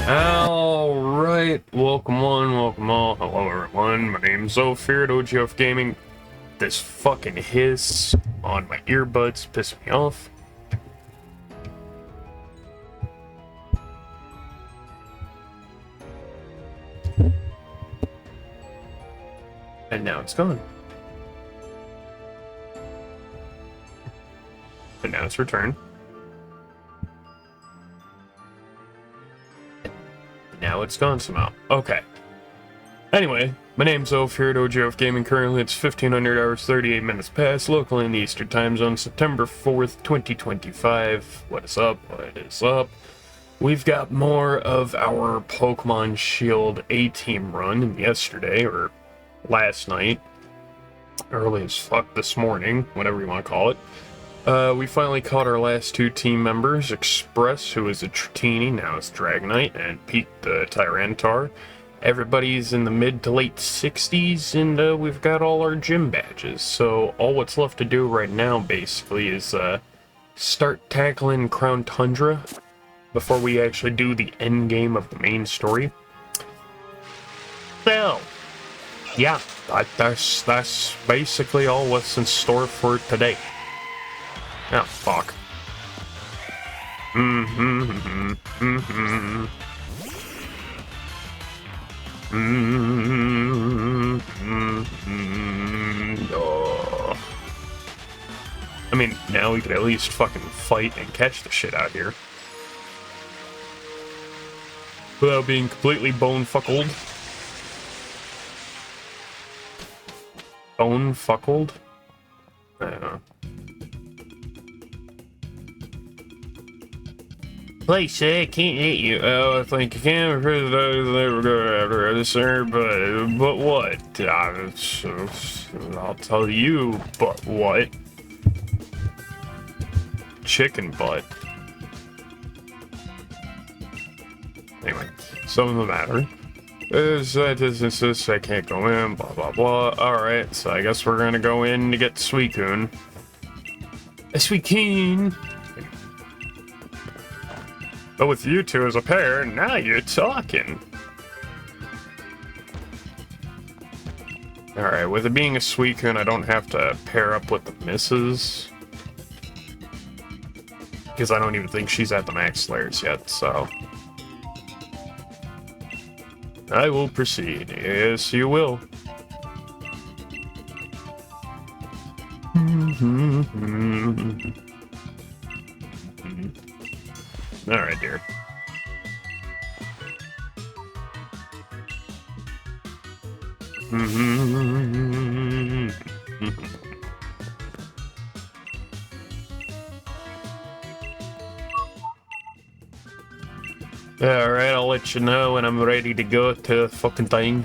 Alright, welcome one, welcome all. Hello everyone, my name's Zoey at OGF Gaming. This fucking hiss on my earbuds pissed me off. And now it's gone. And now it's returned. Now it's gone somehow. Okay. Anyway, my name's Zoey at OGF Gaming. Currently it's 1500 hours 38 minutes past, locally in the Eastern Time Zone, September 4th, 2025. What is up? What is up? We've got more of our Pokemon Shield A-Team run yesterday, or last night. Early as fuck this morning, whatever you want to call it. We finally caught our last two team members, Express, who is a Tratini, now is Dragonite, and Pete the Tyranitar. Everybody's in the mid to late 60s, and we've got all our gym badges. So all what's left to do right now, basically, is start tackling Crown Tundra before we actually do the end game of the main story. So, yeah, that's basically all what's in store for today. Oh, fuck. Oh. I mean, now we could at least fucking fight and catch the shit out here. Without being completely bone-fuckled. Bone-fuckled? I don't know. Please, sir, I can't hit you. Oh, I think you can. They were going after this, sir, but what? I'll tell you, but what? Chicken butt. Anyway, some of the matter is that this, I can't go in, blah, blah, blah. Alright, so I guess we're gonna go in to get Suicune. A Suicune! But with you two as a pair, now you're talking. Alright, with it being a Suicune, I don't have to pair up with the misses. Because I don't even think she's at the max layers yet, so... I will proceed. Yes, you will. Alright, dear. Alright, I'll let you know when I'm ready to go to the fucking thing.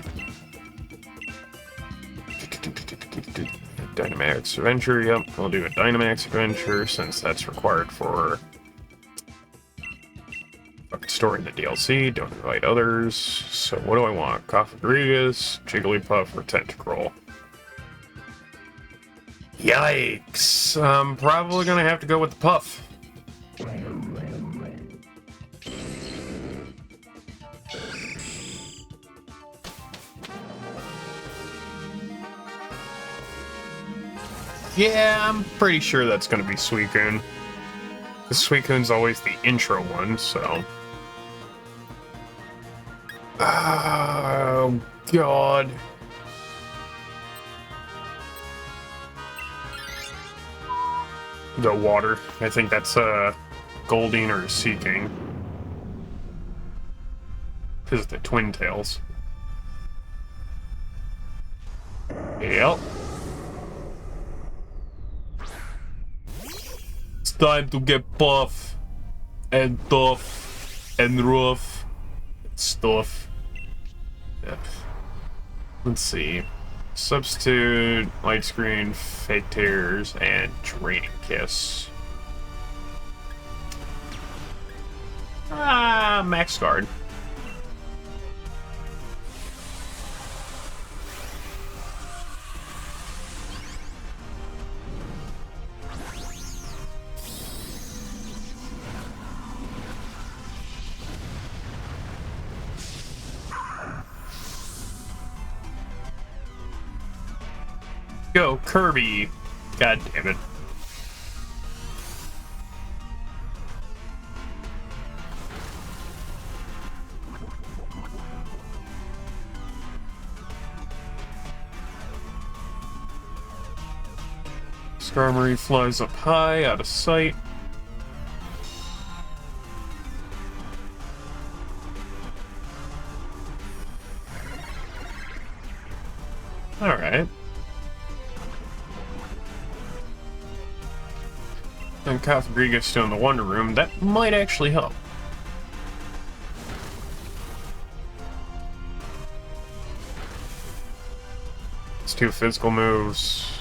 Dynamax Adventure, yep, I'll do a Dynamax Adventure since that's required for storing the DLC. Don't invite others. So what do I want? Cofagrigus, Jigglypuff, or Tentacruel? Yikes! I'm probably gonna have to go with the Puff. Yeah, I'm pretty sure that's gonna be Suicune. The Suicune's always the intro one, so... Oh, God. The water. I think that's, Goldeen or Seeking. Because of the Twin Tails. Yep. It's time to get buff. And tough. And rough. And stuff. Yep. Let's see. Substitute, Light Screen, Fake Tears, and Draining Kiss. Max Guard. go, Kirby. God damn it. Skarmory flies up high, out of sight. Alright. And Kafagriga's still in the Wonder Room. That might actually help. It's 2 physical moves.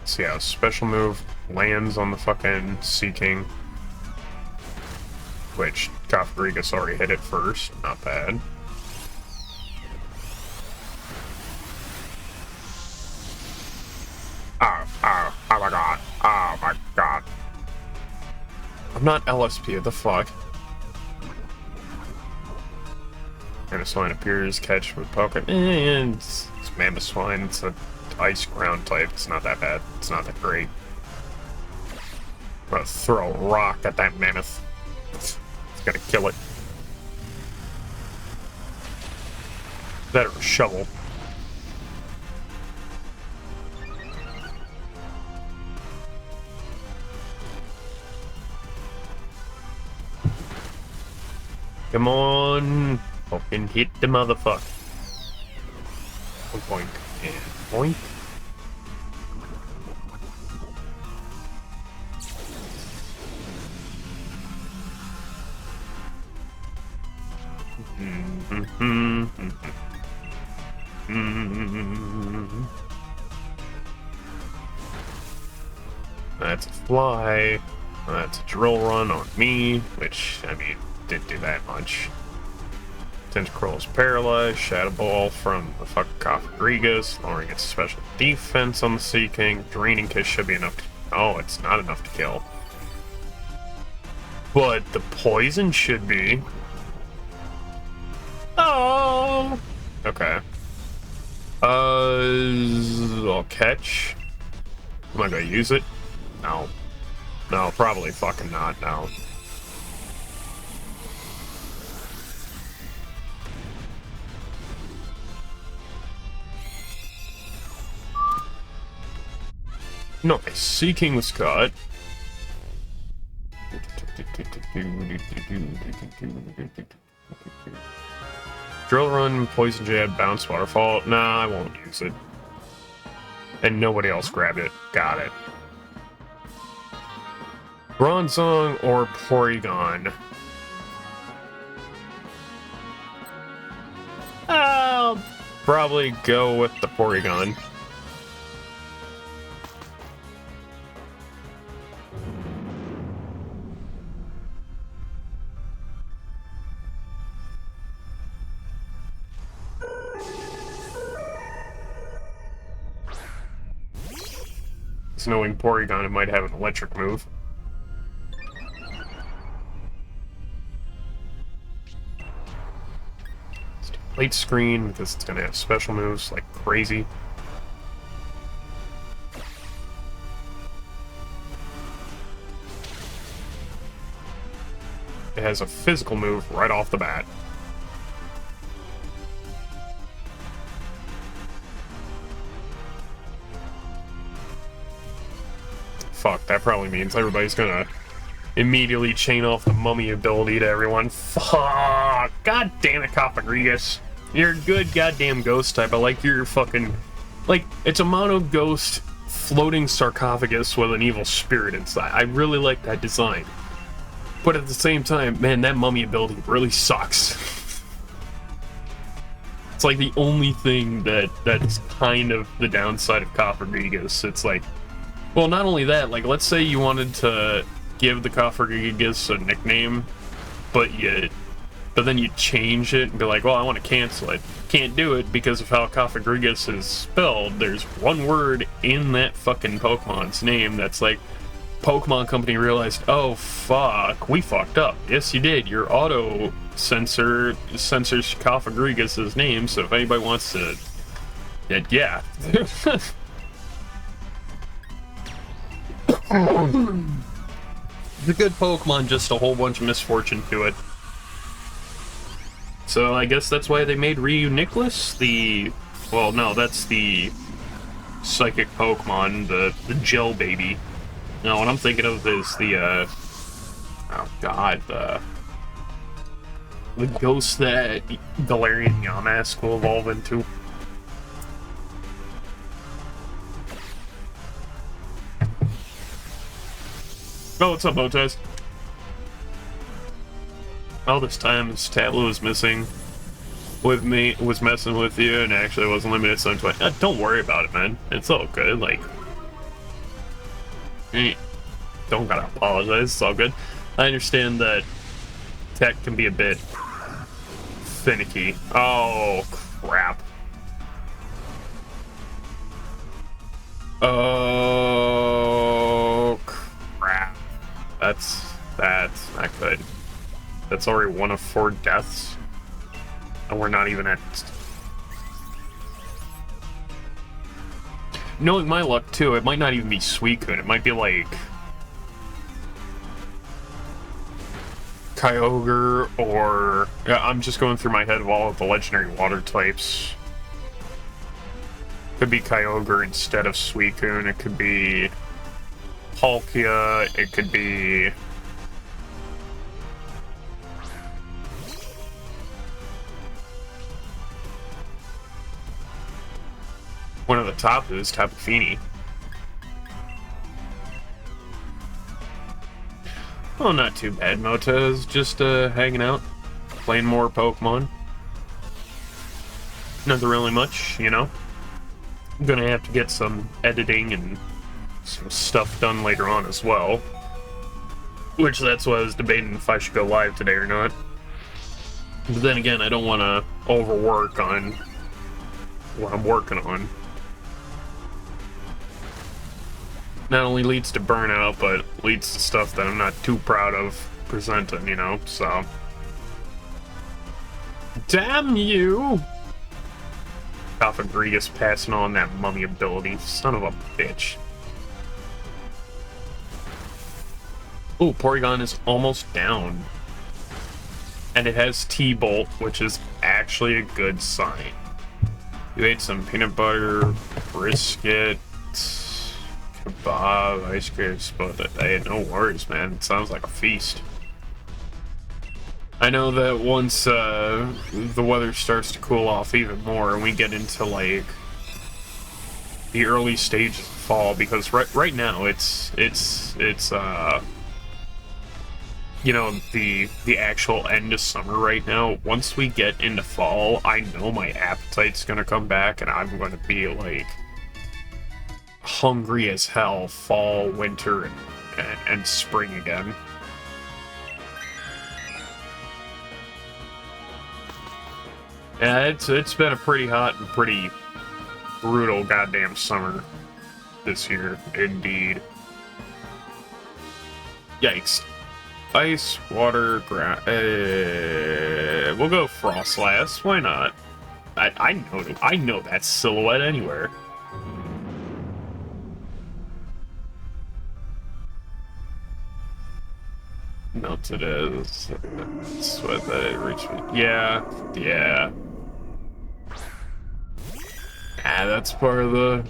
See how special move lands on the fucking Sea King. Which Kafagriga's already hit it first. Not bad. Oh my god. Oh my god. I'm not LSP, what the fuck? And a swine appears, catch with poker. And it's Mammoth Swine, it's a ice ground type. It's not that bad. It's not that great. I'm gonna throw a rock at that mammoth. It's gonna kill it. That or a shovel. Come on, fucking hit the motherfucker. Boink and boink. That's a fly. That's a drill run on me, which, I mean, didn't do that much. Tentacruel is paralyzed. Shadow Ball from the fucking Kafagrigas, lowering its special defense on the Sea King. Draining Kiss should be enough to... Oh, it's not enough to kill. But the poison should be... Oh! Okay. I'll catch. Am I gonna use it? No. No, probably fucking not, no. Nice. Sea King was caught. Drill Run, Poison Jab, Bounce Waterfall. Nah, I won't use it. And nobody else grabbed it. Got it. Bronzong or Porygon? I'll probably go with the Porygon. Knowing Porygon, it might have an electric move. Let's do late screen because it's gonna have special moves like crazy. It has a physical move right off the bat. Fuck, that probably means everybody's gonna immediately chain off the mummy ability to everyone. Fuck! God damn it, Kafagrigas. You're a good goddamn ghost type. I like your fucking... Like, it's a mono ghost floating sarcophagus with an evil spirit inside. I really like that design. But at the same time, man, that mummy ability really sucks. It's like the only thing that's kind of the downside of Kafagrigas. It's like... Well, not only that, like, let's say you wanted to give the Kafagrigas a nickname, but then you change it and be like, well, I want to cancel it. Can't do it because of how Kafagrigas is spelled. There's one word in that fucking Pokemon's name that's like, Pokemon Company realized, oh, fuck, we fucked up. Yes, you did. Your auto censors Kafagrigas' name, so if anybody wants to Yeah. It's a good Pokemon, just a whole bunch of misfortune to it. So I guess that's why they made Ryu Nicholas the... Well, no, that's the psychic Pokemon, the gel baby. No, what I'm thinking of is the, oh god, the ghost that Galarian Yamask will evolve into. Oh, what's up, Motez? All this time, this tablet was missing with me, was messing with you, and actually wasn't limited, so I'm like, don't worry about it, man. It's all good, like... Don't gotta apologize, it's all good. I understand that tech can be a bit finicky. Oh, crap. Oh, crap. That's not good. That's already 1 of 4 deaths. And we're not even at... Knowing my luck, too, it might not even be Suicune. It might be, like... Kyogre, or... Yeah, I'm just going through my head of all of the legendary water types. Could be Kyogre instead of Suicune. It could be... Palkia. It could be... one of the Tapus, Tapu Fini. Oh, not too bad, Motez. Just hanging out, playing more Pokemon. Nothing really much, you know. I'm gonna have to get some editing and some stuff done later on as well. Which, that's why I was debating if I should go live today or not. But then again, I don't want to overwork on what I'm working on. Not only leads to burnout, but leads to stuff that I'm not too proud of presenting, you know, so... Damn you! Cofagrigus passing on that mummy ability. Son of a bitch. Ooh, Porygon is almost down. And it has T-Bolt, which is actually a good sign. You ate some peanut butter, brisket... kebab, ice cream, but hey, no worries, man. It sounds like a feast. I know that once the weather starts to cool off even more and we get into like the early stages of fall, because right now it's you know, the actual end of summer right now. Once we get into fall, I know my appetite's gonna come back and I'm gonna be like hungry as hell fall, winter, and spring again. Yeah, it's been a pretty hot and pretty brutal goddamn summer this year, indeed. Yikes. Ice, water, ground. We'll go frost last. Why not? I know that silhouette anywhere. Melted is. Sweat that it reached me. Yeah. Ah, that's part of the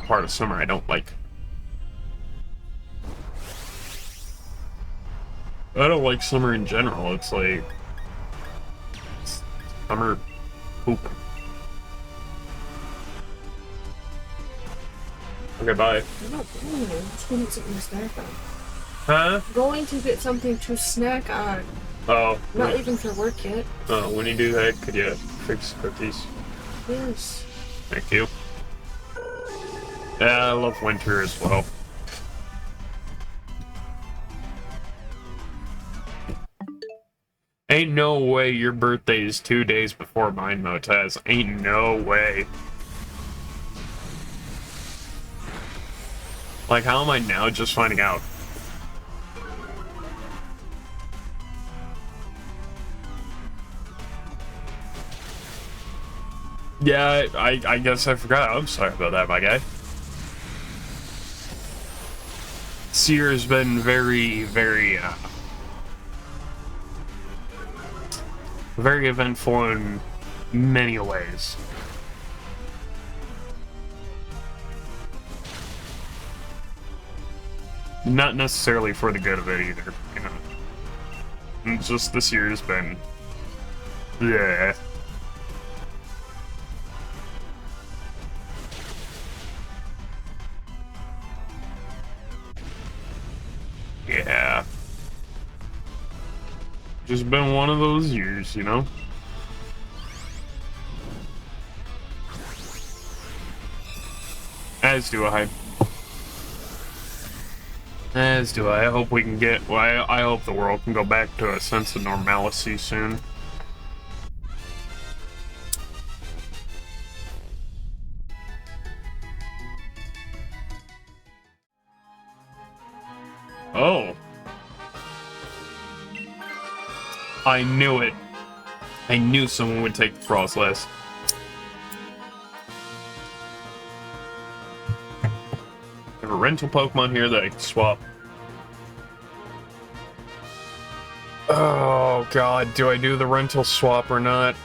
part of summer I don't like. I don't like summer in general. It's like summer poop. Okay, bye. I'm not going there. I'm just going to get something to snack on. Huh? Going to get something to snack on. Oh. Not leaving for work yet. Oh, when you do that, could you fix cookies? Yes. Thank you. Yeah, I love winter as well. Ain't no way your birthday is 2 days before mine, Motez. Ain't no way. Like, how am I now just finding out? Yeah, I guess I forgot. I'm sorry about that, my guy. This year has been very, very eventful in many ways. Not necessarily for the good of it either, you know. It's just this year has been... yeah. Yeah. Just been one of those years, you know? As do I. As do I. I hope we can get... well, I hope the world can go back to a sense of normalcy soon. Oh. I knew it. I knew someone would take the frost list. I have a rental Pokemon here that I can swap. Oh god, do I do the rental swap or not?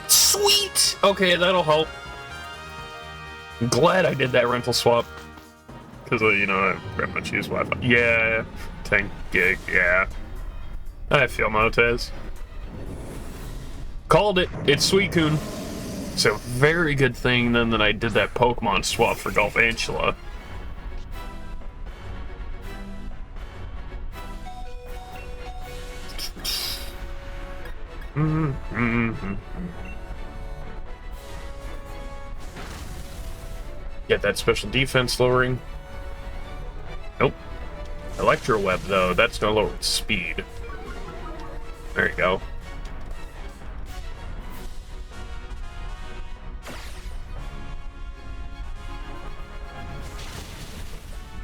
Sweet! Okay, that'll help. I'm glad I did that rental swap. Because, you know, I very much use Wi-Fi. Yeah, 10 gig, yeah. I feel Motez. Called it. It's Suicune. It's a very good thing then that I did that Pokemon swap for Galvantula. Get that special defense lowering. Nope. Electro Web, though, that's gonna lower its speed. There you go.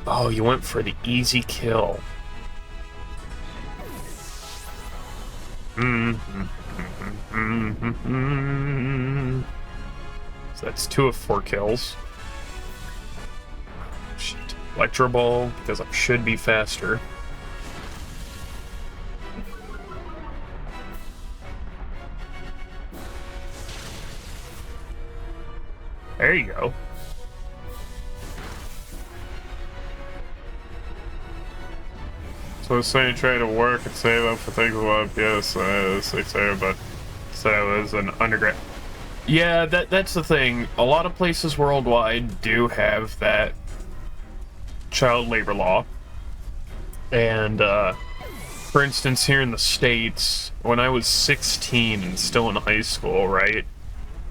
Oh, you went for the easy kill. So that's 2 of 4 kills. Shit. Electro Ball, because I should be faster. There you go. So say try to work and save up for things like yes, 6 there, but said I was an undergrad. Yeah, that's the thing. A lot of places worldwide do have that child labor law. And for instance, here in the States, when I was 16 and still in high school, right?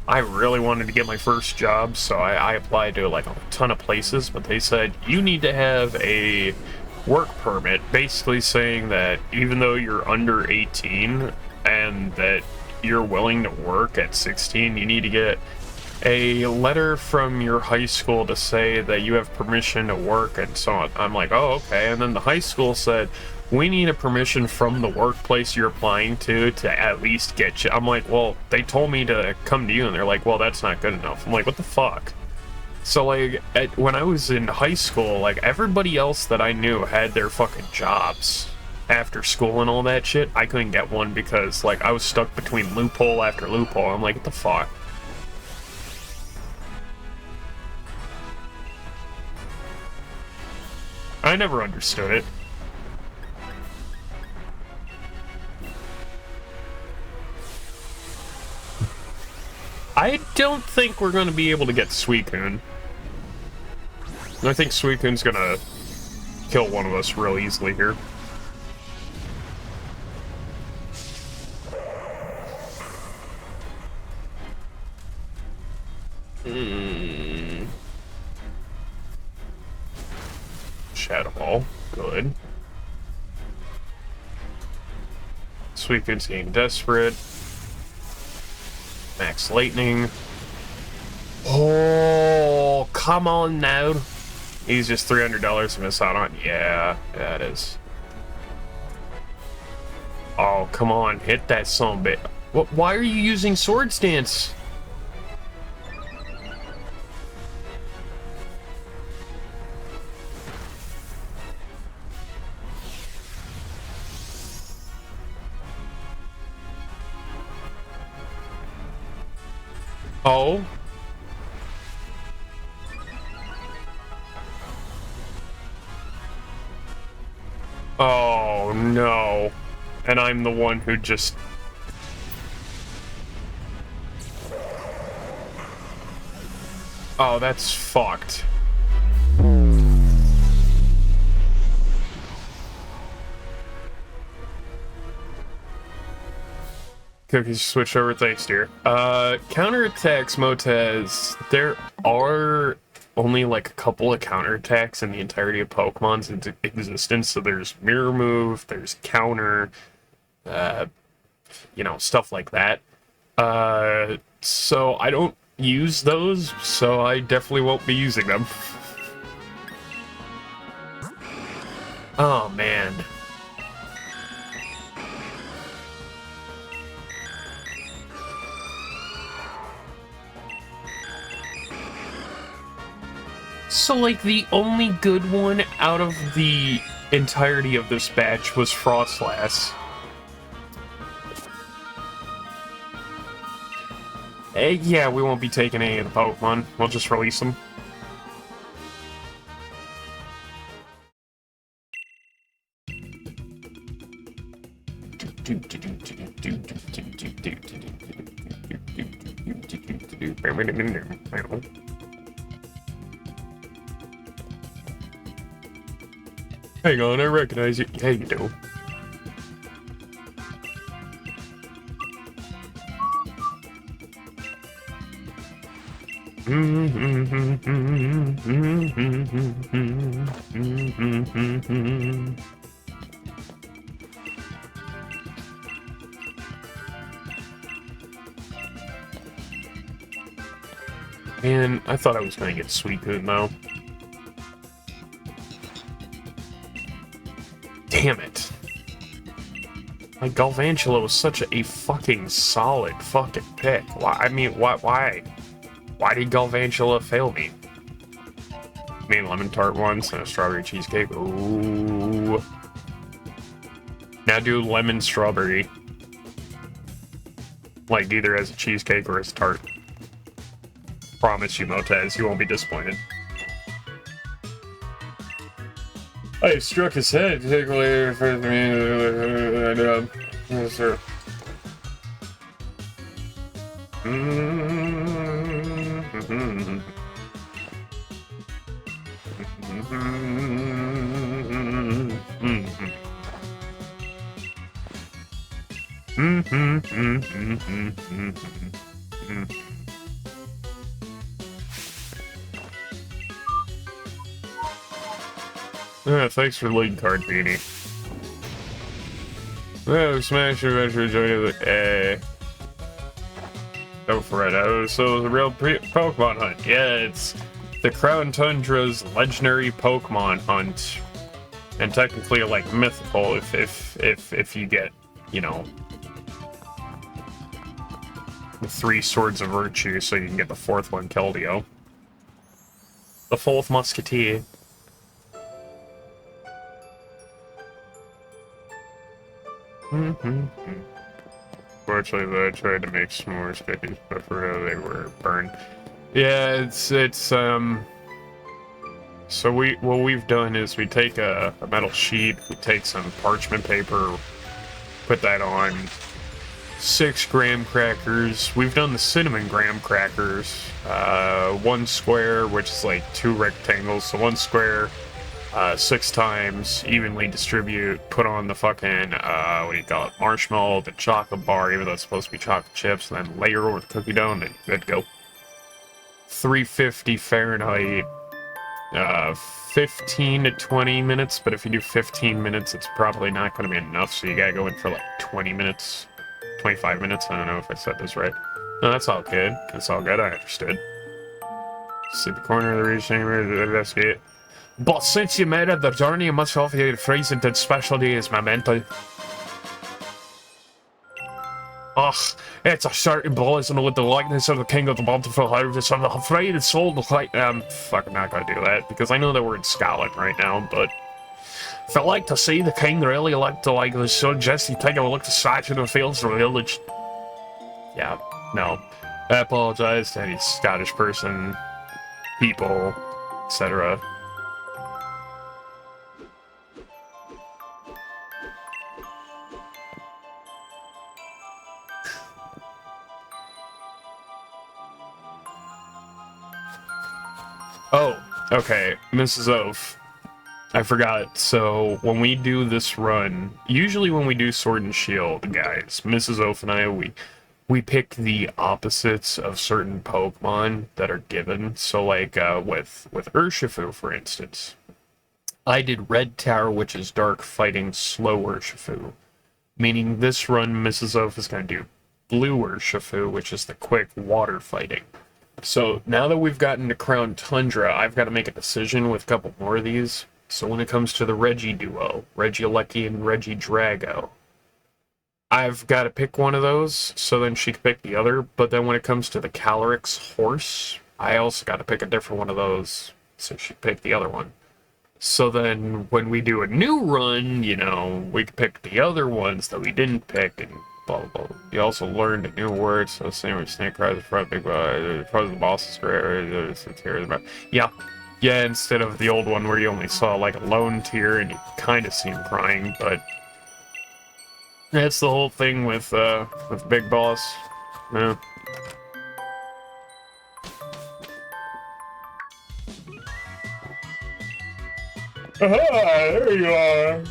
I really wanted to get my first job, so I applied to like a ton of places, but they said you need to have a work permit, basically saying that even though you're under 18 and that you're willing to work at 16, you need to get a letter from your high school to say that you have permission to work and so on. I'm like, oh, okay. And then the high school said, we need a permission from the workplace you're applying to at least get you. I'm like, well, they told me to come to you, and they're like, well, that's not good enough. I'm like, what the fuck? So, like, when I was in high school, like, everybody else that I knew had their fucking jobs after school and all that shit. I couldn't get one because, like, I was stuck between loophole after loophole. I'm like, what the fuck? I never understood it. I don't think we're going to be able to get Suicune. I think Suicune's going to kill one of us real easily here. Shadow Ball. Good. Suicune's getting desperate. Max Lightning. Oh, come on now. He's just $300 to miss out on. Yeah, it is. Oh, come on, hit that sumbit. What? Why are you using sword stance? Oh. Oh no. And I'm the one who just... Oh, that's fucked. Cookies switch over, thanks, dear. Counterattacks, Motez. There are only like a couple of counterattacks in the entirety of Pokemon's existence. So there's Mirror Move, there's Counter, you know, stuff like that. So I don't use those, so I definitely won't be using them. Oh, man. So, like, the only good one out of the entirety of this batch was Frostlass. Yeah, we won't be taking any of the Pokemon. We'll just release them. Hang on, I recognize you. Yeah, you do. Man, I thought I was gonna get Suicune though. Damn it. Like, Galvantula was such a fucking solid fucking pick. Why? I mean, why? Why did Galvantula fail me? I mean, lemon tart once and a strawberry cheesecake. Ooh. Now do lemon strawberry. Like, either as a cheesecake or as a tart. Promise you, Motez, you won't be disappointed. I struck his head. Take away for me. Yes, sir. Thanks for the lead card, Beanie. Oh, Smash Adventure joined Go for it. Oh, so the real Pokemon hunt. Yeah, it's the Crown Tundra's legendary Pokemon hunt. And technically, like, mythical if you get, you know, the 3 Swords of Virtue, so you can get the 4th one, Keldeo. The 4th Musketeer. Fortunately, I tried to make s'mores cookies, but for real, they were burned. Yeah, it's so what we've done is we take a metal sheet, we take some parchment paper, put that on 6 graham crackers. We've done the cinnamon graham crackers, 1 square, which is like 2 rectangles, so 1 square, 6 times, evenly distribute, put on the fucking, what do you call it, marshmallow, the chocolate bar, even though it's supposed to be chocolate chips, and then layer over the cookie dough, and then good to go. 350 Fahrenheit, 15 to 20 minutes, but if you do 15 minutes, it's probably not going to be enough, so you gotta go in for like 20 minutes, 25 minutes, I don't know if I said this right. No, that's all good, that's all good, I understood. See the corner of the reach chamber, investigate. But since you made it the journey, you must offer your freezing specialty is memento. Ugh, it's a certain blazon with the likeness of the king of the bountiful harvest. I'm afraid it's sold like fuck, I'm not gonna do that because I know that we're in Scotland right now, but if I like to see the king really like to like the suggest you take a look at the sights of the fields of the village. Yeah, no. I apologize to any Scottish person, people, etc. Oh, okay, Mrs. Oaf. I forgot. So when we do this run, usually when we do Sword and Shield, guys, Mrs. Oaf and I, we pick the opposites of certain Pokemon that are given. So like with Urshifu, for instance, I did Red Tower, which is dark fighting slow Urshifu, meaning this run Mrs. Oaf is going to do Blue Urshifu, which is the quick water fighting. So now that we've gotten to Crown Tundra, I've got to make a decision with a couple more of these. So when it comes to the Reggie duo, Regieleki and Regidrago, I've got to pick one of those, so then she can pick the other. But then when it comes to the Calyrex horse, I also got to pick a different one of those, so she can pick the other one. So then when we do a new run, you know, we can pick the other ones that we didn't pick, and blah, blah, blah. You also learned a new word, so same with Snake Rise, front big front of the boss's career. Yeah. Yeah, instead of the old one where you only saw like a lone tear and you kind of see him crying, but that's the whole thing with Big Boss. Yeah. Aha, there you are.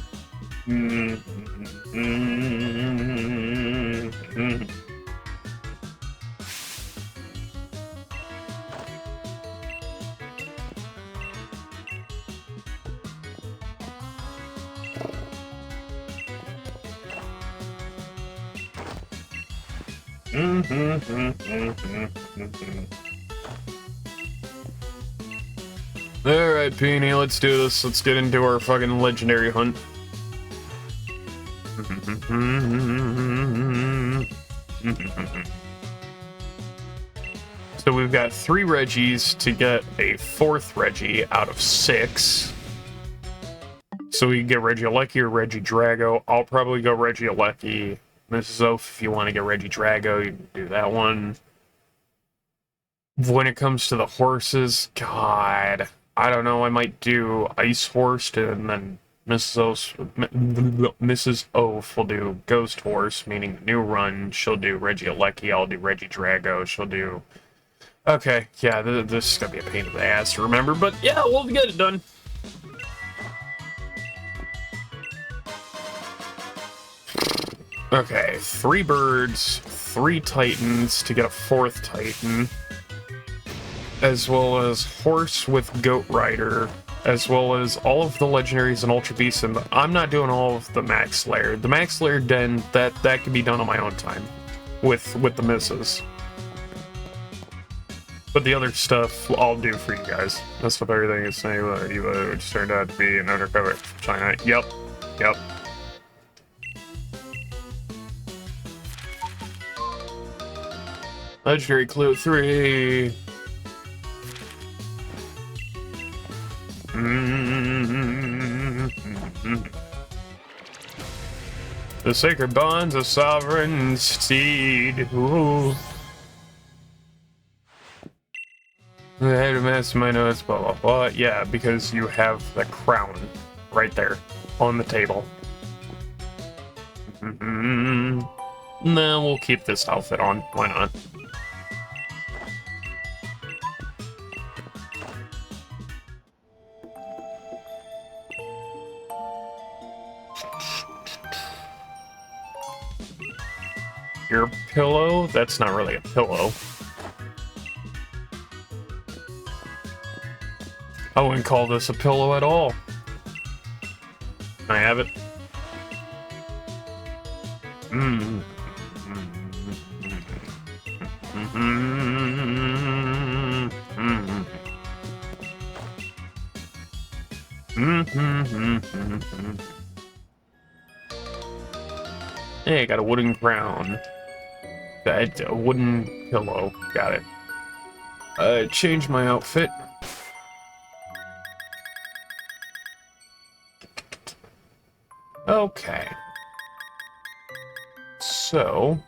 Alright, Peony, let's do this. Let's get into our fucking legendary hunt. So we've got 3 Reggies to get a 4th Reggie out of 6. So we can get Regieleki or Regidrago. I'll probably go Regieleki. Mrs. Oaf, if you want to get Regidrago, you can do that one. When it comes to the horses, God, I don't know, I might do Ice Horse, and then Mrs. Oaf will do Ghost Horse, meaning the new run. She'll do Regieleki, I'll do Regidrago, she'll do... Okay, yeah, this is gonna be a pain in the ass to remember, but yeah, we'll get it done. Okay, 3 birds, 3 titans to get a 4th titan, as well as horse with goat rider, as well as all of the legendaries and ultra beasts. And I'm not doing all of the max layer. The max layer den, that can be done on my own time with the misses. But the other stuff I'll do for you guys. That's what everything is saying. Eva, which turned out to be an undercover China. Yep. Legendary Clue 3. The sacred bonds of sovereign steed. Ooh. I had to mess my notes, blah blah blah. Yeah, because you have the crown right there on the table. No, we'll keep this outfit on. Why not? Your pillow? That's not really a pillow. I wouldn't call this a pillow at all. Can I have it? Hey, I got a wooden crown. That a wooden pillow. Got it. Change my outfit. Okay. So...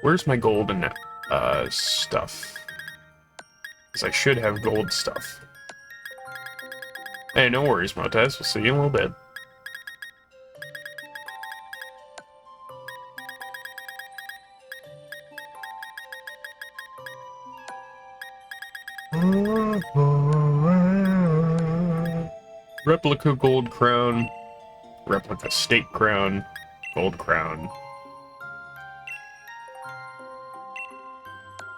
where's my golden, stuff? Because I should have gold stuff. Hey, no worries, Motaz. We'll see you in a little bit. Replica gold crown. Replica state crown. Gold crown.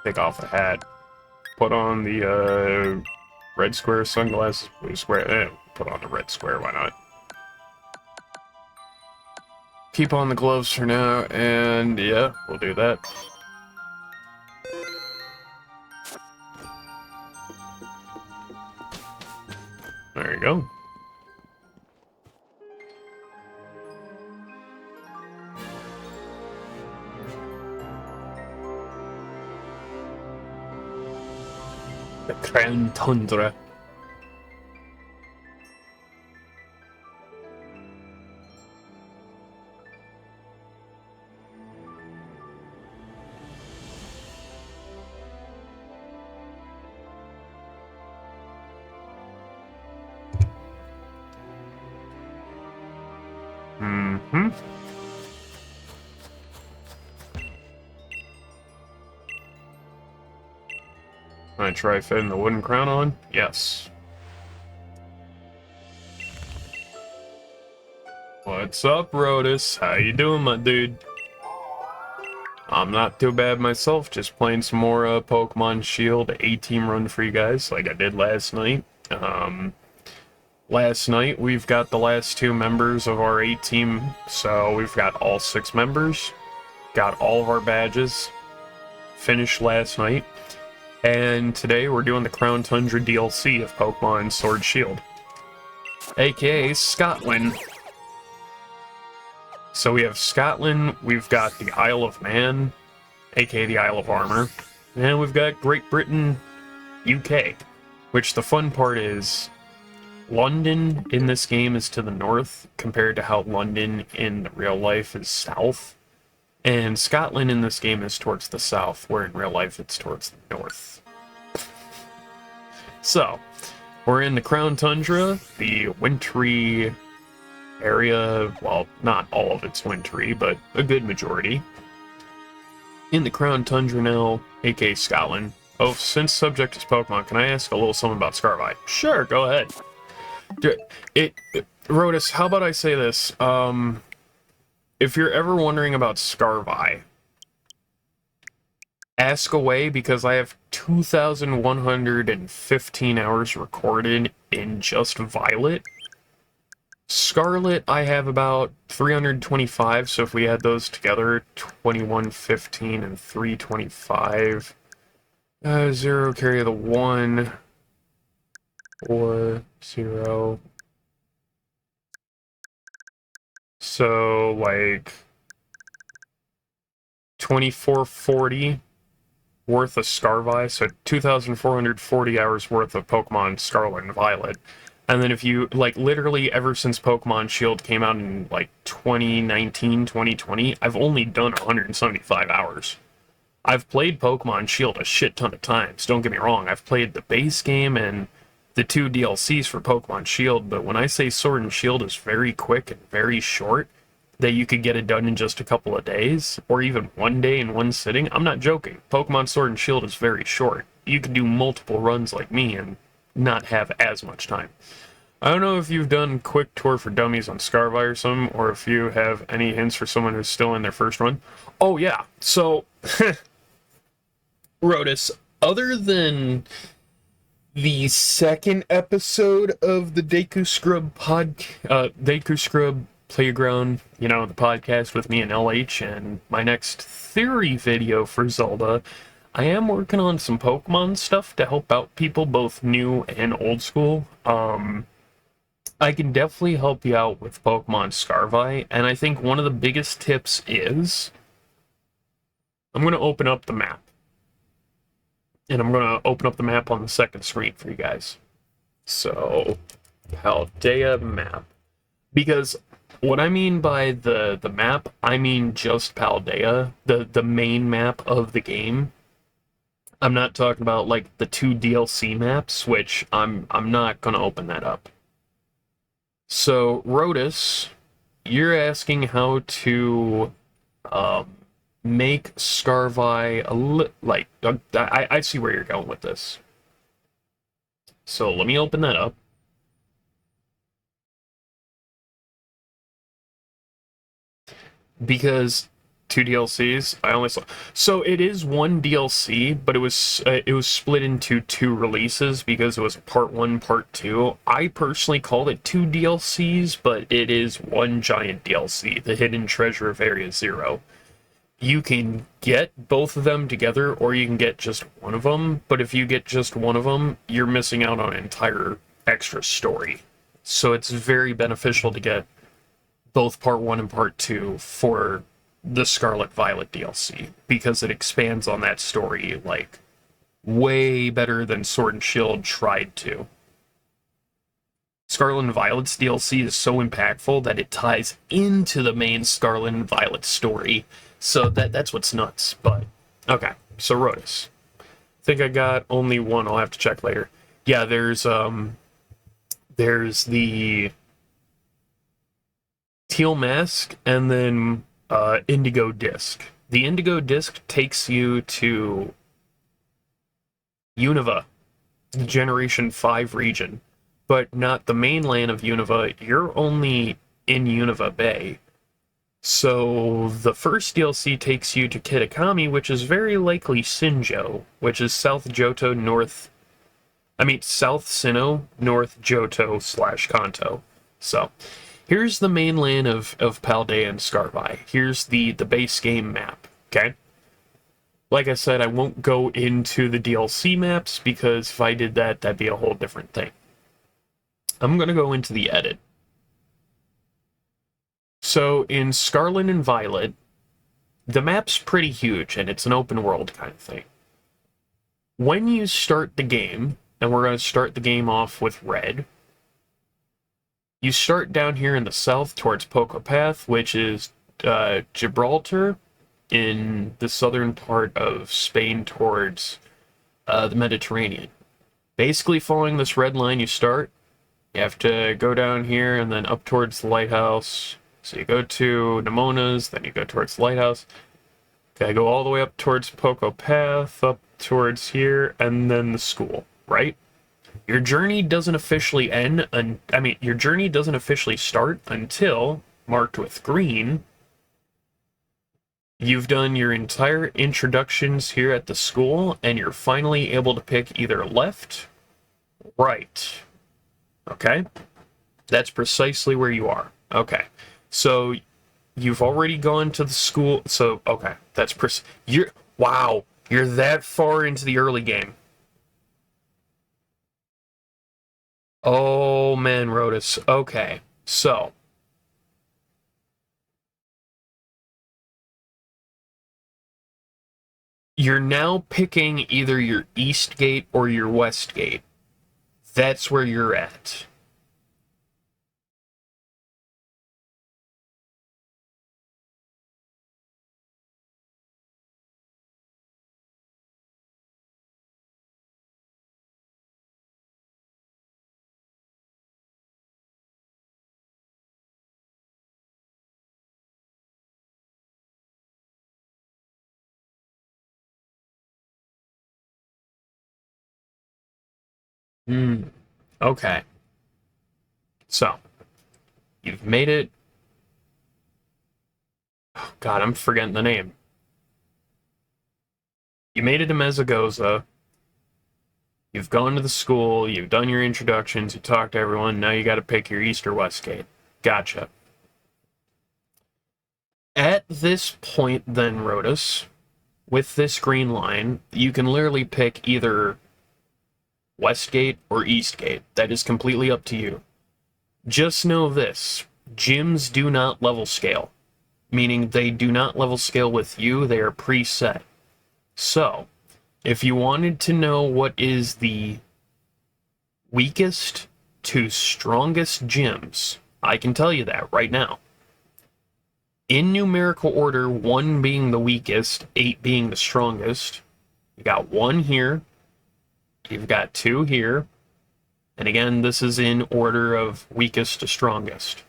Take off the hat. Put on the, red square sunglasses. Blue square. Put on the red square, why not? Keep on the gloves for now, and yeah, we'll do that. There you go. The Crown Tundra. Mm-hmm. I try fitting the wooden crown on? Yes. What's up, Rotus? How you doing, my dude? I'm not too bad myself, just playing some more Pokemon Shield A-Team run for you guys, like I did last night. Last night, we've got the last 2 members of our A-Team, so we've got all 6 members. Got all of our badges. Finished last night. And today we're doing the Crown Tundra DLC of Pokemon Sword Shield, aka Scotland. So we have Scotland, we've got the Isle of Man, aka the Isle of Armor, and we've got Great Britain, UK. Which the fun part is, London in this game is to the north, compared to how London in real life is south. And Scotland in this game is towards the south, where in real life it's towards the north. So, we're in the Crown Tundra, the wintry area, well, not all of it's wintry, but a good majority. In the Crown Tundra now, aka Scotland. Oh, since subject is Pokemon, can I ask a little something about Scarvi? Sure, go ahead. Rotus, how about I say this? If you're ever wondering about Scarvi, ask away, because I have 2,115 hours recorded in just Violet. Scarlet, I have about 325, so if we add those together, 2115 and 325. 0, carry the 1, 4, 0. So, like, 2440 worth of Scarvi, so 2,440 hours worth of Pokemon Scarlet and Violet. And then if you, like, literally ever since Pokemon Shield came out in, like, 2019, 2020, I've only done 175 hours. I've played Pokemon Shield a shit ton of times, don't get me wrong. I've played the base game and the 2 DLCs for Pokemon Shield, but when I say Sword and Shield is very quick and very short, that you could get it done in just a couple of days, or even one day in one sitting, I'm not joking. Pokemon Sword and Shield is very short. You can do multiple runs like me and not have as much time. I don't know if you've done Quick Tour for Dummies on Scarvi or something, or if you have any hints for someone who's still in their first run. Oh yeah, so, Rotus, other than the second episode of the Deku Scrub Playground, you know, the podcast with me and LH, and my next theory video for Zelda, I am working on some Pokemon stuff to help out people, both new and old school. I can definitely help you out with Pokemon Scarvi, and I think one of the biggest tips is I'm going to open up the map. And I'm going to open up the map on the second screen for you guys. So, Paldea map. Because what I mean by the map, I mean just Paldea, the main map of the game. I'm not talking about like the 2 DLC maps, which I'm not going to open that up. So, Rotus, you're asking how to make Scarvi I see where you're going with this. So let me open that up. Because 2 DLCs, I only saw. So it is 1 DLC, but it was split into 2 releases because it was part 1, part 2. I personally called it 2 DLCs, but it is 1 giant DLC, the Hidden Treasure of Area Zero. You can get both of them together, or you can get just one of them, but if you get just one of them, you're missing out on an entire extra story. So it's very beneficial to get both Part 1 and Part 2 for the Scarlet Violet DLC, because it expands on that story, like, way better than Sword and Shield tried to. Scarlet and Violet's DLC is so impactful that it ties into the main Scarlet and Violet story. So that's what's nuts. But okay, so Rotus. I think I got only one. I'll have to check later. Yeah, there's the Teal Mask and then Indigo Disc. The Indigo Disc takes you to Unova, the Generation 5 region, but not the mainland of Unova. You're only in Unova Bay. So the first DLC takes you to Kitakami, which is very likely Sinjo, which is South Sinnoh, North Johto / Kanto. So here's the mainland of Paldea and Scarvi. Here's the base game map, okay? Like I said, I won't go into the DLC maps, because if I did that, that'd be a whole different thing. I'm going to go into the edit. So in Scarlet and Violet, the map's pretty huge, and it's an open world kind of thing. When you start the game, and we're going to start the game off with Red, you start down here in the south towards Poco Path, which is Gibraltar, in the southern part of Spain towards the Mediterranean. Basically following this red line you start, you have to go down here and then up towards the lighthouse. So you go to Nemona's, then you go towards the lighthouse. Okay, go all the way up towards Poco Path, up towards here, and then the school, right? Your journey doesn't officially end, your journey doesn't officially start until, marked with green, you've done your entire introductions here at the school, and you're finally able to pick either left, right. Okay? That's precisely where you are. Okay. So, you've already gone to the school, so, okay, that's wow, you're that far into the early game. Oh, man, Rotus, okay, so. You're now picking either your east gate or your west gate. That's where you're at. Okay. So, you've made it. Oh, God, I'm forgetting the name. You made it to Mezagoza. You've gone to the school. You've done your introductions. You talked to everyone. Now you got to pick your east or west gate. Gotcha. At this point, then, Rotus, with this green line, you can literally pick either Westgate or Eastgate. That is completely up to you. Just know this, gyms do not level scale, meaning they do not level scale with you, they are preset. So, if you wanted to know what is the weakest to strongest gyms, I can tell you that right now. In numerical order, 1 being the weakest, 8 being the strongest, you got 1 here, you've got 2 here, and again, this is in order of weakest to strongest.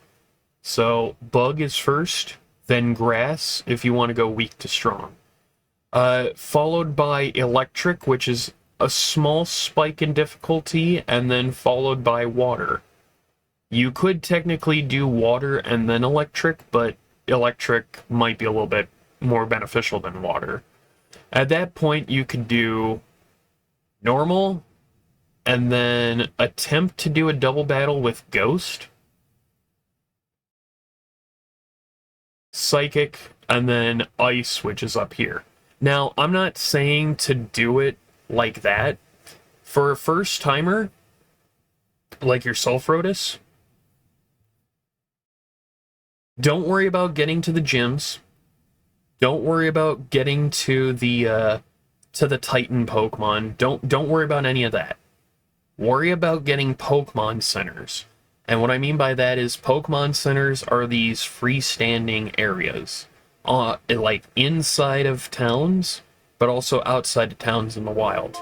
So, bug is first, then grass if you want to go weak to strong. Followed by electric, which is a small spike in difficulty, and then followed by water. You could technically do water and then electric, but electric might be a little bit more beneficial than water. At that point, you could do normal, and then attempt to do a double battle with Ghost, Psychic, and then Ice, which is up here. Now, I'm not saying to do it like that. For a first timer, like yourself, Rotus, don't worry about getting to the gyms. Don't worry about getting to the Titan Pokemon. Don't worry about any of that. Worry about getting Pokemon centers. And what I mean by that is Pokemon centers are these freestanding areas, like inside of towns, but also outside of towns in the wild.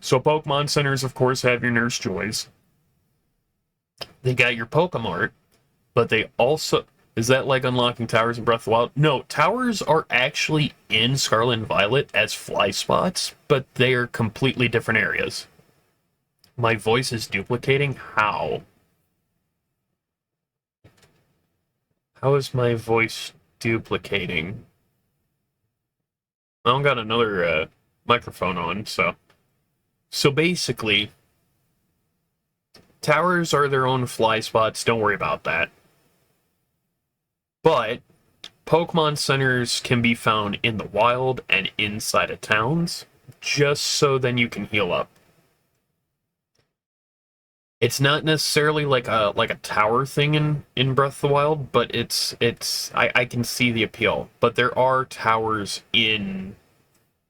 So Pokemon centers, of course, have your Nurse Joys. They got your Pokemart, but they also... Is that like unlocking towers in Breath of the Wild? No, towers are actually in Scarlet and Violet as fly spots, but they are completely different areas. My voice is duplicating? How? How is my voice duplicating? I don't got another microphone on, so... So basically, towers are their own fly spots, don't worry about that. But Pokemon centers can be found in the wild and inside of towns, just so then you can heal up. It's not necessarily like a tower thing in Breath of the Wild, but I can see the appeal. But there are towers in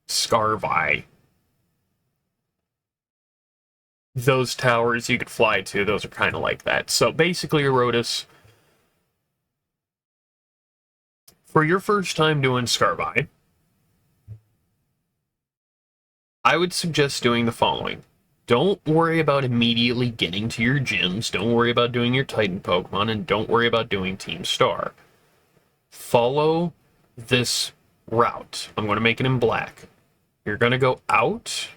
Scarvi. Those towers you could fly to, those are kind of like that. So basically, Erotus, for your first time doing Scarvi, I would suggest doing the following. Don't worry about immediately getting to your gyms, don't worry about doing your Titan Pokemon, and don't worry about doing Team Star. Follow this route. I'm going to make it in black. You're going to go out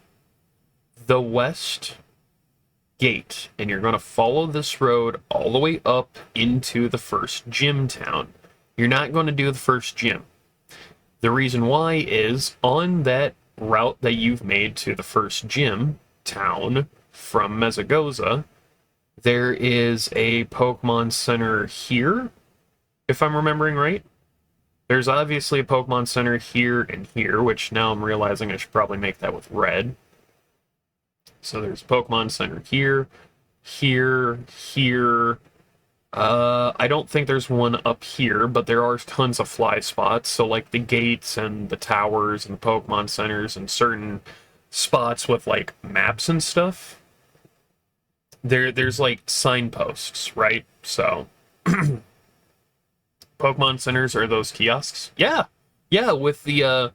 the west gate, and you're going to follow this road all the way up into the first gym town. You're not going to do the first gym. The reason why is on that route that you've made to the first gym town from Mesagoza, there is a Pokemon Center here, if I'm remembering right. There's obviously a Pokemon Center here and here, which now I'm realizing I should probably make that with red. So there's Pokemon Center here, here, here. I don't think there's one up here, but there are tons of fly spots. So like the gates and the towers and the Pokemon centers and certain spots with like maps and stuff. There's like signposts, right? So Pokemon centers are those kiosks. Yeah, with the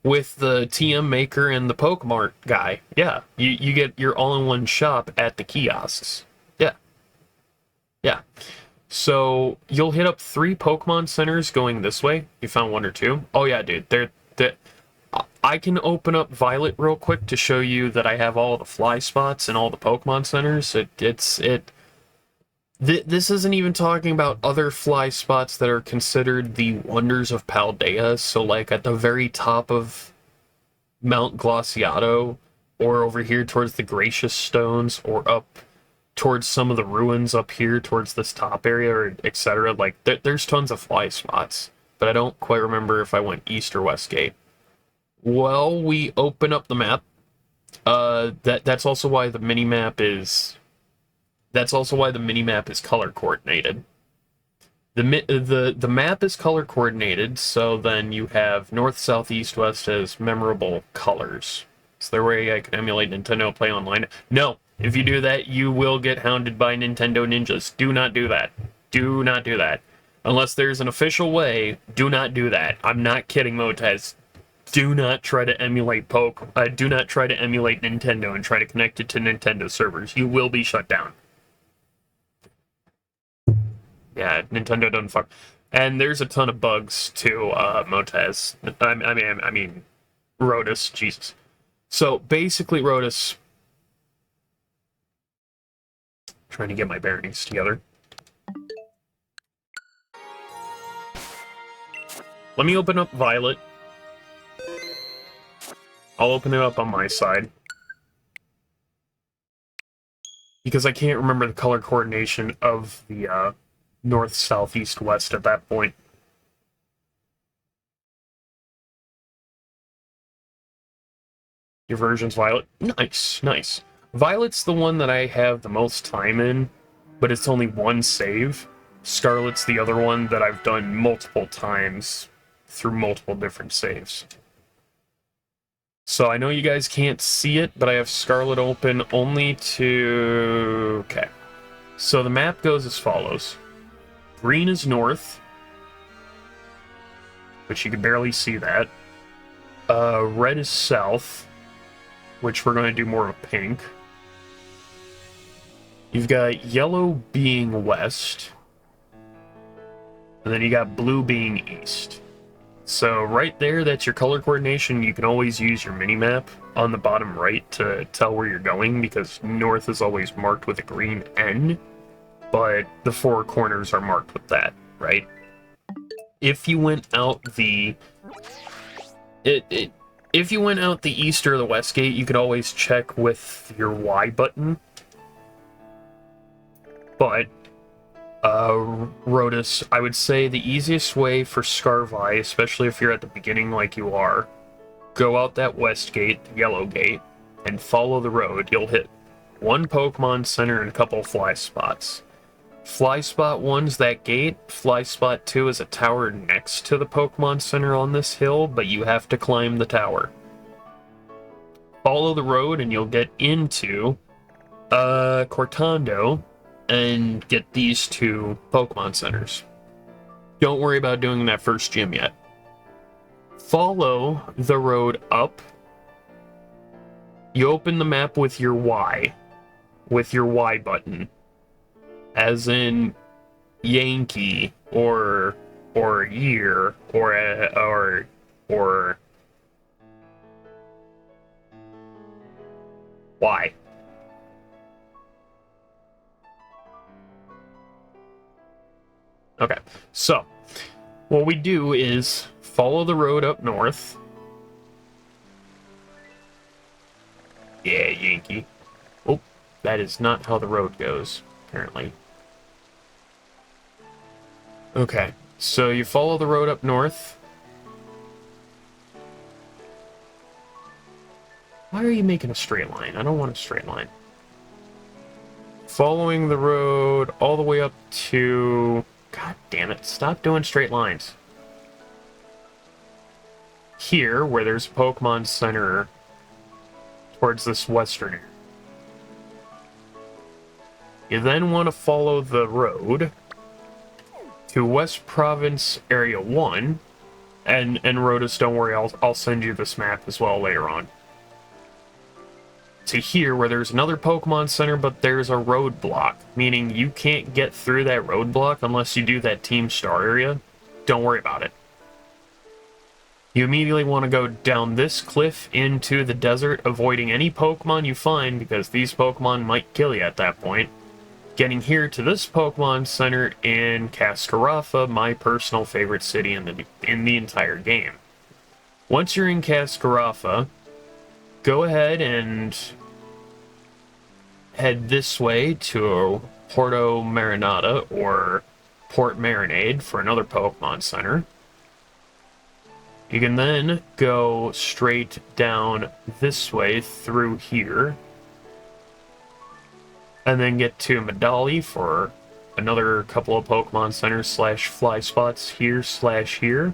TM maker and the Pokemart guy. Yeah, you get your all-in-one shop at the kiosks. Yeah. So you'll hit up 3 Pokemon centers going this way. You found 1 or 2? Oh yeah, dude. I can open up Violet real quick to show you that I have all the fly spots and all the Pokemon centers. This isn't even talking about other fly spots that are considered the wonders of Paldea. So like at the very top of Mount Glaciato, or over here towards the Gracious Stones, or up towards some of the ruins up here, towards this top area, or etc. Like, there's tons of fly spots, but I don't quite remember if I went east or west gate. Well, we open up the map. That's also why the mini map is. That's also why the mini map is color coordinated. The map is color coordinated, so then you have north, south, east, west as memorable colors. Is there a way I can emulate Nintendo Play Online? No. If you do that, you will get hounded by Nintendo ninjas. Do not do that. Do not do that. Unless there's an official way, do not do that. I'm not kidding, Motez. Do not try to emulate do not try to emulate Nintendo and try to connect it to Nintendo servers. You will be shut down. Yeah, Nintendo doesn't fuck. And there's a ton of bugs too, Motez. I mean, Rotus, Jesus. So basically, Rotus. Trying to get my bearings together. Let me open up Violet. I'll open it up on my side. Because I can't remember the color coordination of the north, south, east, west at that point. Your version's Violet? Nice, nice. Violet's the one that I have the most time in, but it's only one save. Scarlet's the other one that I've done multiple times through multiple different saves. So I know you guys can't see it, but I have Scarlet open only to... Okay. So the map goes as follows. Green is north, which you can barely see that. Red is south, which we're going to do more of a pink. You've got yellow being west, and then you got blue being east. So right there, that's your color coordination. You can always use your mini-map on the bottom right to tell where you're going, because north is always marked with a green N, but the four corners are marked with that, right? If you went out the... If you went out the east or the west gate, you could always check with your Y button. But, Rotus, I would say the easiest way for Scarvi, especially if you're at the beginning like you are, go out that west gate, the yellow gate, and follow the road. You'll hit one Pokemon Center and a couple fly spots. Fly Spot 1's that gate. Fly Spot 2 is a tower next to the Pokemon Center on this hill, but you have to climb the tower. Follow the road and you'll get into Cortando and get these two Pokemon Centers. Don't worry about doing that first gym yet. Follow the road up. You open the map with your Y button. As in Yankee or year or Y. Okay, so what we do is follow the road up north. Yeah, Yankee. Oh, that is not how the road goes, apparently. Okay, so you follow the road up north. Why are you making a straight line? I don't want a straight line. Following the road all the way up to... God damn it, stop doing straight lines. Here, where there's a Pokemon Center towards this western area. You then want to follow the road to West Province Area 1, and Rotus, don't worry, I'll send you this map as well later on. To here, where there's another Pokemon Center, but there's a roadblock, meaning you can't get through that roadblock unless you do that Team Star area. Don't worry about it. You immediately want to go down this cliff into the desert, avoiding any Pokemon you find, because these Pokemon might kill you at that point. Getting here to this Pokemon Center in Cascarafa, my personal favorite city in the entire game. Once you're in Cascarafa, go ahead and head this way to Porto Marinada, or Port Marinade, for another Pokemon Center. You can then go straight down this way through here, and then get to Medali for another couple of Pokemon Centers slash fly spots here slash here.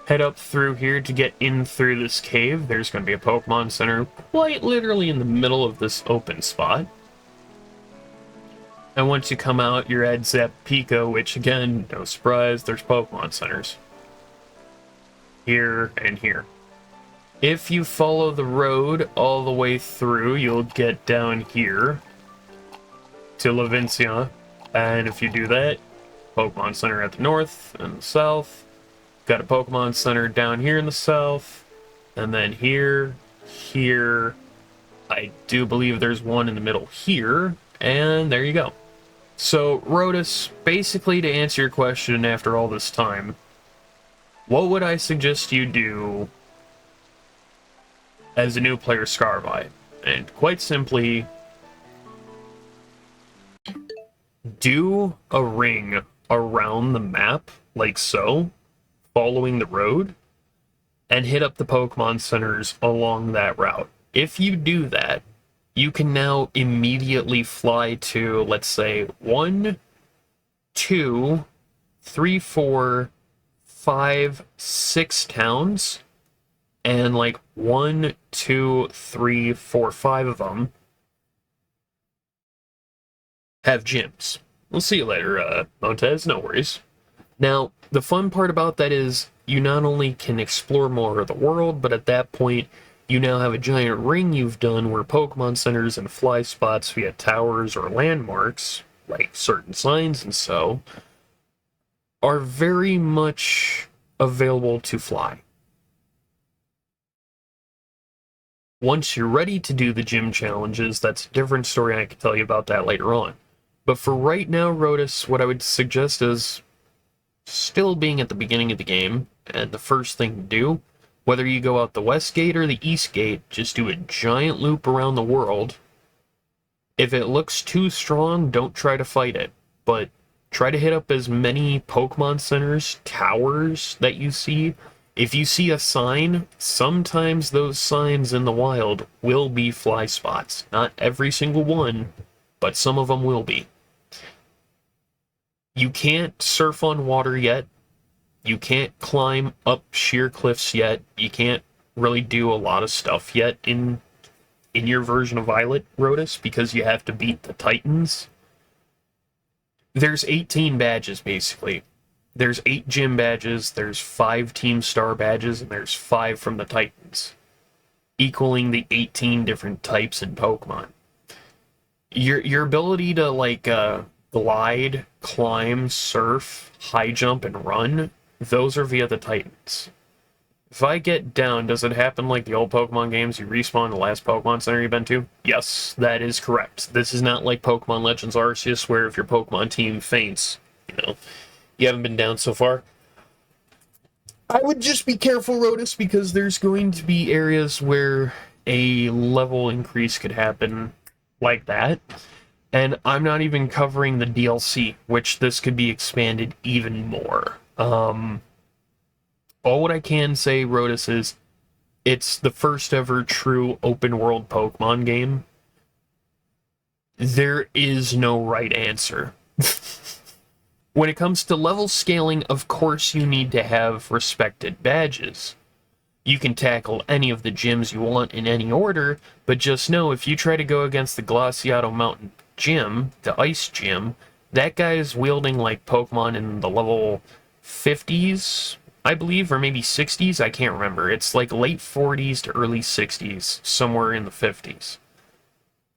Head up through here to get in through this cave. There's going to be a Pokemon Center quite literally in the middle of this open spot. And once you come out, you're at Zappico, which again, no surprise, there's Pokemon Centers. Here and here. If you follow the road all the way through, you'll get down here to Levincia. And if you do that, Pokemon Center at the north and the south. Got a Pokemon Center down here in the south, and then here, here. I do believe there's one in the middle here, and there you go. So, Rotus, basically to answer your question after all this time, what would I suggest you do as a new player Scarby? And quite simply, do a ring around the map, like so, following the road, and hit up the Pokemon Centers along that route. If you do that, you can now immediately fly to, let's say, 1, 2, 3, 4, 5, 6 towns, and like 1, 2, 3, 4, 5 of them have gyms. We'll see you later, Montez, no worries. Now, the fun part about that is you not only can explore more of the world, but at that point, you now have a giant ring you've done where Pokemon Centers and fly spots via towers or landmarks, like certain signs and so, are very much available to fly. Once you're ready to do the gym challenges, that's a different story, and I can tell you about that later on. But for right now, Rotus, what I would suggest is still being at the beginning of the game, and the first thing to do, whether you go out the west gate or the east gate, just do a giant loop around the world. If it looks too strong, don't try to fight it, but try to hit up as many Pokemon Centers, towers that you see. If you see a sign, sometimes those signs in the wild will be fly spots. Not every single one, but some of them will be. You can't surf on water yet. You can't climb up sheer cliffs yet. You can't really do a lot of stuff yet in your version of Violet, Rotus, because you have to beat the Titans. There's 18 badges, basically. There's 8 gym badges, there's 5 Team Star badges, and there's 5 from the Titans, equaling the 18 different types in Pokemon. Your ability to, like, glide, climb, surf, high jump, and run, those are via the Titans. If I get down, does it happen like the old Pokemon games? You respawn the last Pokemon Center you've been to? Yes, that is correct. This is not like Pokemon Legends Arceus, where if your Pokemon team faints, you haven't been down so far. I would just be careful, Rotus, because there's going to be areas where a level increase could happen like that. And I'm not even covering the DLC, which this could be expanded even more. All what I can say, Rotus, is it's the first ever true open world Pokemon game. There is no right answer. When it comes to level scaling, of course you need to have respected badges. You can tackle any of the gyms you want in any order, but just know if you try to go against the Glaciato Mountain Gym, the Ice Gym, that guy is wielding like Pokemon in the level 50s, I believe, or maybe 60s, I can't remember. It's like late 40s to early 60s, somewhere in the 50s.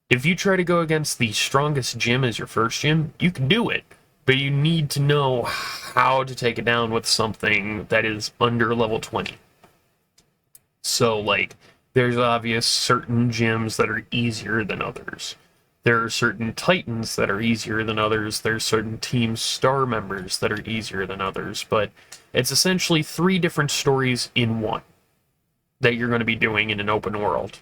If you try to go against the strongest gym as your first gym, you can do it, but you need to know how to take it down with something that is under level 20. So, like, there's obvious certain gyms that are easier than others. There are certain Titans that are easier than others. There's certain Team Star members that are easier than others. But it's essentially 3 different stories in one that you're going to be doing in an open world.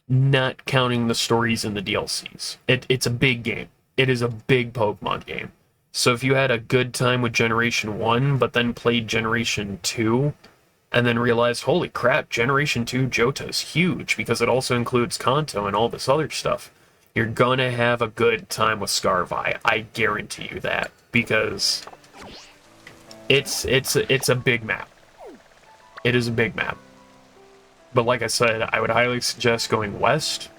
not counting the stories and the DLCs. It's a big game. It is a big Pokemon game. So if you had a good time with Generation 1, but then played Generation 2, and then realized, holy crap, Generation 2 Johto is huge because it also includes Kanto and all this other stuff, you're gonna have a good time with Scarvi. I guarantee you that, because it's a big map. It is a big map. But like I said, I would highly suggest going west,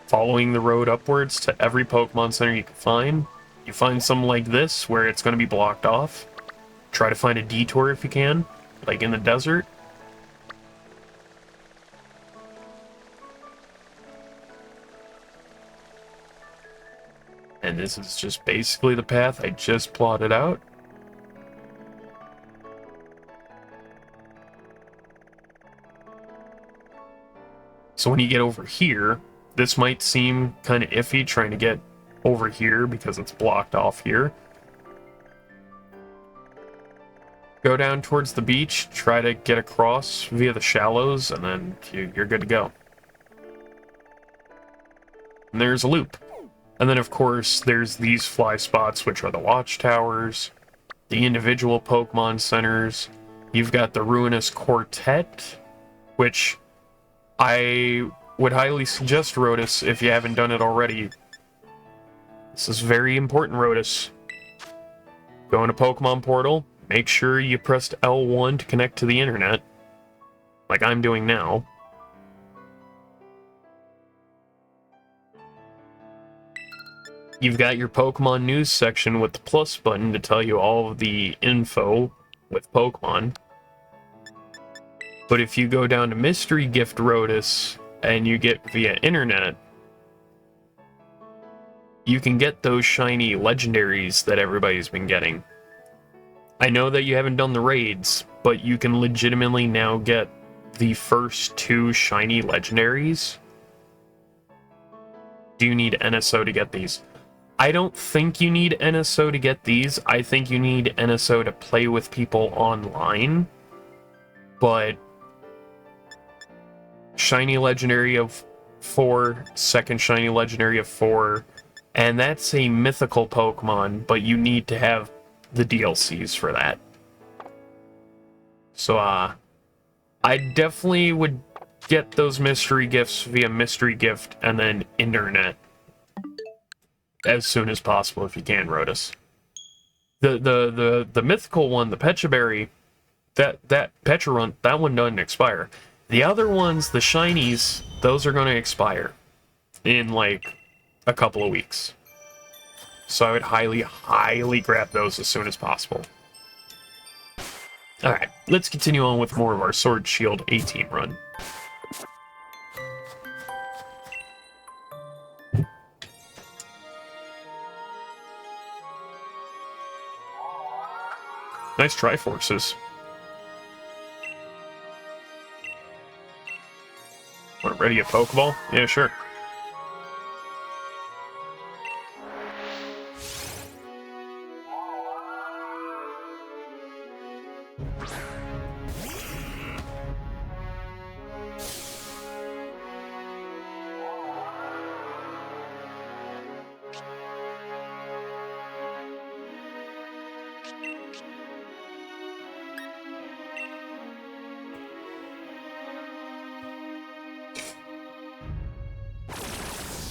following the road upwards to every Pokemon Center you can find. You find something like this, where it's going to be blocked off. Try to find a detour if you can, like in the desert. And this is just basically the path I just plotted out. So when you get over here, this might seem kind of iffy trying to get over here because it's blocked off here. Go down towards the beach, try to get across via the shallows, and then you're good to go. And there's a loop. And then, of course, there's these fly spots, which are the watchtowers, the individual Pokemon centers. You've got the Ruinous Quartet, which I would highly suggest, Rotus, if you haven't done it already. This is very important, Rotus. Go into Pokemon Portal, make sure you pressed L1 to connect to the internet, like I'm doing now. You've got your Pokemon news section with the plus button to tell you all of the info with Pokemon. But if you go down to Mystery Gift Rotus and you get via internet, you can get those shiny legendaries that everybody's been getting. I know that you haven't done the raids, but you can legitimately now get the first 2 shiny legendaries. Do you need NSO to get these? I don't think you need NSO to get these. I think you need NSO to play with people online. But shiny legendary of 4, second shiny legendary of 4, and that's a mythical Pokemon, but you need to have the DLCs for that. So, I definitely would get those mystery gifts via mystery gift and then internet as soon as possible if you can, Rotus. The mythical one, the Pecha Berry, that Pecharunt, that one doesn't expire. The other ones, the shinies, those are going to expire in like a couple of weeks. So I would highly grab those as soon as possible. Alright, let's continue on with more of our Sword Shield A-Team run. Nice Triforces. Want to ready a Pokeball? Yeah, sure.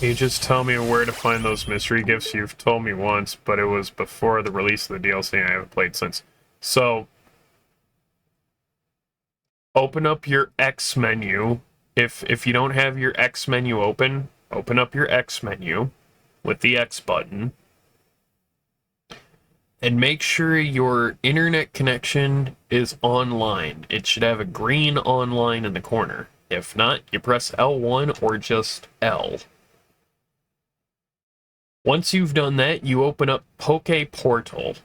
You just tell me where to find those mystery gifts. You've told me once, but it was before the release of the DLC and I haven't played since. So, open up your X menu. If you don't have your X menu open, open up your X menu with the X button. And make sure your internet connection is online. It should have a green online in the corner. If not, you press L1 or just L. Once you've done that, you open up Poke Portal.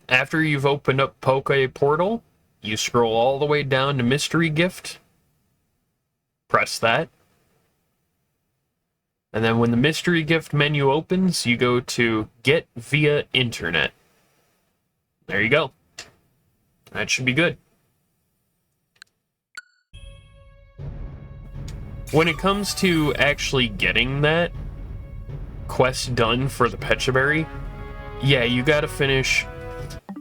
After you've opened up Poke Portal, you scroll all the way down to Mystery Gift. Press that. And then when the Mystery Gift menu opens, you go to Get Via Internet. There you go. That should be good. When it comes to actually getting that quest done for the Pechaberry, yeah, you gotta finish...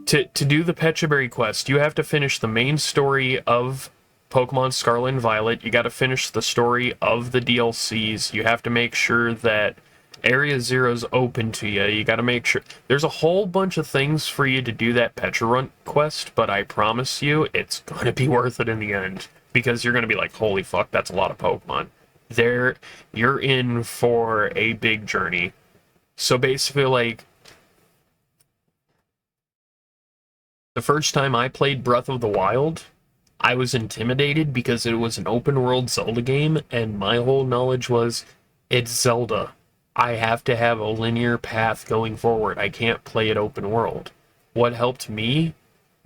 To do the Pechaberry quest, you have to finish the main story of Pokemon Scarlet and Violet. You gotta finish the story of the DLCs. You have to make sure that Area Zero's open to you. You gotta make sure... There's a whole bunch of things for you to do that Pecharunt quest, but I promise you, it's gonna be worth it in the end. Because you're gonna be like, holy fuck, that's a lot of Pokemon. You're in for a big journey. So basically, like... The first time I played Breath of the Wild, I was intimidated because it was an open-world Zelda game, and my whole knowledge was, it's Zelda. I have to have a linear path going forward. I can't play it open world. What helped me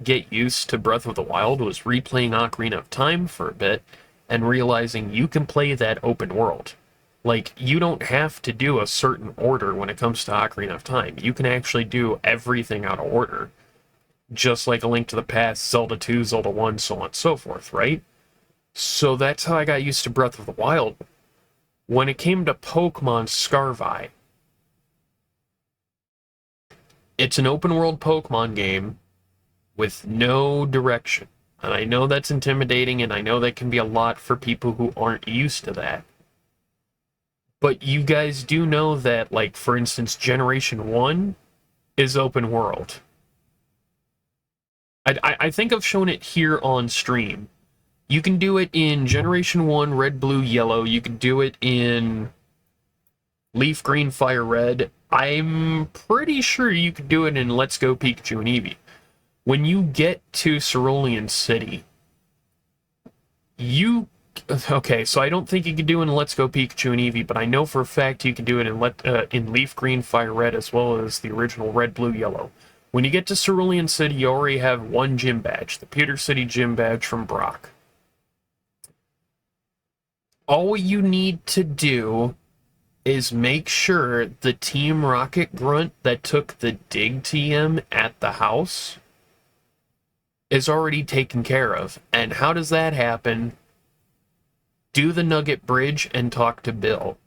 get used to Breath of the Wild was replaying Ocarina of Time for a bit, and realizing you can play that open world. Like, you don't have to do a certain order when it comes to Ocarina of Time. You can actually do everything out of order. Just like A Link to the Past, Zelda 2, Zelda 1, so on and so forth, right? So that's how I got used to Breath of the Wild. When it came to Pokemon Scarvi, it's an open-world Pokemon game with no direction. And I know that's intimidating, and I know that can be a lot for people who aren't used to that. But you guys do know that, like, for instance, Generation 1 is open world. I think I've shown it here on stream. You can do it in Generation 1, Red, Blue, Yellow. You can do it in Leaf, Green, Fire, Red. I'm pretty sure you could do it in Let's Go Pikachu and Eevee. When you get to Cerulean City, okay, so I don't think you can do it in Let's Go Pikachu and Eevee, but I know for a fact you can do it in Leaf, Green, Fire, Red, as well as the original Red, Blue, Yellow. When you get to Cerulean City, you already have one gym badge, the Pewter City gym badge from Brock. All you need to do is make sure the Team Rocket Grunt that took the Dig TM at the house is already taken care of. And how does that happen? Do the Nugget Bridge and talk to Bill.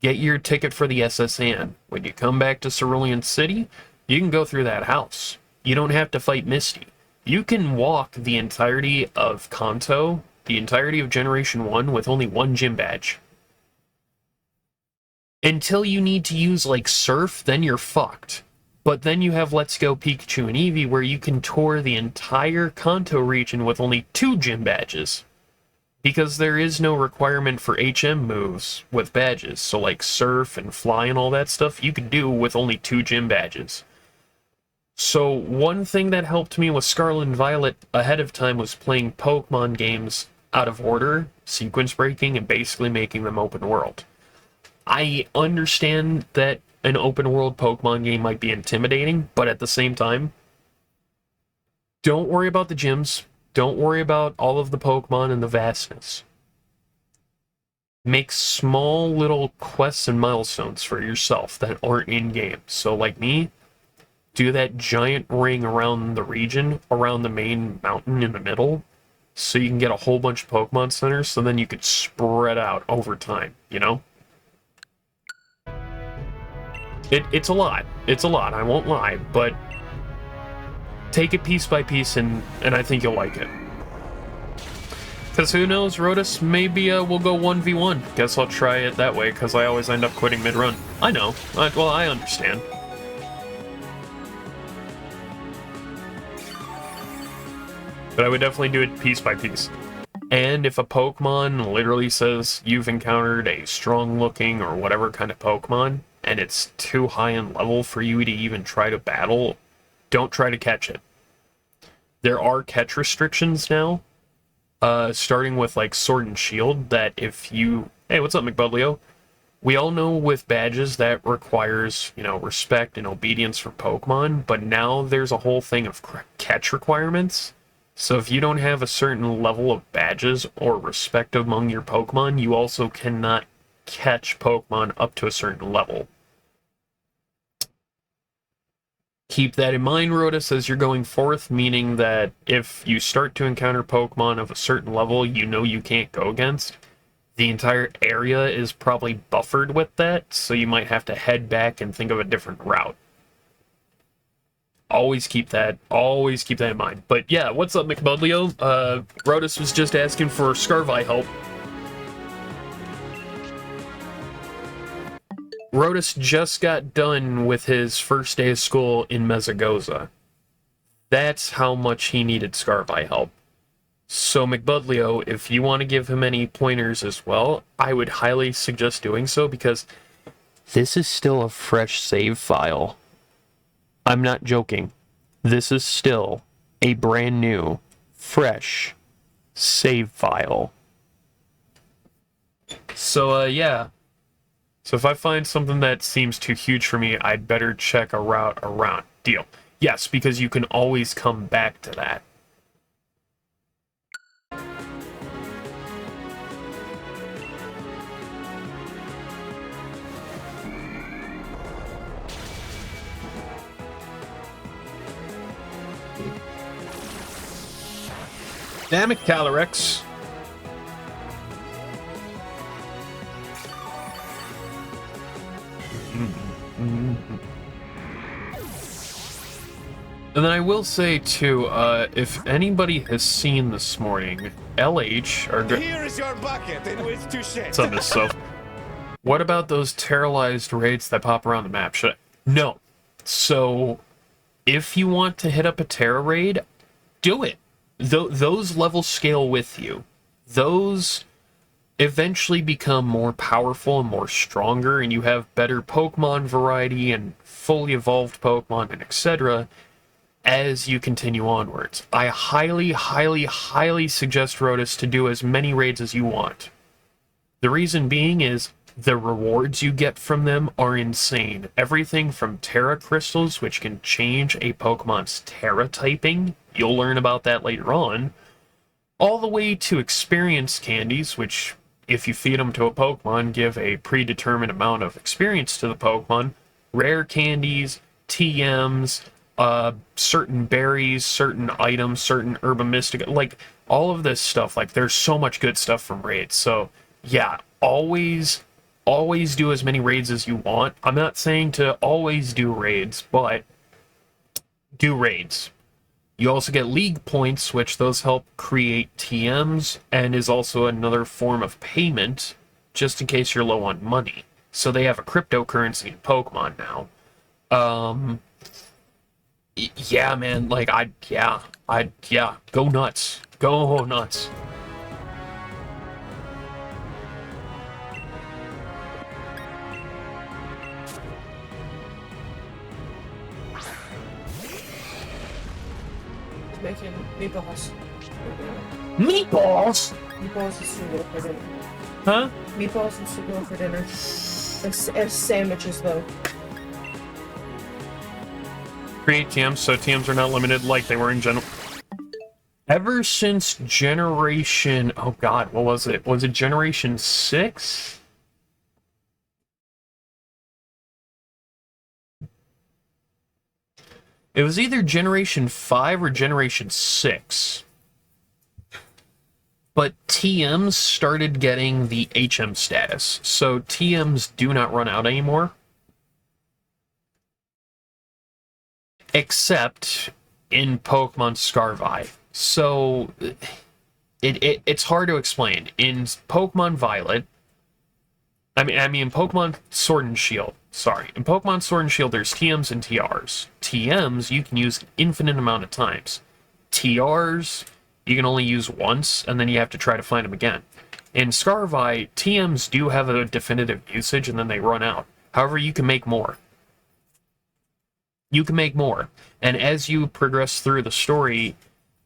Get your ticket for the SSN. When you come back to Cerulean City, you can go through that house. You don't have to fight Misty. You can walk the entirety of Kanto, the entirety of Generation 1, with only one gym badge. Until you need to use, like, Surf, then you're fucked. But then you have Let's Go Pikachu and Eevee, where you can tour the entire Kanto region with only 2 gym badges. Because there is no requirement for HM moves with badges. So, like, Surf and Fly and all that stuff, you can do with only 2 gym badges. So, one thing that helped me with Scarlet and Violet ahead of time was playing Pokemon games out of order, sequence breaking, and basically making them open world. I understand that an open world Pokemon game might be intimidating, but at the same time, don't worry about the gyms. Don't worry about all of the Pokemon and the vastness. Make small little quests and milestones for yourself that aren't in-game. So, like me, do that giant ring around the region, around the main mountain in the middle, so you can get a whole bunch of Pokemon centers, so then you could spread out over time, you know? It's a lot. It's a lot, I won't lie, but take it piece by piece, and I think you'll like it. Because who knows, Rotus, maybe we'll go 1v1. Guess I'll try it that way, because I always end up quitting mid-run. I know. Well, I understand. But I would definitely do it piece by piece. And if a Pokemon literally says you've encountered a strong-looking or whatever kind of Pokemon, and it's too high in level for you to even try to battle, don't try to catch it. There are catch restrictions now, starting with like Sword and Shield, that if you... Hey, what's up, McBudlio? We all know with badges that requires, you know, respect and obedience for Pokemon, but now there's a whole thing of catch requirements. So if you don't have a certain level of badges or respect among your Pokemon, you also cannot catch Pokemon up to a certain level. Keep that in mind, Rotus, as you're going forth, meaning that if you start to encounter Pokemon of a certain level you know you can't go against, the entire area is probably buffered with that, so you might have to head back and think of a different route. Always keep that in mind. But yeah, what's up, McBudlio? Rotus was just asking for Scarvi help. Rotus just got done with his first day of school in Mesagoza. That's how much he needed Scarvi help. So McBudlio, if you want to give him any pointers as well, I would highly suggest doing so, because this is still a fresh save file. I'm not joking. This is still a brand new, fresh save file. So, yeah. So if I find something that seems too huge for me, I'd better check a route around. Deal. Yes, because you can always come back to that. Damn it, Calyrex. And then I will say, too, if anybody has seen this morning, LH... Or here is your bucket in which to shit. It's on this stuff. What about those terrorized raids that pop around the map? Should I... No. So, if you want to hit up a Terra raid, do it. Those levels scale with you. Those eventually become more powerful and more stronger, and you have better Pokemon variety and fully evolved Pokemon and etc. as you continue onwards. I highly, highly, highly suggest Rotus to do as many raids as you want. The reason being is the rewards you get from them are insane. Everything from Terra Crystals, which can change a Pokemon's Terra typing, you'll learn about that later on, all the way to experience candies, which, if you feed them to a Pokemon, give a predetermined amount of experience to the Pokemon, rare candies, TMs, certain berries, certain items, certain Herba Mystica, like, all of this stuff. Like, there's so much good stuff from raids. So, yeah, always do as many raids as you want. I'm not saying to always do raids, but do raids. You also get league points, which those help create TMs, and is also another form of payment, just in case you're low on money. So they have a cryptocurrency in Pokemon now. Yeah, man, like, go nuts. Go nuts. Making meatballs. Meatballs? Meatballs and cereal for dinner. Huh? Meatballs and cereal for dinner. As sandwiches, though. Create TMs, so TMs are not limited like they were in general. Ever since Generation... Oh god, what was it? Was it Generation 6? It was either Generation 5 or Generation 6. But TMs started getting the HM status, so TMs do not run out anymore. Except in Pokemon Scarvi. So, it's hard to explain. In Pokemon Violet... I mean, Pokemon Sword and Shield. Sorry. In Pokemon Sword and Shield, there's TMs and TRs. TMs, you can use an infinite amount of times. TRs, you can only use once, and then you have to try to find them again. In Scarvi, TMs do have a definitive usage, and then they run out. However, you can make more. You can make more. And as you progress through the story,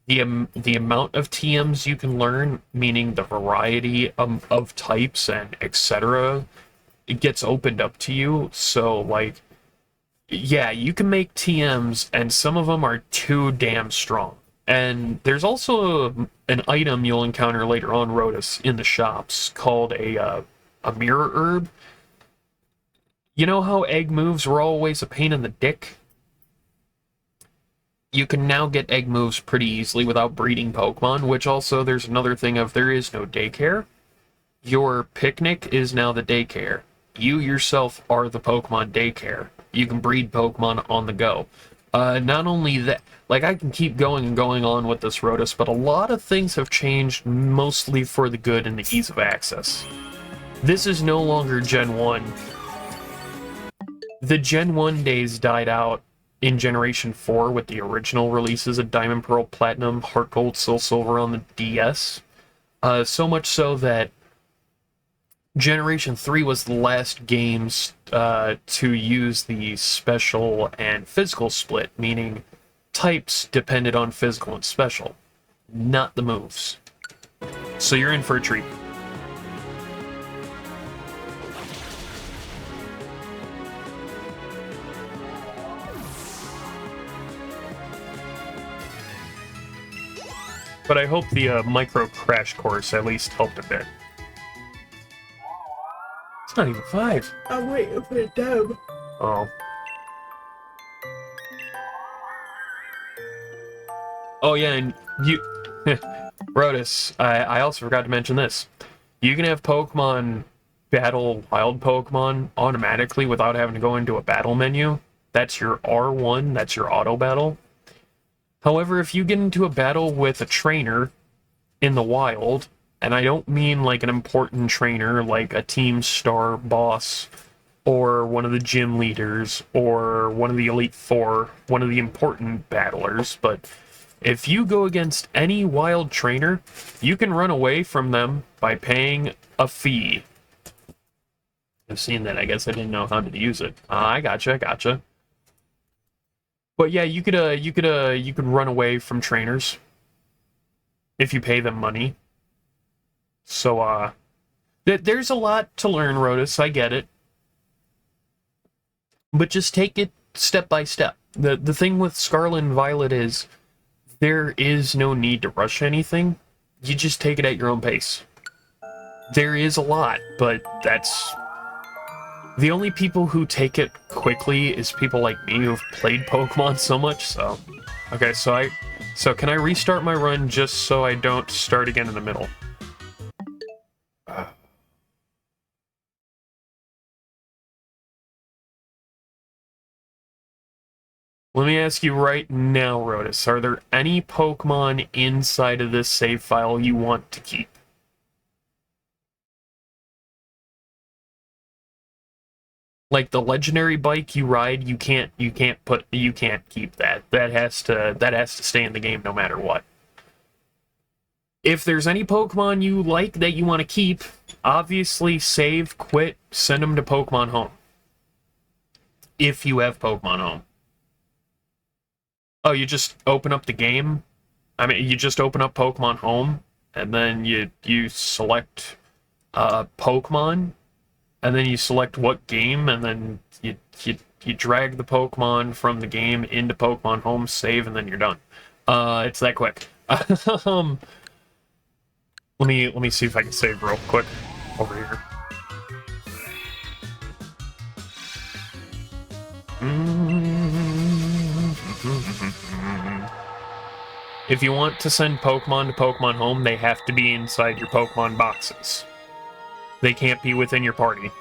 the amount of TMs you can learn, meaning the variety of types and etc., it gets opened up to you. So, like, yeah, you can make TMs, and some of them are too damn strong. And there's also an item you'll encounter later on, Rotus, in the shops called a mirror herb. You know how egg moves were always a pain in the dick? you can now get egg moves pretty easily without breeding Pokemon, which also there's another thing of there is no daycare. Your picnic is now the daycare. You yourself are the Pokemon daycare. You can breed Pokemon on the go. Not only that, like, I can keep going and going on with this Rotus, but a lot of things have changed mostly for the good and the ease of access. This is no longer Gen 1. The Gen 1 days died out in Generation 4 with the original releases of Diamond, Pearl, Platinum, Heart Gold, Soul Silver on the DS. So much so that Generation 3 was the last games to use the special and physical split, meaning types depended on physical and special, not the moves. So you're in for a treat. But I hope the micro crash course at least helped a bit. It's not even 5. I'm waiting for it down. Oh. Oh yeah, and you... Rotus, I also forgot to mention this. You can have Pokemon battle wild Pokemon automatically without having to go into a battle menu. That's your R1, that's your auto battle. However, if you get into a battle with a trainer in the wild, and I don't mean like an important trainer like a team star boss or one of the gym leaders or one of the Elite Four, one of the important battlers, but if you go against any wild trainer, you can run away from them by paying a fee. I've seen that. I guess I didn't know how to use it. I gotcha. But yeah, you could run away from trainers if you pay them money. So there's a lot to learn, Rotus. I get it, but just take it step by step. The thing with Scarlet and Violet is there is no need to rush anything. You just take it at your own pace. There is a lot, but that's... The only people who take it quickly is people like me who've played Pokemon so much, so... Okay, so can I restart my run just so I don't start again in the middle? Let me ask you right now, Rotus, are there any Pokemon inside of this save file you want to keep? Like the legendary bike you ride, you can't keep that. That has to stay in the game no matter what. If there's any Pokemon you like that you want to keep, obviously save, quit, send them to Pokemon Home. If you have Pokemon Home. Oh, you just open up the game? I mean, you just open up Pokemon Home, and then you select Pokemon, and then you select what game, and then you drag the Pokemon from the game into Pokemon Home, save, and then you're done. It's that quick. Let me see if I can save real quick over here. If you want to send Pokemon to Pokemon Home, they have to be inside your Pokemon boxes. They can't be within your party.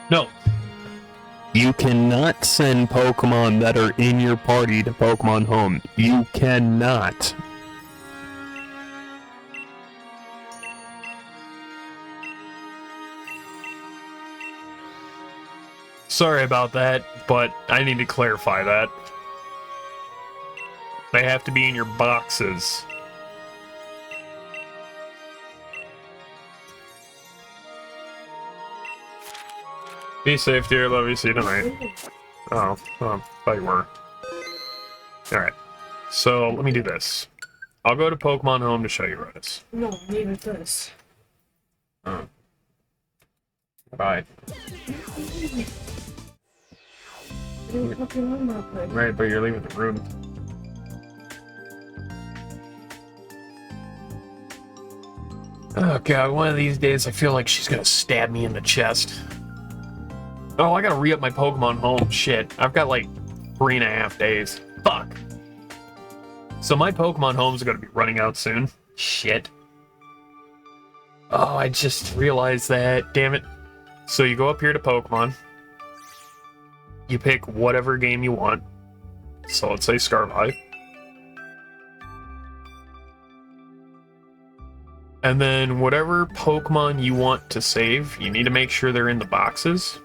No. You cannot send Pokemon that are in your party to Pokemon Home. You cannot. Sorry about that, but I need to clarify that. They have to be in your boxes. Be safe, dear. Love you. See you tonight. Oh, thought you were. Alright. So, let me do this. I'll go to Pokemon Home to show you Rotus. No, leave it this. Oh. Bye. Right, but you're leaving the room. Oh god, one of these days I feel like she's gonna stab me in the chest. Oh, I gotta re-up my Pokemon Home. Shit, I've got like 3.5 days. Fuck. So my Pokemon Homes are gonna be running out soon. Shit. Oh, I just realized that. Damn it. So you go up here to Pokemon. You pick whatever game you want. So let's say Scarvi. And then whatever Pokemon you want to save, you need to make sure they're in the boxes.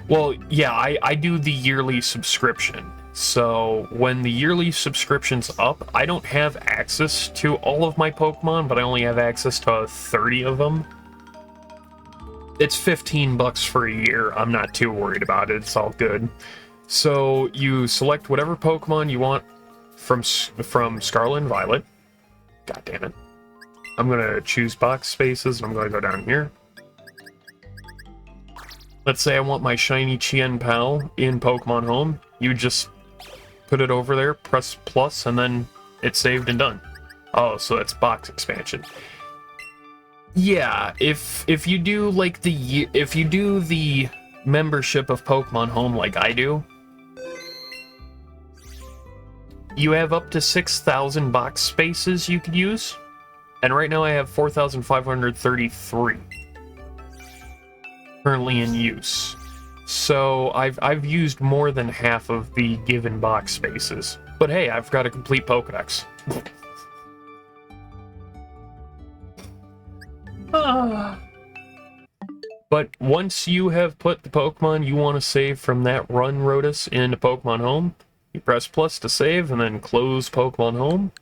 Well, yeah, I do the yearly subscription. So when the yearly subscription's up, I don't have access to all of my Pokemon, but I only have access to 30 of them. It's $15 for a year. I'm not too worried about it. It's all good. So you select whatever Pokemon you want from Scarlet and Violet. God damn it. I'm gonna choose box spaces, and I'm gonna go down here. Let's say I want my shiny Chien Pal in Pokemon Home. You just put it over there, press plus, and then it's saved and done. Oh, so that's box expansion. Yeah, if you do like if you do the membership of Pokemon Home like I do, you have up to 6,000 box spaces you could use, and right now I have 4,533 currently in use. So I've used more than half of the given box spaces. But hey, I've got a complete Pokedex. But once you have put the Pokemon you want to save from that run, Rotus, into Pokemon Home, you press plus to save, and then close Pokemon Home.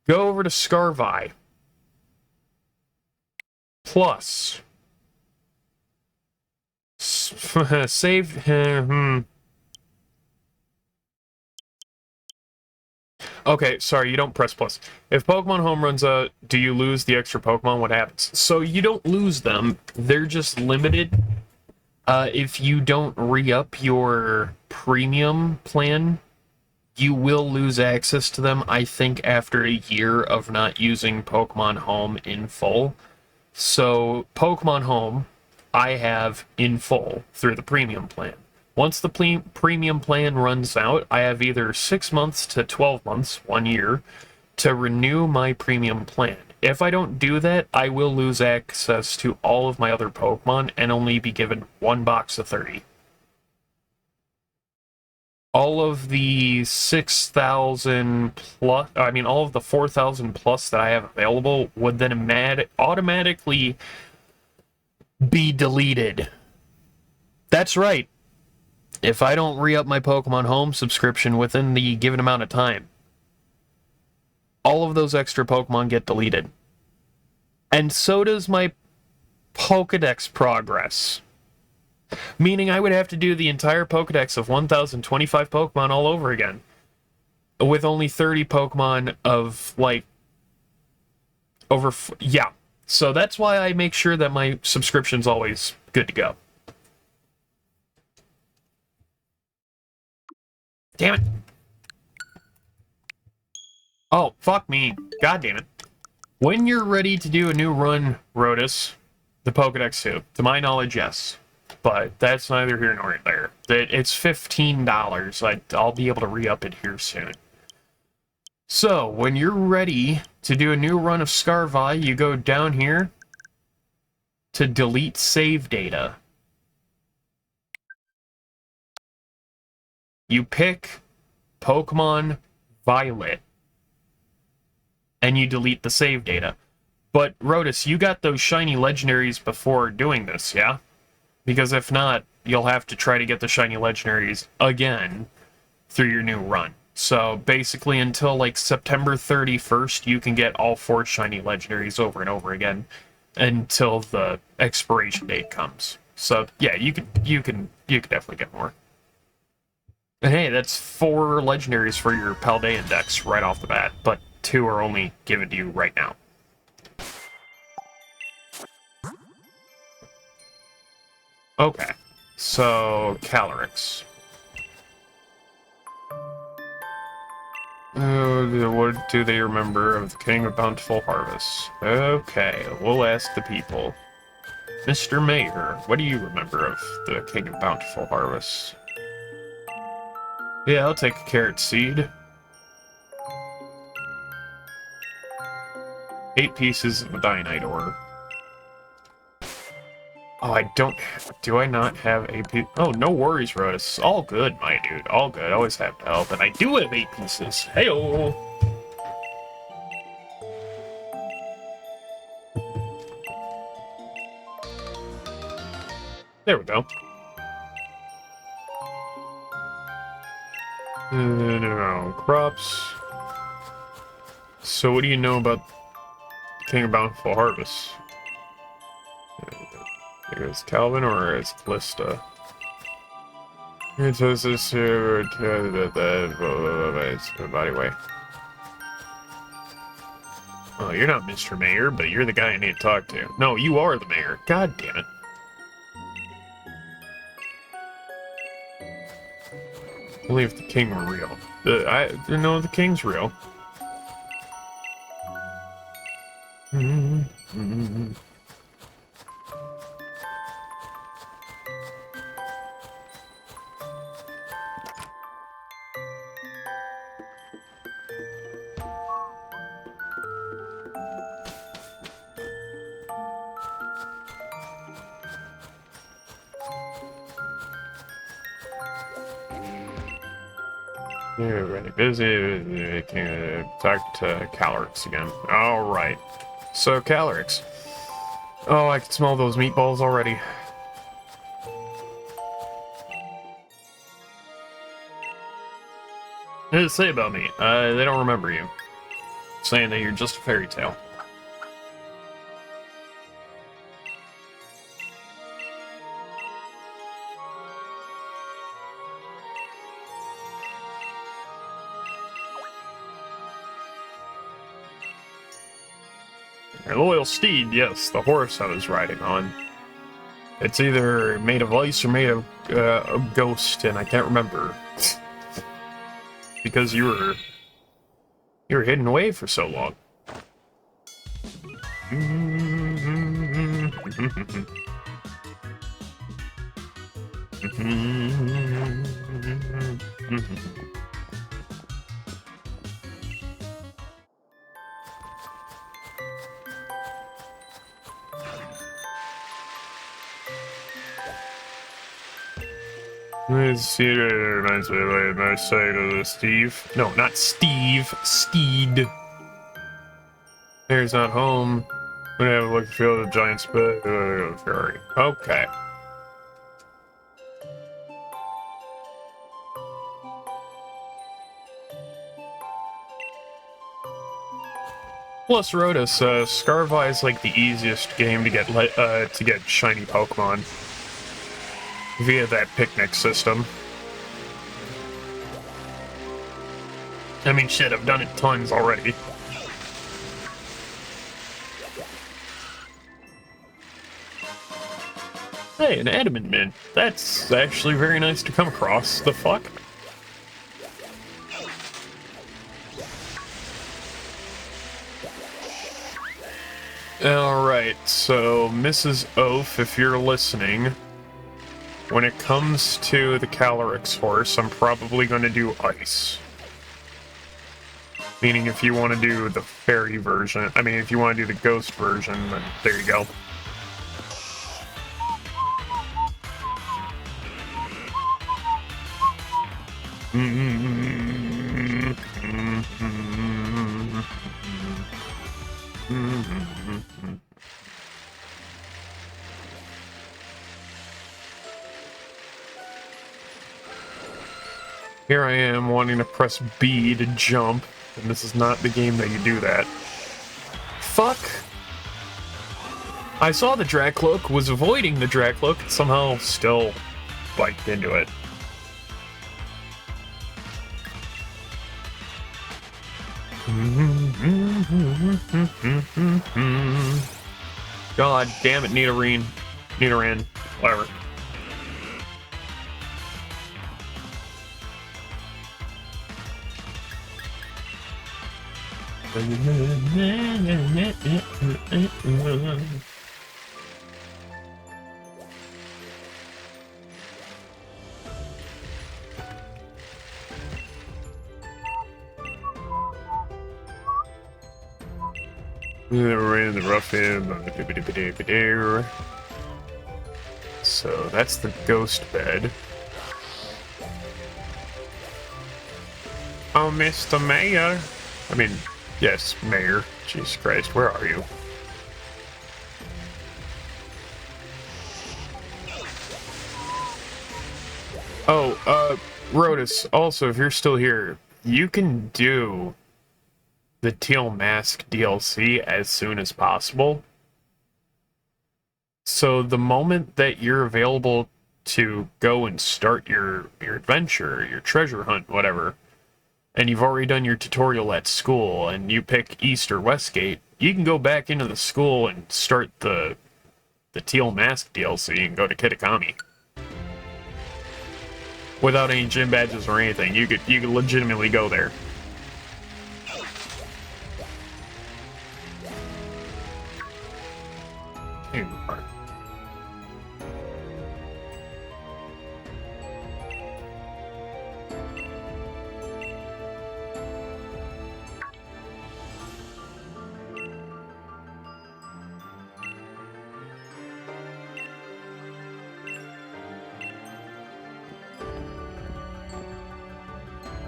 Go over to Scarvi. Plus. Save. Okay, sorry, you don't press plus. If Pokemon Home runs out, do you lose the extra Pokemon? What happens? So you don't lose them. They're just limited. If you don't re-up your premium plan, you will lose access to them, I think, after a year of not using Pokemon Home in full. So, Pokemon Home, I have in full through the premium plan. Once the premium plan runs out, I have either 6 months to 12 months, 1 year, to renew my premium plan. If I don't do that, I will lose access to all of my other Pokemon and only be given 1 box of 30. All of the 6,000 plus, I mean, all of the 4,000 plus that I have available would then automatically be deleted. That's right. If I don't re-up my Pokemon Home subscription within the given amount of time, all of those extra Pokemon get deleted. And so does my Pokedex progress. Meaning I would have to do the entire Pokedex of 1,025 Pokemon all over again. With only 30 Pokemon of, like, yeah. So that's why I make sure that my subscription's always good to go. Damn it. Oh, fuck me. God damn it. When you're ready to do a new run, Rotus, the Pokedex too. To my knowledge, yes. But that's neither here nor there. It's $15. I'll be able to re-up it here soon. So, when you're ready to do a new run of Scarvi, you go down here to delete save data. You pick Pokemon Violet, and you delete the save data. But, Rotus, you got those shiny legendaries before doing this, yeah? Because if not, you'll have to try to get the shiny legendaries again through your new run. So, basically, until, like, September 31st, you can get all 4 shiny legendaries over and over again until the expiration date comes. So, yeah, you could definitely get more. And hey, that's 4 legendaries for your Paldea index right off the bat, but 2 are only given to you right now. Okay, so Calyrex. What do they remember of the King of Bountiful Harvest? Okay, we'll ask the people. Mr. Mayor, what do you remember of the King of Bountiful Harvest? Yeah, I'll take a carrot seed. 8 pieces of Dionite ore. Oh, I don't... Do I not have 8 pieces? Oh, no worries, Rotus. All good, my dude. All good. Always have to help. And I do have 8 pieces. Heyo! There we go. No, crops. So what do you know about King of Bountiful Harvest? Is Calvin or is Callista? It says this here, body way. Oh, you're not Mr. Mayor, but you're the guy I need to talk to. No, you are the mayor. God damn it. Only if the king were real. I know the king's real. You're really busy. Talk to Calyrex again. Alright. So, Calyrex. Oh, I can smell those meatballs already. What did it say about me? They don't remember you. Saying that you're just a fairy tale. A loyal steed, yes, the horse I was riding on. It's either made of ice or made of a ghost, and I can't remember. Because you were hidden away for so long. Let's see, it reminds me of my side of Steve. No, not Steve. Steed. Mayor's not home. We have a look and feel the giant Ferrari. Okay. Plus, Rotus, Scarvi is like the easiest game to get shiny Pokemon via that picnic system. I mean, shit, I've done it tons already. Hey, an adamant mint. That's actually very nice to come across. The fuck? Alright, so Mrs. Oaf, if you're listening, when it comes to the Calyrex horse, I'm probably going to do ice. Meaning if you want to do the fairy version, I mean if you want to do the ghost version, then there you go. Here I am wanting to press B to jump, and this is not the game that you do that. Fuck! I saw the Dracloak, was avoiding the Dracloak, and somehow still biked into it. God damn it, Nidoran. Whatever. The ruffian. So that's the ghost bed. Oh, Mr. Mayor. I mean, yes, Mayor. Jesus Christ, where are you? Oh, Rotus, also, if you're still here, you can do the Teal Mask DLC as soon as possible. So the moment that you're available to go and start your adventure, your treasure hunt, whatever, and you've already done your tutorial at school, and you pick East or Westgate, you can go back into the school and start the Teal Mask DLC and go to Kitakami. Without any gym badges or anything, you could legitimately go there.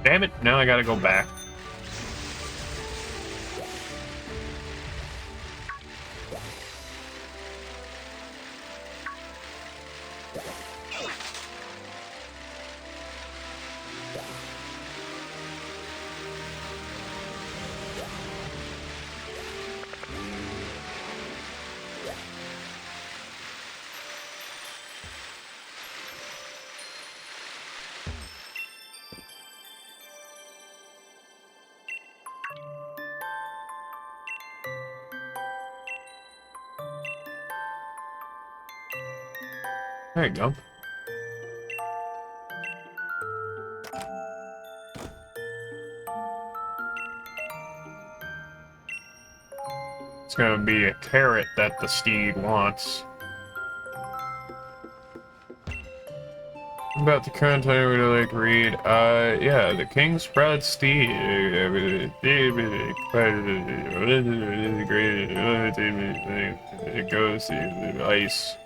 Damn it, now I gotta go back. There you go. It's gonna be a carrot that the steed wants. About the content, would you like to read? Yeah, the King's Proud Steed. It goes to ice.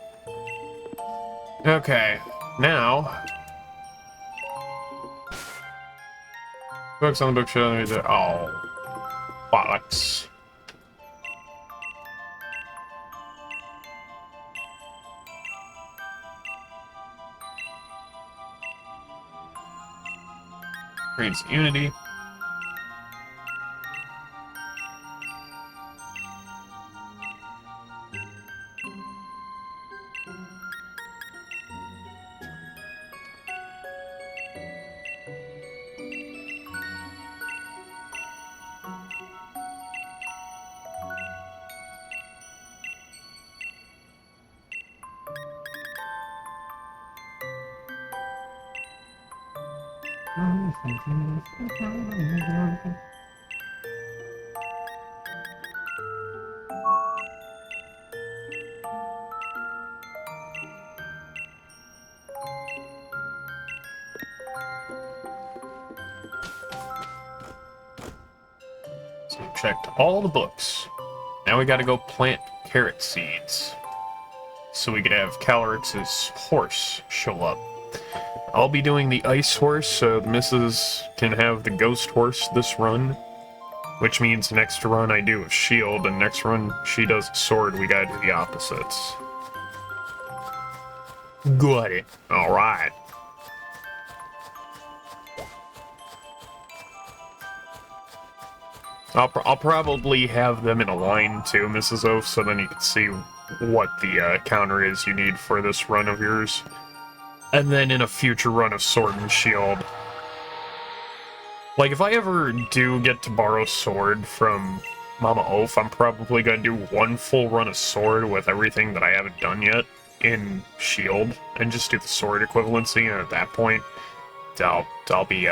Okay, now. Books on the bookshelf. Oh, bollocks. Creates unity. So we checked all the books. Now we gotta go plant carrot seeds. So we could have Calyx's horse show up. I'll be doing the ice horse, so the missus can have the ghost horse this run. Which means next run I do a shield, and next run she does a sword. We gotta do the opposites. Got it. Alright. I'll probably have them in a line too, Mrs. Oaf, so then you can see what the counter is you need for this run of yours. And then in a future run of Sword and Shield. Like, if I ever do get to borrow Sword from Mama Oaf, I'm probably gonna do one full run of Sword with everything that I haven't done yet in Shield, and just do the Sword equivalency, and at that point, I'll be,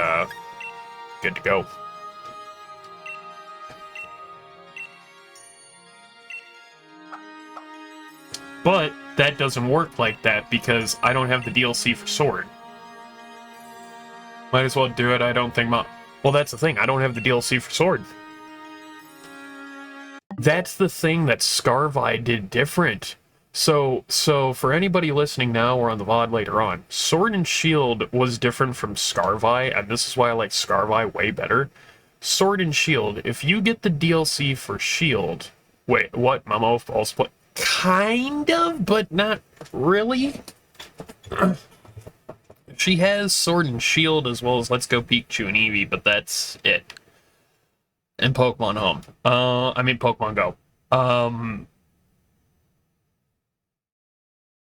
good to go. But that doesn't work like that because I don't have the DLC for Sword. Might as well do it. I don't think well, that's the thing. I don't have the DLC for Sword. That's the thing that Scarvi did different. So for anybody listening now or on the VOD later on, Sword and Shield was different from Scarvi, and this is why I like Scarvi way better. Sword and Shield, if you get the DLC for Shield... Wait, what? Mamo false play? Kind of, but not really. She has Sword and Shield as well as Let's Go Pikachu and Eevee, but that's it. And Pokemon Home. Pokemon Go.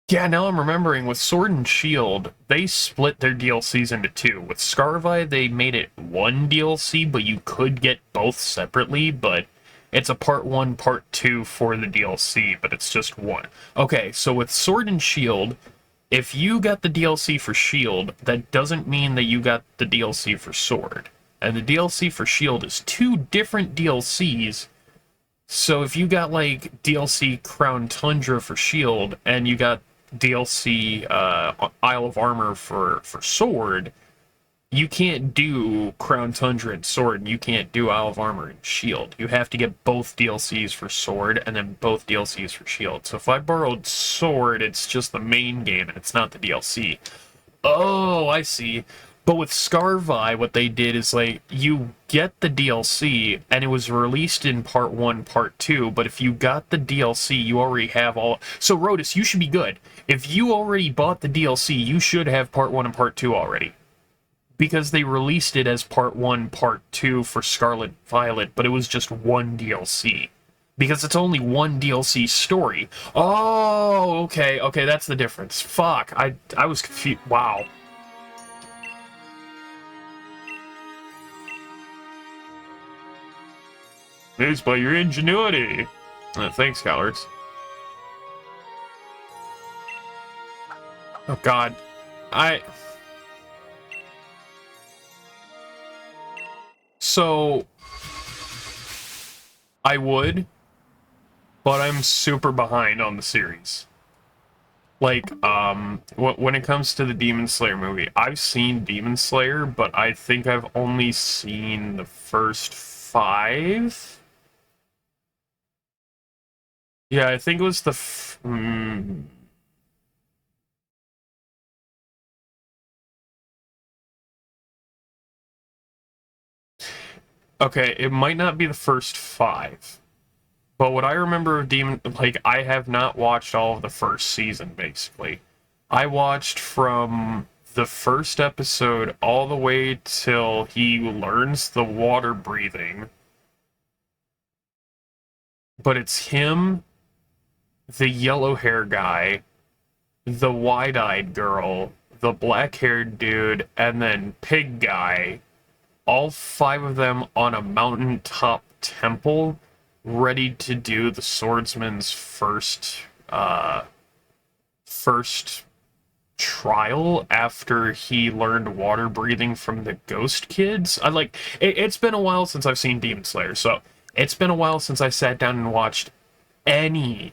Yeah, now I'm remembering, with Sword and Shield, they split their DLCs into two. With Scarvi, they made it one DLC, but you could get both separately, but it's a part 1, part 2 for the DLC, but it's just one. Okay, so with Sword and Shield, if you got the DLC for Shield, that doesn't mean that you got the DLC for Sword. And the DLC for Shield is two different DLCs. So if you got, like, DLC Crown Tundra for Shield, and you got DLC Isle of Armor for Sword, you can't do Crown Tundra and Sword, and you can't do Isle of Armor and Shield. You have to get both DLCs for Sword, and then both DLCs for Shield. So if I borrowed Sword, it's just the main game, and it's not the DLC. Oh, I see. But with Scarvi, what they did is, like, you get the DLC, and it was released in Part 1, Part 2, but if you got the DLC, you already have all... So, Rotus, you should be good. If you already bought the DLC, you should have Part 1 and Part 2 already. Because they released it as Part 1, Part 2 for Scarlet Violet, but it was just one DLC. Because it's only one DLC story. Oh, okay, that's the difference. Fuck, I was confused. Wow. Amazed by your ingenuity. Thanks, scholars. Oh god. So... I would, but I'm super behind on the series. Like, when it comes to the Demon Slayer movie, I've seen Demon Slayer, but I think I've only seen the first 5? Yeah, I think it was the... Okay, it might not be the first 5. But what I remember of Demon... Like, I have not watched all of the first season, basically. I watched from the first episode all the way till he learns the water breathing. But it's him, the yellow hair guy, the wide-eyed girl, the black-haired dude, and then pig guy, all 5 of them on a mountaintop temple, ready to do the swordsman's first trial after he learned water breathing from the ghost kids. It's been a while since I've seen Demon Slayer, so it's been a while since I sat down and watched any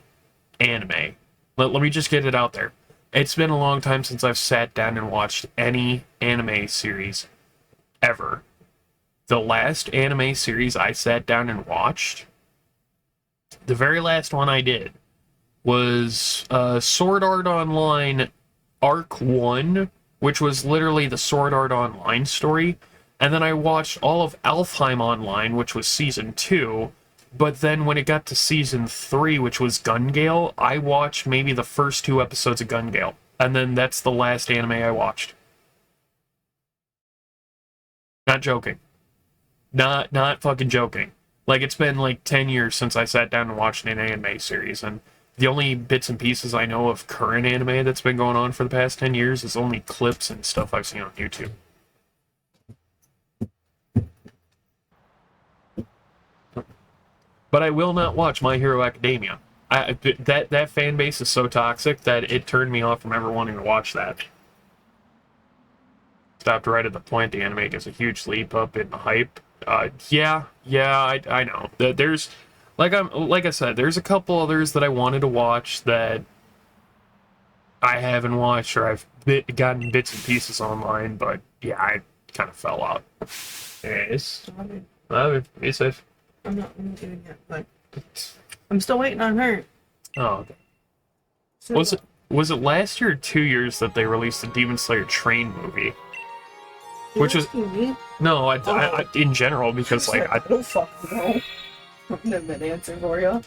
anime. Let me just get it out there. It's been a long time since I've sat down and watched any anime series ever. The last anime series I sat down and watched, the very last one I did, was Sword Art Online Arc 1, which was literally the Sword Art Online story. And then I watched all of Alfheim Online, which was Season 2. But then when it got to Season 3, which was Gun Gale, I watched maybe the first 2 episodes of Gun Gale. And then that's the last anime I watched. Not joking. Not fucking joking. Like, it's been like 10 years since I sat down and watched an anime series, and the only bits and pieces I know of current anime that's been going on for the past 10 years is only clips and stuff I've seen on YouTube. But I will not watch My Hero Academia. That fan base is so toxic that it turned me off from ever wanting to watch that. Stopped right at the point the anime gets a huge leap up in the hype. I know. There's, like I said, there's a couple others that I wanted to watch that I haven't watched, or I've gotten bits and pieces online, but yeah, I kind of fell out. Yes. Be safe. I'm not doing it, but I'm still waiting on her. Oh, okay. So, Was it last year or 2 years that they released the Demon Slayer Train movie? Which was me? no, I in general, because like I don't fucking know. I'm gonna have an answer for you.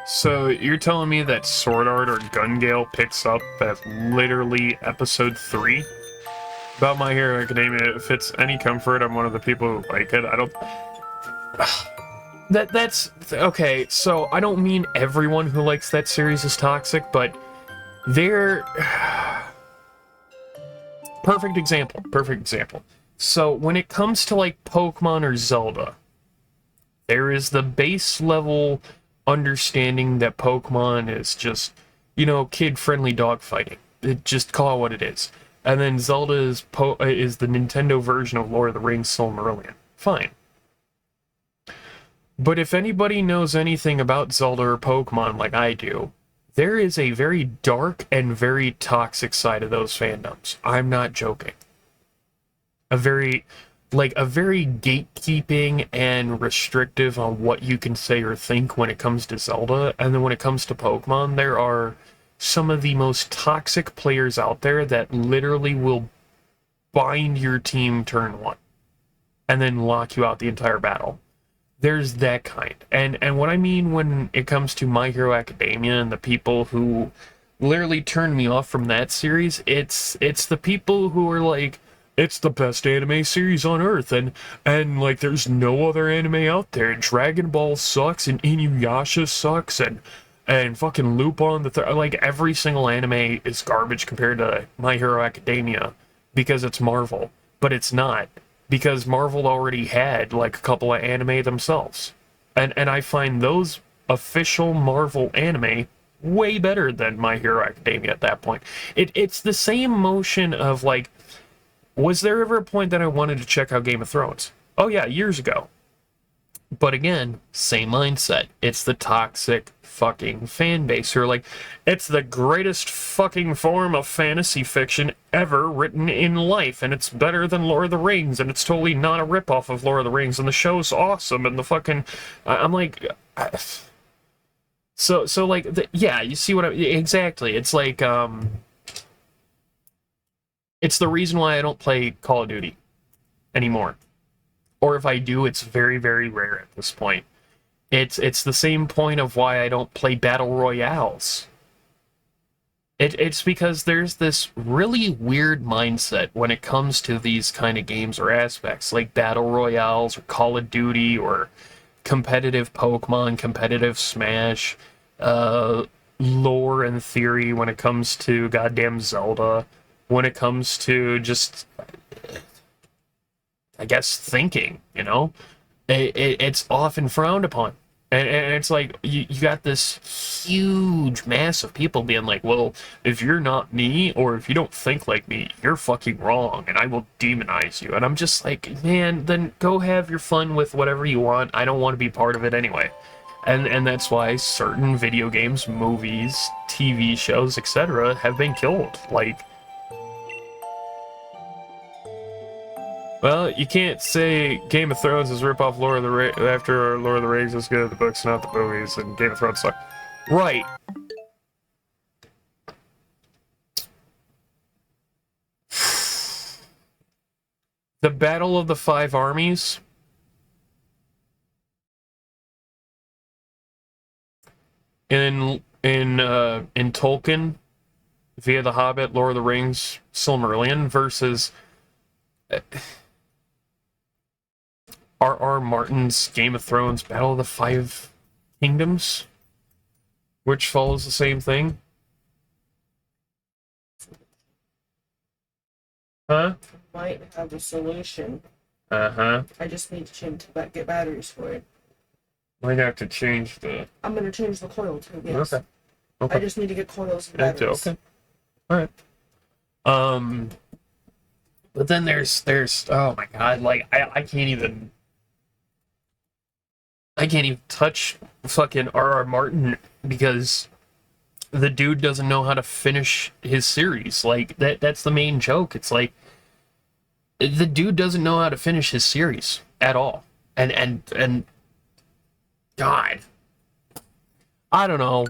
So you're telling me that Sword Art or Gun Gale picks up at literally episode 3 about My Hero Academia? If it's any comfort, I'm one of the people who like it. I don't. That's okay. So I don't mean everyone who likes that series is toxic, but they're perfect example. Perfect example. So when it comes to like Pokemon or Zelda, there is the base level understanding that Pokemon is just, kid-friendly dogfighting. Just call it what it is. And then Zelda is the Nintendo version of Lord of the Rings Silmarillion. Fine. But if anybody knows anything about Zelda or Pokemon like I do, there is a very dark and very toxic side of those fandoms. I'm not joking. A very gatekeeping and restrictive on what you can say or think when it comes to Zelda. And then when it comes to Pokemon, there are some of the most toxic players out there that literally will bind your team turn 1 and then lock you out the entire battle. There's that kind. And what I mean when it comes to My Hero Academia and the people who literally turned me off from that series, it's the people who are like, it's the best anime series on Earth, and like there's no other anime out there. Dragon Ball sucks, and Inuyasha sucks, and fucking Lupin like every single anime is garbage compared to My Hero Academia because it's Marvel, but it's not, because Marvel already had like a couple of anime themselves, and I find those official Marvel anime way better than My Hero Academia at that point. It's the same motion of like, was there ever a point that I wanted to check out Game of Thrones? Oh yeah, years ago. But again, same mindset. It's the toxic fucking fan base who are like, it's the greatest fucking form of fantasy fiction ever written in life, and it's better than Lord of the Rings, and it's totally not a ripoff of Lord of the Rings, and the show's awesome, and the fucking... I'm like... So like, yeah, you see what I... Exactly. It's like, it's the reason why I don't play Call of Duty anymore. Or if I do, it's very, very rare at this point. It's the same point of why I don't play Battle Royales. It's because there's this really weird mindset when it comes to these kind of games or aspects, like Battle Royales or Call of Duty or competitive Pokemon, competitive Smash, lore and theory when it comes to goddamn Zelda, when it comes to just, I guess, thinking, it's often frowned upon. And it's like, you got this huge mass of people being like, well, if you're not me, or if you don't think like me, you're fucking wrong, and I will demonize you. And I'm just like, man, then go have your fun with whatever you want. I don't want to be part of it anyway. And that's why certain video games, movies, TV shows, etc. have been killed. Like, well, you can't say Game of Thrones is rip off Lord of the Rings after Lord of the Rings is good at the books, not the movies, and Game of Thrones suck. Right. The Battle of the Five Armies. In Tolkien, via The Hobbit, Lord of the Rings, Silmarillion versus R.R. Martin's Game of Thrones, Battle of the Five Kingdoms, which follows the same thing. Huh? Might have a solution. Uh-huh. I just need to get batteries for it. Might have to change the... I'm gonna change the coil too, yes. Okay. Okay. I just need to get coils and That too, batteries. okay. Alright. But then there's oh my god, like I can't even touch fucking R.R. Martin because the dude doesn't know how to finish his series. Like that's the main joke. It's like the dude doesn't know how to finish his series at all. And God, I don't know.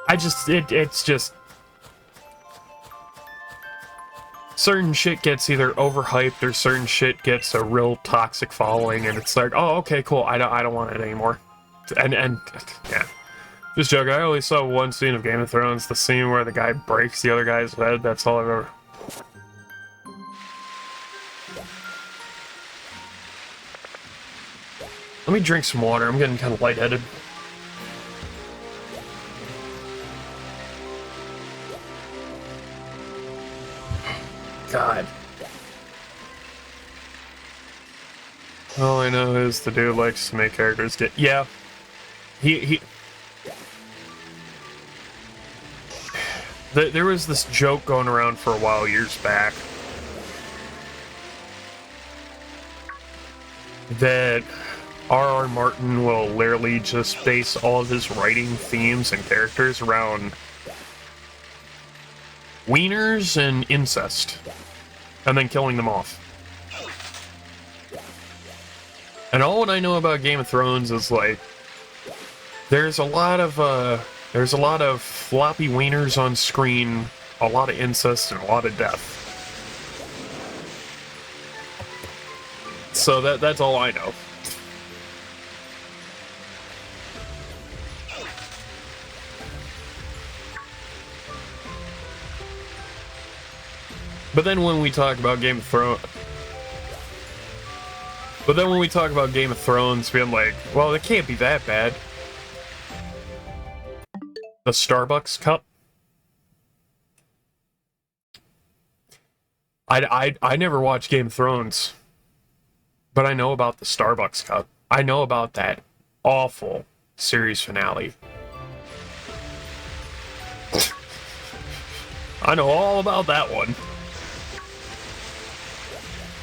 It's just certain shit gets either overhyped or certain shit gets a real toxic following, and it's like, oh, okay, cool. I don't want it anymore. And yeah, just joking. I only saw one scene of Game of Thrones, the scene where the guy breaks the other guy's head. That's all I've ever. Let me drink some water. I'm getting kind of lightheaded. God. All I know is the dude likes to make characters get... Yeah. He... There was this joke going around for a while years back that R.R. Martin will literally just base all of his writing themes and characters around wieners and incest, and then killing them off. And all what I know about Game of Thrones is like there's a lot of floppy wieners on screen, a lot of incest, and a lot of death. So that's all I know. But then when we talk about Game of Thrones... being like, well, it can't be that bad. The Starbucks cup? I never watched Game of Thrones, but I know about the Starbucks cup. I know about that awful series finale. I know all about that one.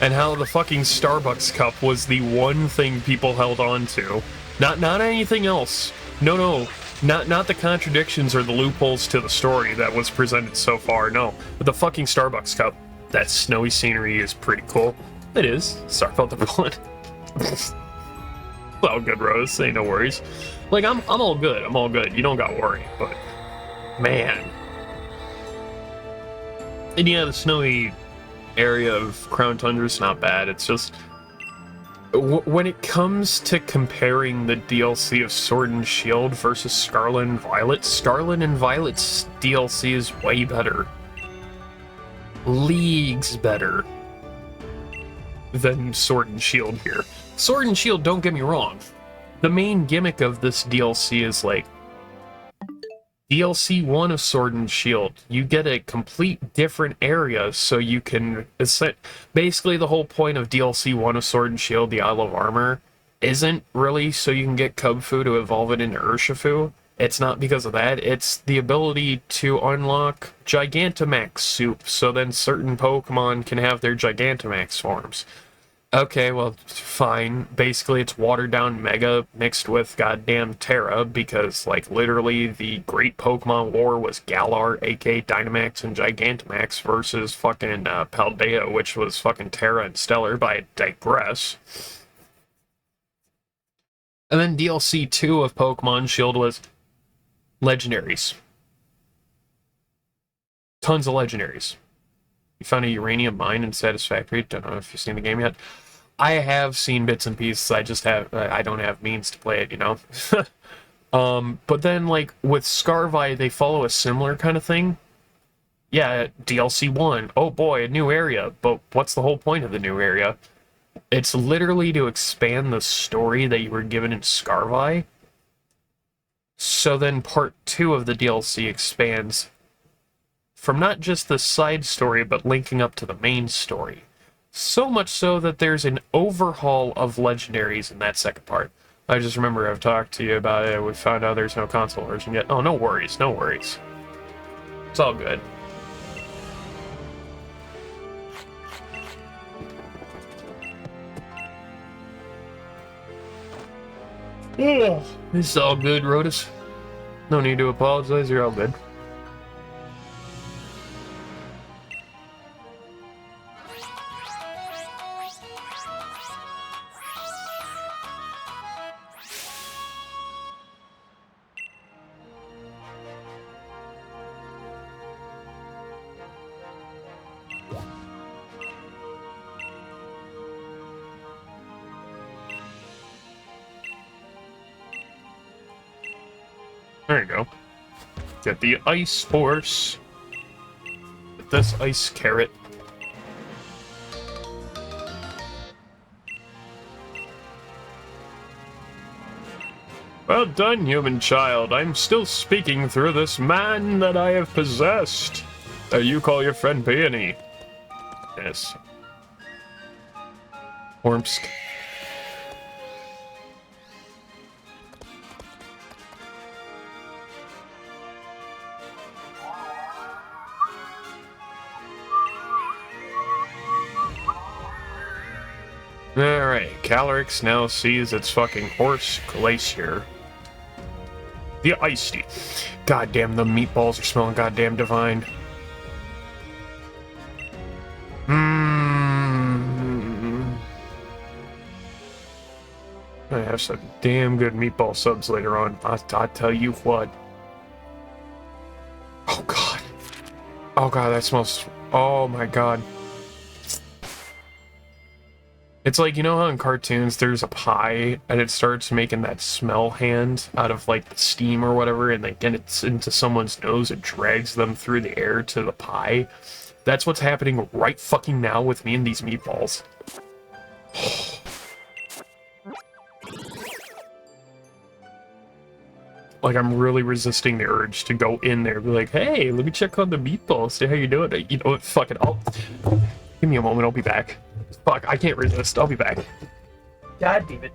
And how the fucking Starbucks cup was the one thing people held on to. Not anything else. No. Not the contradictions or the loopholes to the story that was presented so far, no. But the fucking Starbucks cup. That snowy scenery is pretty cool. It is. Sorry about the blood. All good, Rose. Ain't no worries. Like, I'm all good. I'm all good. You don't got worry. But, man. And yeah, the snowy area of Crown Tundra is not bad. It's just when it comes to comparing the DLC of Sword and Shield versus Scarlet and Violet's DLC is way better, leagues better than Sword and Shield here. Sword and Shield, don't get me wrong, the main gimmick of this DLC is like DLC 1 of Sword and Shield, you get a complete different area so you can... Basically, the whole point of DLC 1 of Sword and Shield, the Isle of Armor, isn't really so you can get Kubfu to evolve it into Urshifu. It's not because of that. It's the ability to unlock Gigantamax soup, so then certain Pokemon can have their Gigantamax forms. Okay, well, fine. Basically, it's watered-down Mega mixed with goddamn Terra, because, like, literally the great Pokemon war was Galar, aka Dynamax and Gigantamax, versus fucking Paldea, which was fucking Terra and Stellar, but I digress. And then DLC 2 of Pokemon Shield was Legendaries. Tons of Legendaries. You found a uranium mine in Satisfactory. Don't know if you've seen the game yet. I have seen bits and pieces. I just have... I don't have means to play it, you know? But then, like, with Scarvi, they follow a similar kind of thing. Yeah, DLC 1. Oh boy, a new area. But what's the whole point of the new area? It's literally to expand the story that you were given in Scarvi. So then part 2 of the DLC expands from not just the side story, but linking up to the main story. So much so that there's an overhaul of legendaries in that second part. I just remember I've talked to you about it. We found out there's no console version yet. Oh, no worries, no worries. It's all good. Yeah, it's all good, Rotus. No need to apologize, you're all good. There you go. Get the ice horse. Get this ice carrot. Well done, human child. I'm still speaking through this man that I have possessed. You call your friend Peony. Yes. Wormsk. Alright, Calyrex now sees its fucking horse Glacier. The Ice Tea. Goddamn, the meatballs are smelling goddamn divine. I have some damn good meatball subs later on. I'll tell you what. Oh god. Oh god, that smells... Oh my god. It's like, you know how in cartoons there's a pie and it starts making that smell hand out of like the steam or whatever, and like it's into someone's nose, it drags them through the air to the pie? That's what's happening right fucking now with me and these meatballs. Like, I'm really resisting the urge to go in there and be like, hey, let me check on the meatballs, see how you doing. You know what, fuck it, give me a moment, I'll be back. Fuck, I can't resist, I'll be back. God damn it.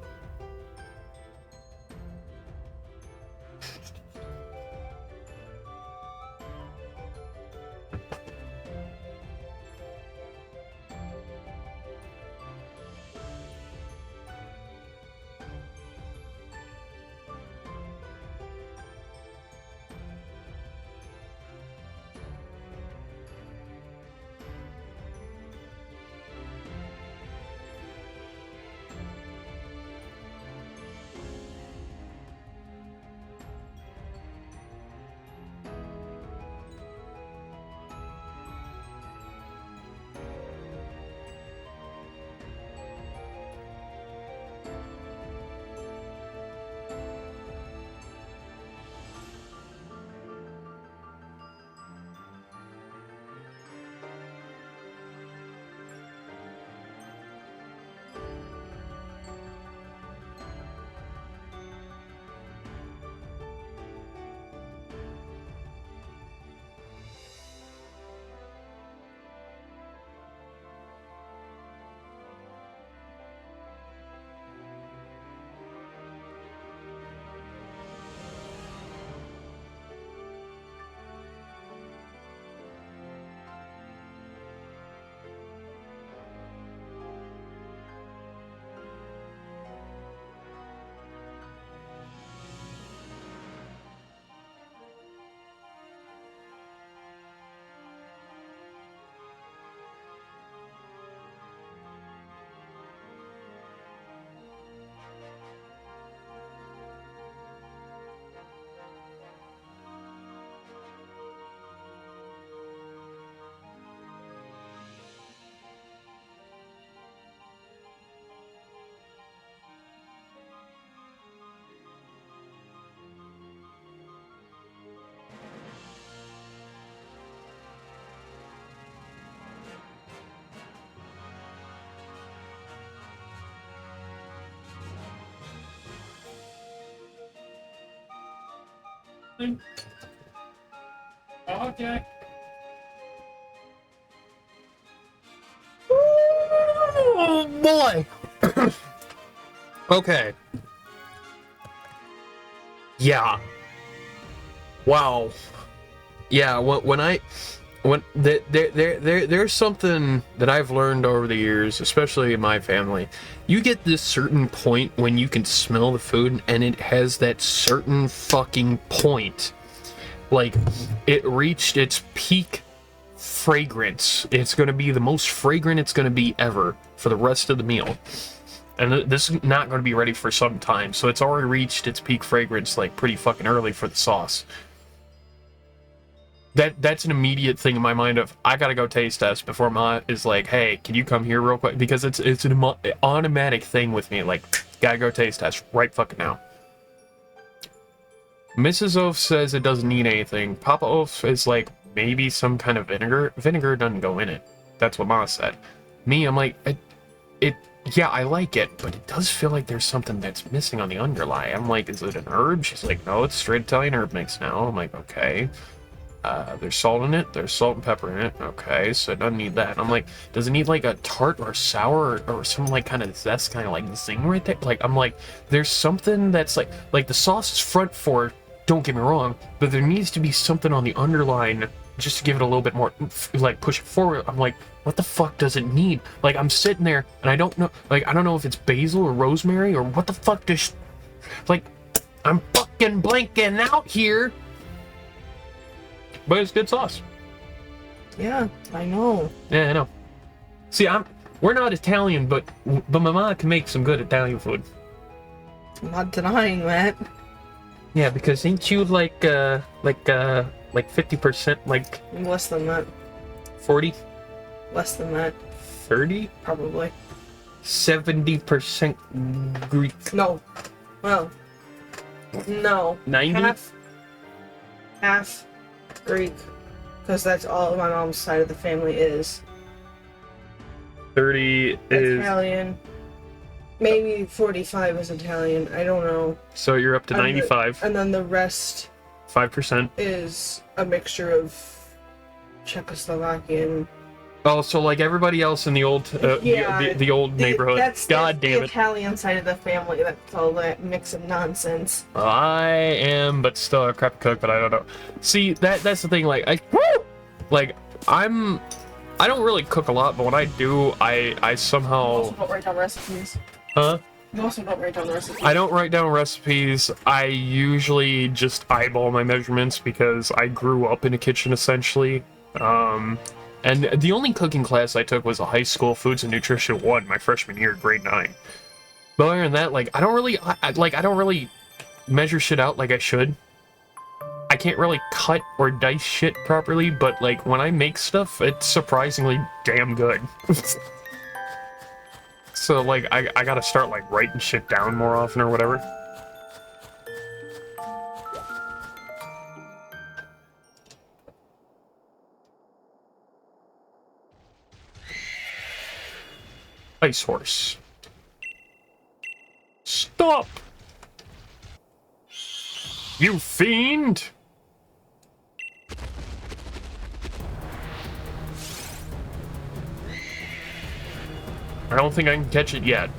Okay. Oh boy. Okay. Yeah. Wow. Yeah, there's something that I've learned over the years, especially in my family. You get this certain point when you can smell the food, and it has that certain fucking point. Like, it reached its peak fragrance. It's going to be the most fragrant it's going to be ever for the rest of the meal. And this is not going to be ready for some time, so it's already reached its peak fragrance, like, pretty fucking early for the sauce. That's an immediate thing in my mind of, I gotta go taste test before Ma is like, hey, can you come here real quick? Because it's an automatic thing with me, like, gotta go taste test right fucking now. Mrs. Oaf says it doesn't need anything. Papa Oaf is like, maybe some kind of vinegar. Vinegar doesn't go in it. That's what Ma said. Me, I'm like, yeah, I like it, but it does feel like there's something that's missing on the underlie. I'm like, is it an herb? She's like, no, it's straight Italian herb mix now. I'm like, okay. There's salt in it. There's salt and pepper in it. Okay, so it doesn't need that. I'm like, does it need like a tart or sour or some like kind of zest, kind of like zing right there? Like, I'm like, there's something that's like the sauce is front for, don't get me wrong, but there needs to be something on the underline just to give it a little bit more, like, push it forward. I'm like, what the fuck does it need? Like, I'm sitting there and I don't know, like, I don't know if it's basil or rosemary or what the fuck does, like, I'm fucking blanking out here. But it's good sauce. Yeah, I know. Yeah, I know. See, we're not Italian, but my mama can make some good Italian food. I'm not denying that. Yeah, because ain't you like 50%, like Less than that. 40? Less than that. 30? Probably. 70% Greek. No. Well. No. 90? Half Greek. Because that's all my mom's side of the family is. 30 is... Italian. Maybe 45 is Italian. I don't know. So you're up to 95. And then the rest 5% is a mixture of Czechoslovakian. Oh, so like everybody else in the old, the old neighborhood. God damn it! The Italian side of the family. That's all that mix of nonsense. I am, but still a crap cook. But I don't know. See, that's the thing. Like I don't really cook a lot, but when I do, I somehow. You also don't write down recipes. Huh? You also don't write down recipes. I don't write down recipes. I usually just eyeball my measurements because I grew up in a kitchen essentially. And the only cooking class I took was a high school foods and nutrition 1 my freshman year, grade 9. But other than that, like I don't really measure shit out like I should. I can't really cut or dice shit properly, but like when I make stuff, it's surprisingly damn good. So like I gotta start like writing shit down more often or whatever. Ice horse. Stop! You fiend! I don't think I can catch it yet.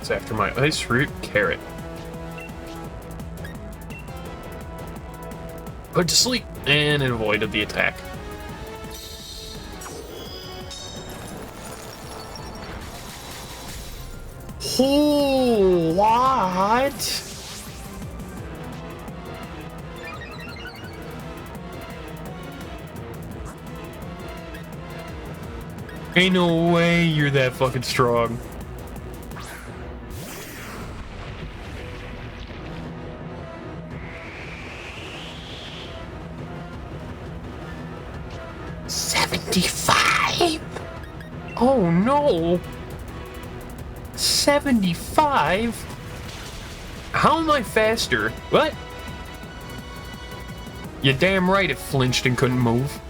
It's after my ice root carrot. Put to sleep, and it avoided the attack. Oh, what? Ain't no way you're that fucking strong. Oh no! 75? How am I faster? What? You're damn right it flinched and couldn't move.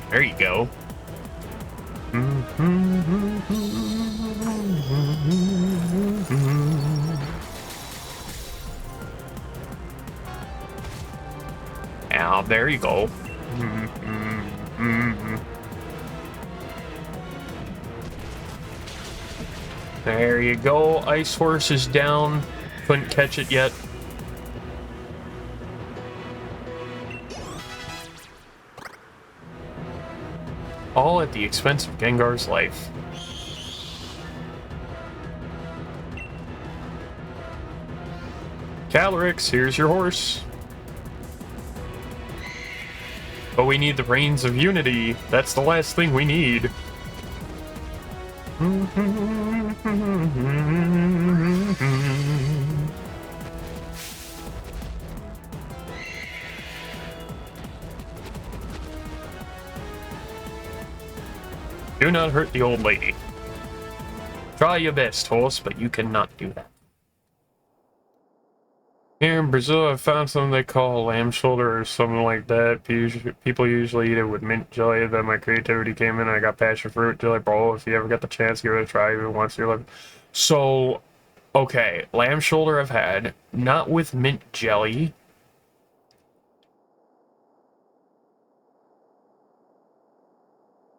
There you go. Ah, there you go. There you go. Ice Horse is down. Couldn't catch it yet. All at the expense of Gengar's life. Calyrex, here's your horse. But we need the Reins of Unity. That's the last thing we need. Do not hurt the old lady. Try your best, horse, but you cannot do that. Here in Brazil, I found something they call lamb shoulder or something like that. People usually eat it with mint jelly. Then my creativity came in and I got passion fruit jelly. Bro, if you ever get the chance, give it a try even once in your life. So, okay, lamb shoulder I've had. Not with mint jelly.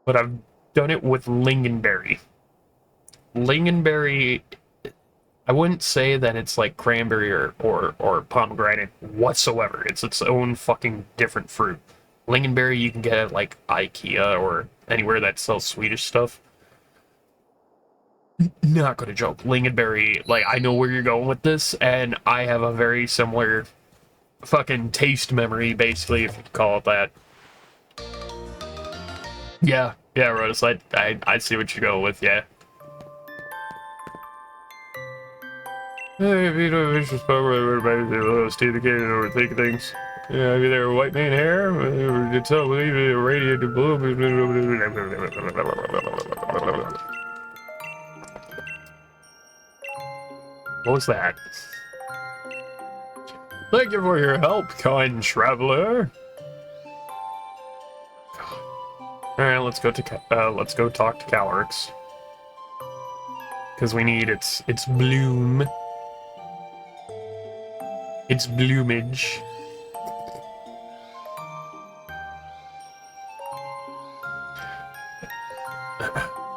But I've done it with lingonberry. Lingonberry, I wouldn't say that it's like cranberry or pomegranate whatsoever. It's its own fucking different fruit. Lingonberry you can get at like IKEA or anywhere that sells Swedish stuff. Not gonna joke. Lingonberry, like, I know where you're going with this, and I have a very similar fucking taste memory, basically, if you could call it that. Yeah, Rose, I see what you go with, yeah. Hey, if you don't vicious power, everybody a little dedicated and overthink things. Yeah, either a white man hair, or it's all believe it, radiated blue. What was that? Thank you for your help, kind traveler. All right, let's go talk to Calyrex, because we need its bloom, its bloomage.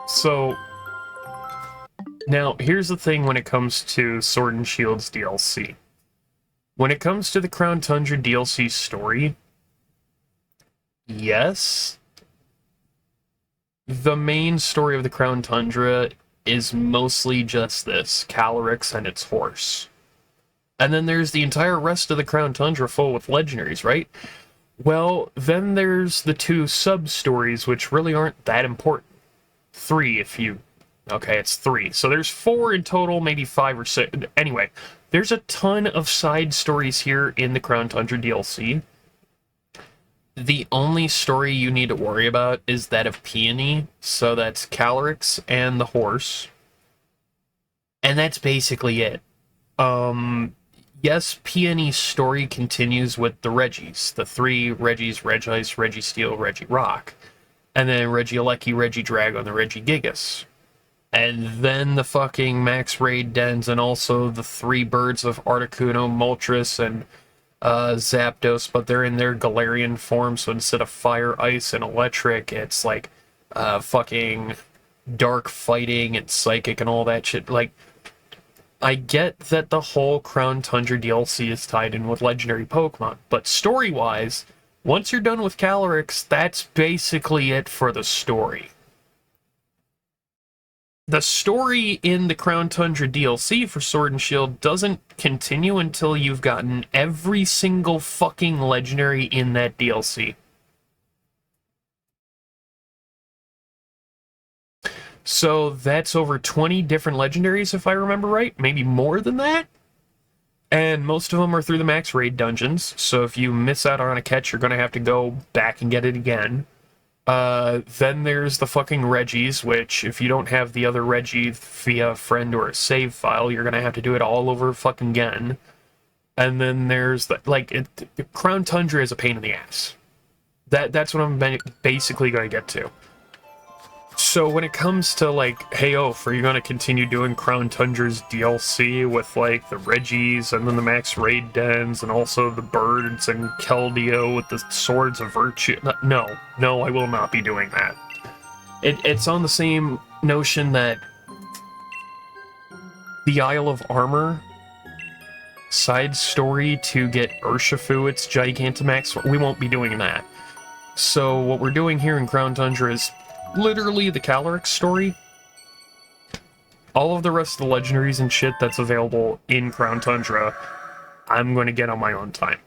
So now here's the thing when it comes to Sword and Shield's DLC. When it comes to the Crown Tundra DLC story, yes, the main story of the Crown Tundra is mostly just this, Calyrex and its horse. And then there's the entire rest of the Crown Tundra full with legendaries, right? Well, then there's the two sub-stories, which really aren't that important. Three, if you... Okay, it's three. So there's four in total, maybe 5 or 6. Anyway, there's a ton of side stories here in the Crown Tundra DLC. The only story you need to worry about is that of Peony, so that's Calyrex and the horse. And that's basically it. Yes, Peony's story continues with the Regis. The three Regis, Regice, Registeel, Regirock. And then Regieleki, Regidrago, and the Regigigas. And then the fucking Max Raid Dens, and also the three birds of Articuno, Moltres, and Zapdos, but they're in their Galarian form, so instead of fire, ice, and electric, it's like fucking dark fighting and psychic and all that shit. Like, I get that the whole Crown Tundra DLC is tied in with legendary Pokemon, but story-wise, once you're done with Calyrex, that's basically it for the story. The story in the Crown Tundra DLC for Sword and Shield doesn't continue until you've gotten every single fucking legendary in that DLC. So that's over 20 different legendaries, if I remember right. Maybe more than that. And most of them are through the Max Raid dungeons. So if you miss out on a catch, you're going to have to go back and get it again. Then there's the fucking Regis, which if you don't have the other Regi via a friend or a save file, you're going to have to do it all over fucking again. And then there's the, Crown Tundra is a pain in the ass. That's what I'm basically going to get to. So So when it comes to like, hey, are you gonna continue doing Crown Tundra's DLC with like the Reggies and then the Max Raid Dens and also the birds and Keldeo with the Swords of Virtue? No, I will not be doing that. It's on the same notion that the Isle of Armor side story to get Urshifu its Gigantamax, we won't be doing that. So what we're doing here in Crown Tundra is literally the Calyrex story. All of the rest of the legendaries and shit that's available in Crown Tundra, I'm going to get on my own time.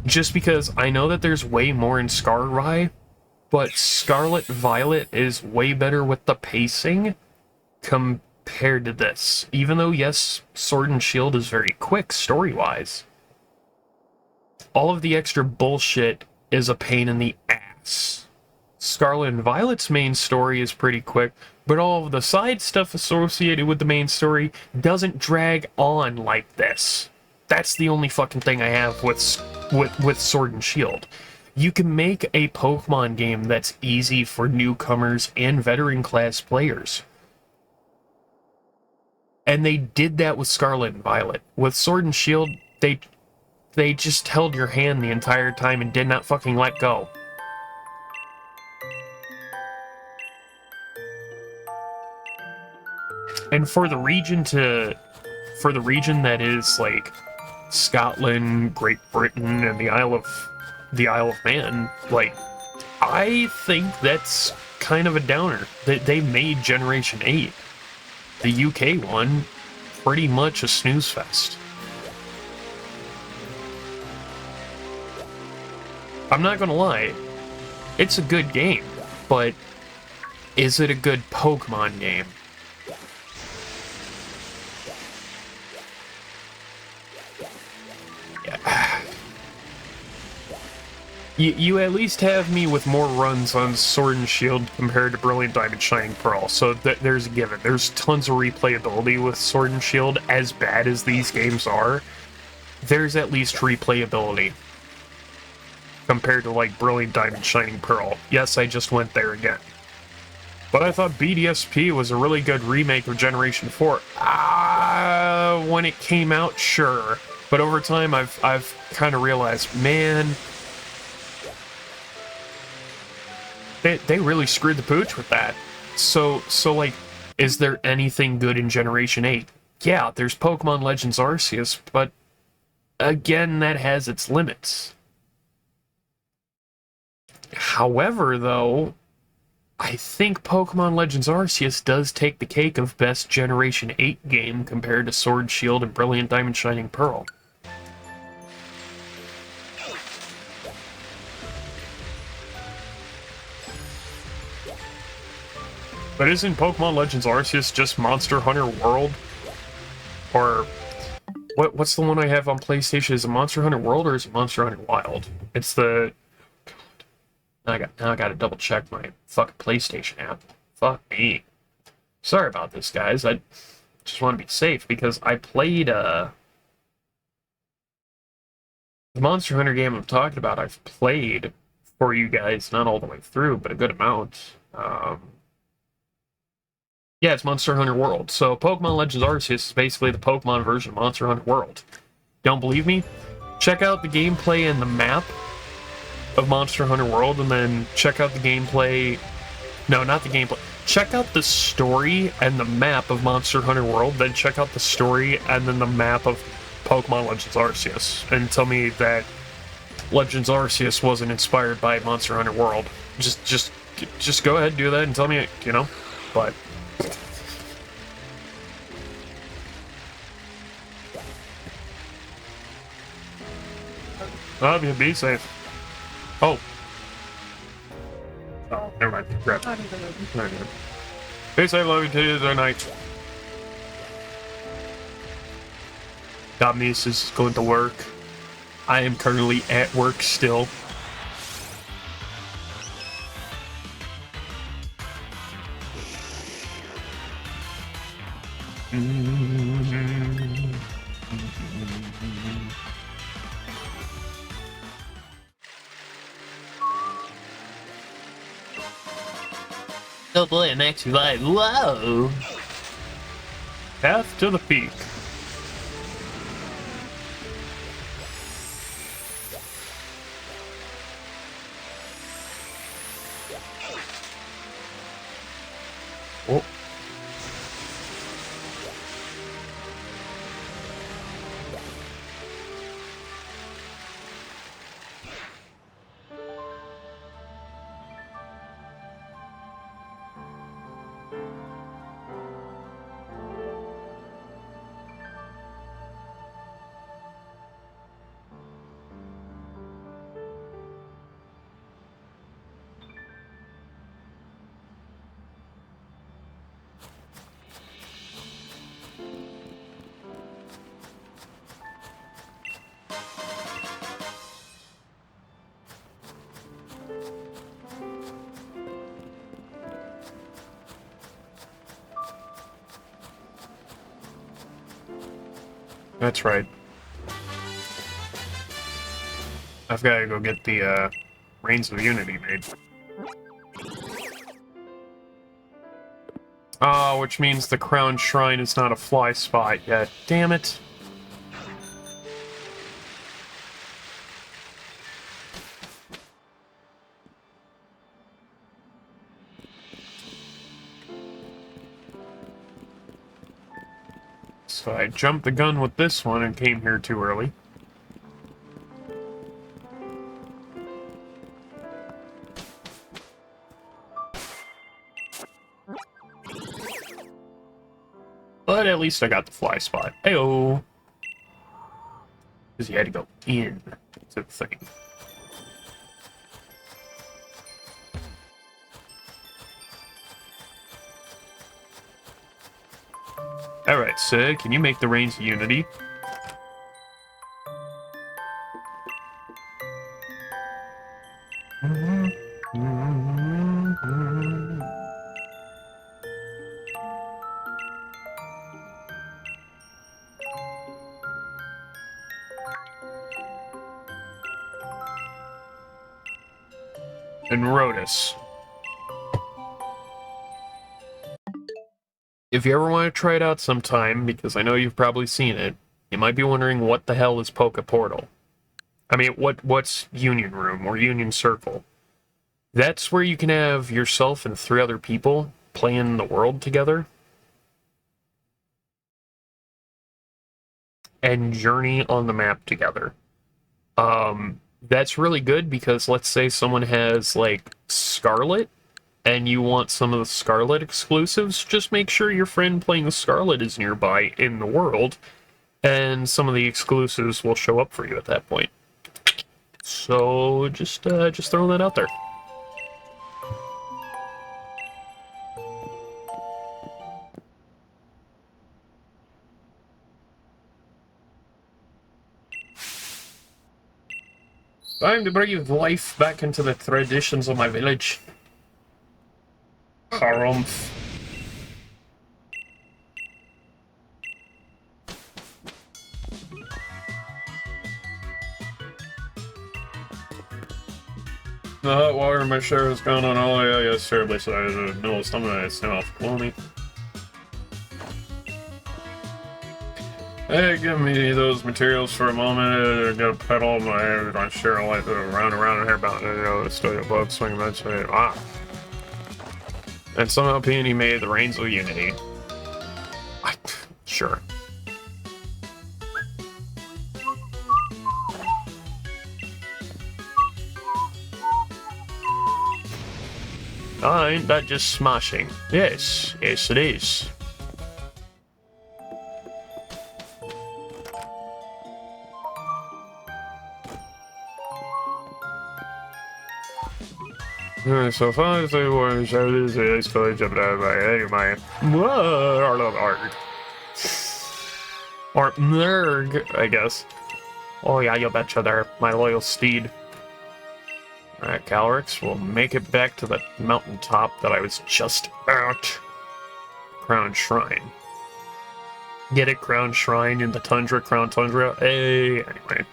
Just because I know that there's way more in Skarrai, but Scarlet Violet is way better with the pacing compared to this. Even though, yes, Sword and Shield is very quick story-wise, all of the extra bullshit is a pain in the ass. Scarlet and Violet's main story is pretty quick, but all of the side stuff associated with the main story doesn't drag on like this. That's the only fucking thing I have with Sword and Shield. You can make a Pokemon game that's easy for newcomers and veteran class players. And they did that with Scarlet and Violet. With Sword and Shield, they just held your hand the entire time and did not fucking let go. And for the region that is like Scotland, Great Britain, and the Isle of Man, like, I think that's kind of a downer. They made Generation 8, the UK one, pretty much a snooze fest. I'm not gonna lie, it's a good game, but is it a good Pokemon game? Yeah. You at least have me with more runs on Sword and Shield compared to Brilliant Diamond Shining Pearl, so there's a given. There's tons of replayability with Sword and Shield. As bad as these games are, there's at least replayability compared to, like, Brilliant Diamond Shining Pearl. Yes, I just went there again. But I thought BDSP was a really good remake of Generation 4. When it came out, sure. But over time, I've kind of realized, man, they really screwed the pooch with that. So like, is there anything good in Generation 8? Yeah, there's Pokemon Legends Arceus, but again, that has its limits. However, though, I think Pokemon Legends Arceus does take the cake of best Generation 8 game compared to Sword, Shield, and Brilliant Diamond Shining Pearl. But isn't Pokemon Legends Arceus just Monster Hunter World? Or what's the one I have on PlayStation? Is it Monster Hunter World or is it Monster Hunter Wild? It's the... Now I gotta double check my fucking PlayStation app. Fuck me. Sorry about this, guys. I just want to be safe because I played the Monster Hunter game I'm talking about. I've played for you guys, not all the way through, but a good amount. Yeah, it's Monster Hunter World. So Pokemon Legends Arceus is basically the Pokemon version of Monster Hunter World. Don't believe me? Check out the gameplay and the map of Monster Hunter World, and then check out the gameplay... No, not the gameplay. Check out the story and the map of Monster Hunter World, then check out the story and then the map of Pokemon Legends Arceus, and tell me that Legends Arceus wasn't inspired by Monster Hunter World. Just go ahead and do that and tell me, you know, but... Be safe. Oh. Oh, never mind. Crap. Be safe, love you, Tuesday night. LotMS is going to work. I am currently at work still. Oh boy, I'm actually live. Whoa! Path to the peak. Oh. That's right. I've got to go get the Reigns of Unity made. Oh, which means the Crown Shrine is not a fly spot yet. Damn it. So I jumped the gun with this one and came here too early. But at least I got the fly spot. Heyo! Because you had to go in to the thing. Alright, so can you make the Reigns of Unity? And Rotus. If you ever want to try it out sometime, because I know you've probably seen it, you might be wondering what the hell is Poke Portal. I mean, what's Union Room or Union Circle? That's where you can have yourself and 3 other people playing the world together. And journey on the map together. That's really good because let's say someone has, like, Scarlet, and you want some of the Scarlet exclusives, just make sure your friend playing the Scarlet is nearby in the world, and some of the exclusives will show up for you at that point. So, just throwing that out there. Time to breathe life back into the traditions of my village. Harumph. The hot water in my shower has gone on all the way terribly, so I know some of that snow off gloomy. Hey, give me those materials for a moment. I'm gonna pedal my share light around and here about the studio above swing that ah. And somehow Peony made the Reigns of Unity. Sure. Ain't that just smashing? Yes, yes it is. So far as they were, so this is footage of my or Nerg, I guess. Oh yeah, you betcha there, my loyal steed. Alright, Calrix, we'll make it back to the mountaintop that I was just at. Crown Shrine. Get it, Crown Shrine in the Tundra, Crown Tundra? Hey, anyway.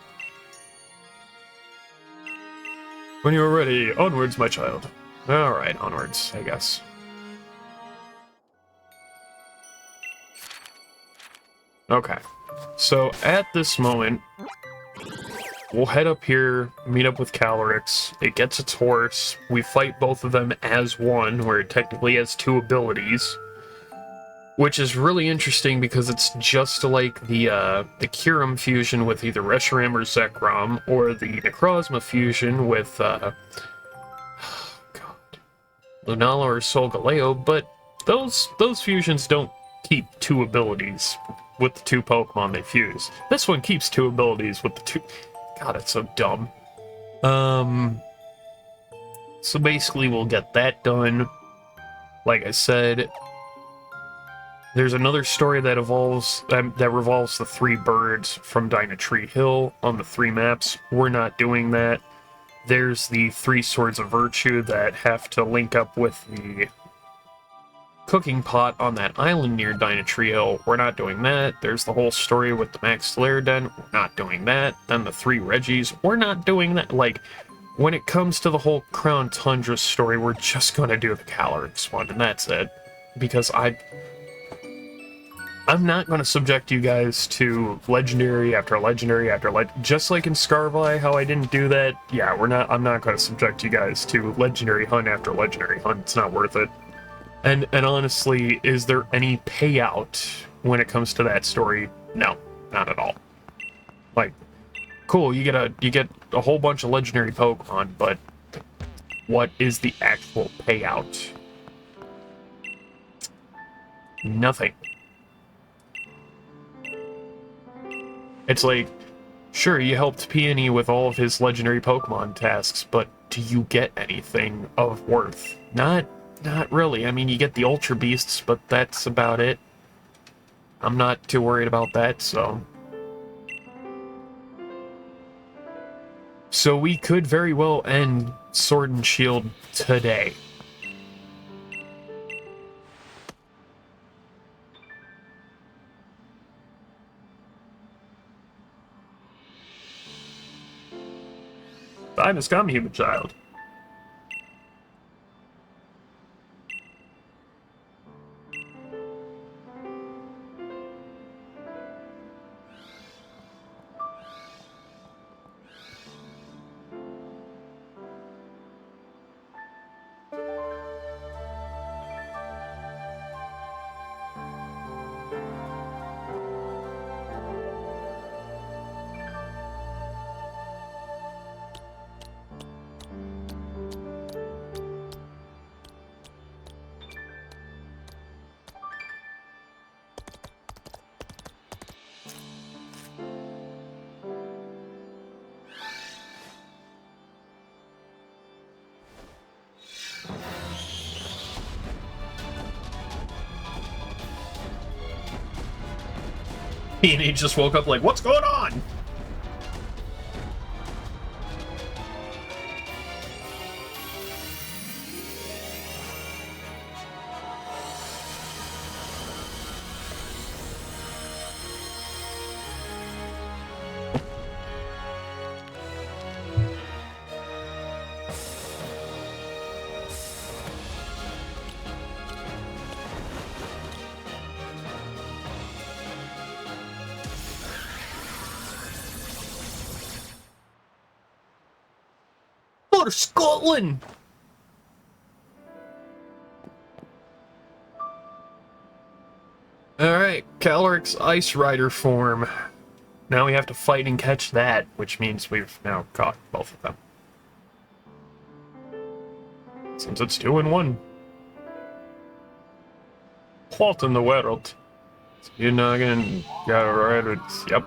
When you're ready, onwards, my child. Alright, onwards, I guess. Okay. So at this moment, we'll head up here, meet up with Calyrex. It gets its horse. We fight both of them as one, where it technically has two abilities. Which is really interesting because it's just like the Kyurem fusion with either Reshiram or Zekrom, or the Necrozma fusion with, God, Lunala or Solgaleo, but those fusions don't keep two abilities with the two Pokemon they fuse. This one keeps two abilities with the two... God, it's so dumb. So basically we'll get that done. Like I said, there's another story that revolves the three birds from Dynatree Hill on the 3 maps. We're not doing that. There's the 3 Swords of Virtue that have to link up with the cooking pot on that island near Dynatree Hill. We're not doing that. There's the whole story with the Max Slayer Den. We're not doing that. Then the 3 Reggies. We're not doing that. Like, when it comes to the whole Crown Tundra story, we're just gonna do the Calyrex one, and that's it. Because I'm not going to subject you guys to legendary after legendary after just like in Scarvi, how I didn't do that. Yeah, I'm not going to subject you guys to legendary hunt after legendary hunt. It's not worth it. And honestly, is there any payout when it comes to that story? No, not at all. Like, cool, you get a whole bunch of legendary Pokemon, but what is the actual payout? Nothing. It's like, sure, you helped Peony with all of his legendary Pokemon tasks, but do you get anything of worth? Not really. I mean, you get the Ultra Beasts, but that's about it. I'm not too worried about that, so... So we could very well end Sword and Shield today. Time has come, human child. And he just woke up like, what's going on? Go to Scotland! Alright, Calyrex Ice Rider form. Now we have to fight and catch that, which means we've now caught both of them. Since it's 2-in-1. What in the world? You're not gonna get right. Yep.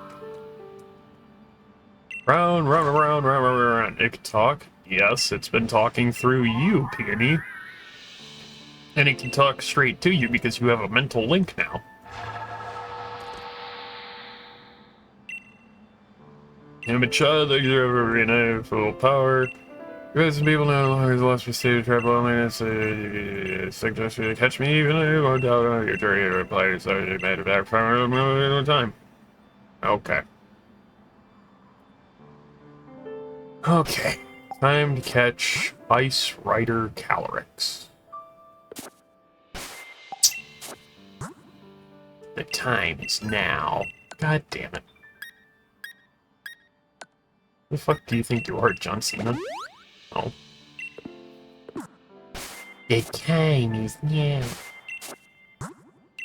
Round, round, round, round, round, round. It can talk. Yes, it's been talking through you, Peony. And it can talk straight to you because you have a mental link now. I'm a child that you've ever been at full power. You guys and people know how long as lost me state of trap loneliness. Suggest you to catch me even if you won't doubt on your journey to reply. So you made it back from a time. Okay. Okay. Time to catch Ice Rider Calyrex. The time is now. God damn it. The fuck do you think you are, John Cena? Oh. The time is now.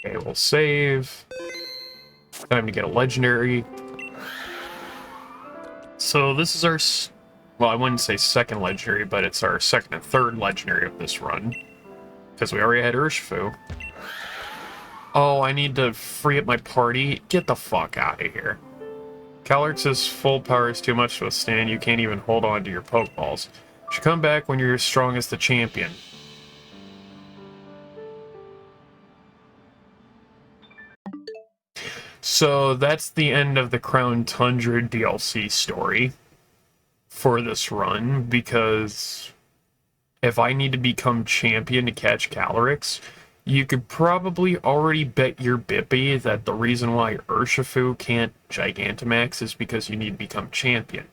Okay, we'll save. Time to get a legendary. So this is our... Well, I wouldn't say second legendary, but it's our second and third legendary of this run. Because we already had Urshifu. Oh, I need to free up my party? Get the fuck out of here. Calyx's full power is too much to withstand. You can't even hold on to your Pokeballs. You should come back when you're as strong as the champion. So that's the end of the Crown Tundra DLC story for this run, because if I need to become champion to catch Calyrex, you could probably already bet your Bippy that the reason why Urshifu can't Gigantamax is because you need to become champion.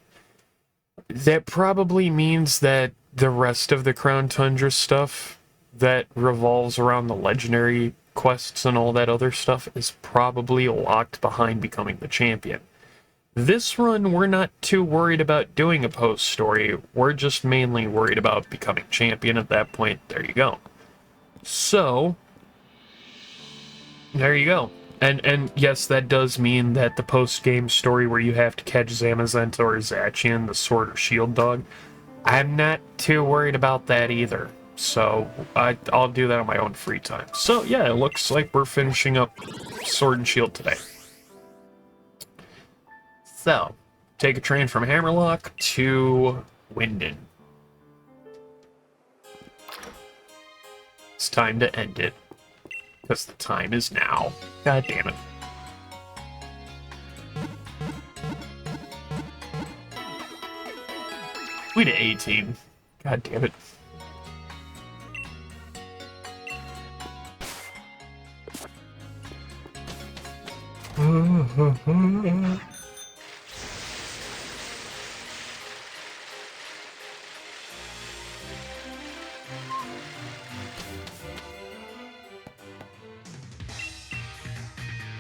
That probably means that the rest of the Crown Tundra stuff that revolves around the legendary quests and all that other stuff is probably locked behind becoming the champion. This run, we're not too worried about doing a post-story. We're just mainly worried about becoming champion at that point. There you go. So, there you go. And yes, that does mean that the post-game story where you have to catch Zamazenta or Zacian, the sword or shield dog, I'm not too worried about that either. So, I'll do that on my own free time. So, yeah, it looks like we're finishing up Sword and Shield today. So, take a train from Hammerlock to Winden. It's time to end it. Because the time is now. God damn it. We did 18. God damn it.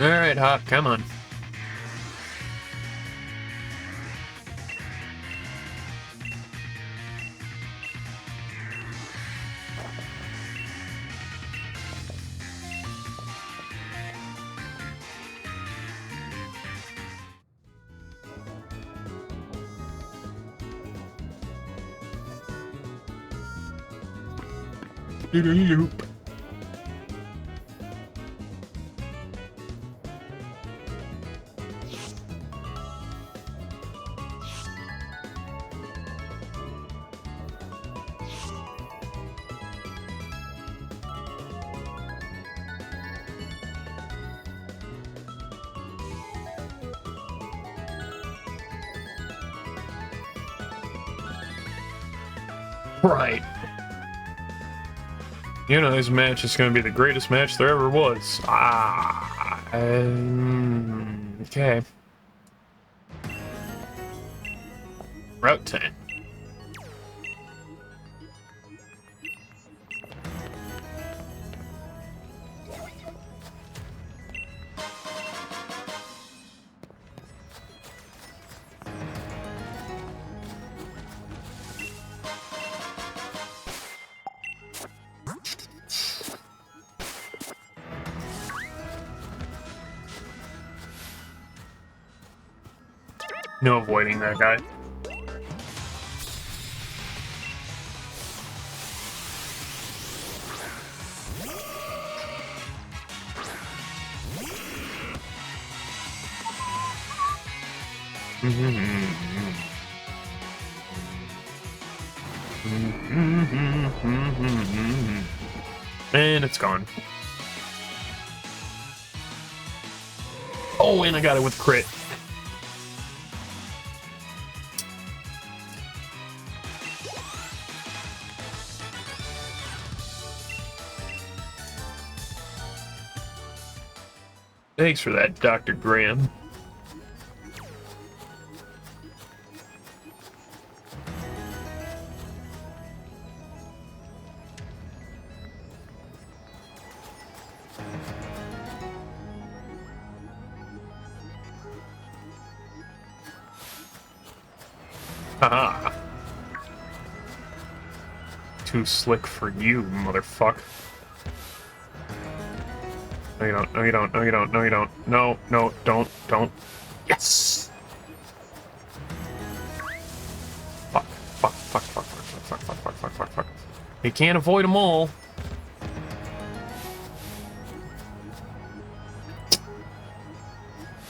Alright, Hop, come on. Loop. Right. You know, this match is going to be the greatest match there ever was. Okay. Route 10. No avoiding that guy. And it's gone. Oh, and I got it with crit. Thanks for that, Dr. Graham. Haha. Too slick for you, motherfucker. No, you don't. No, you don't. No, you don't. No, you don't. No, no, don't. Yes! Fuck. You can't avoid them all.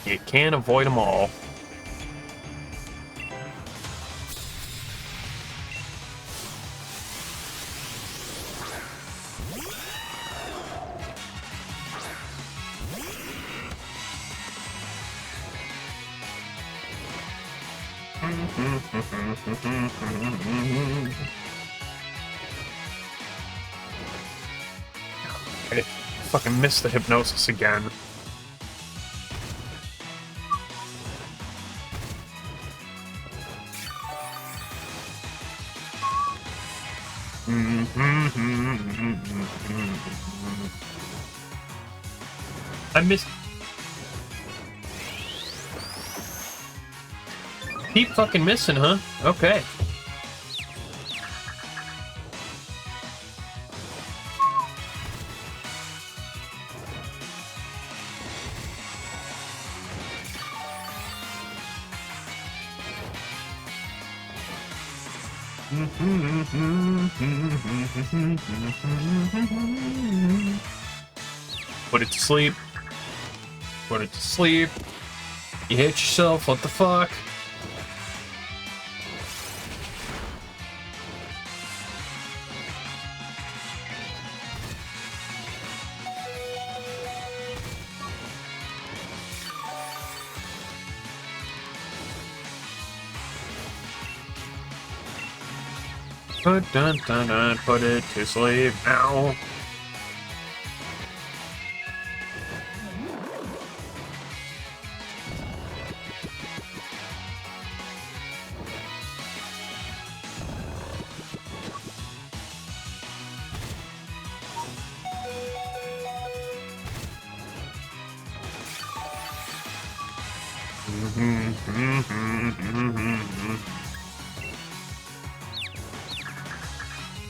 You can't avoid them all. I fucking missed the hypnosis again. I missed. Keep fucking missing, huh? Okay. Put it to sleep. Put it to sleep. You hit yourself, what the fuck? Put it to sleep now.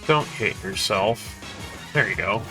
Don't hit yourself. There you go.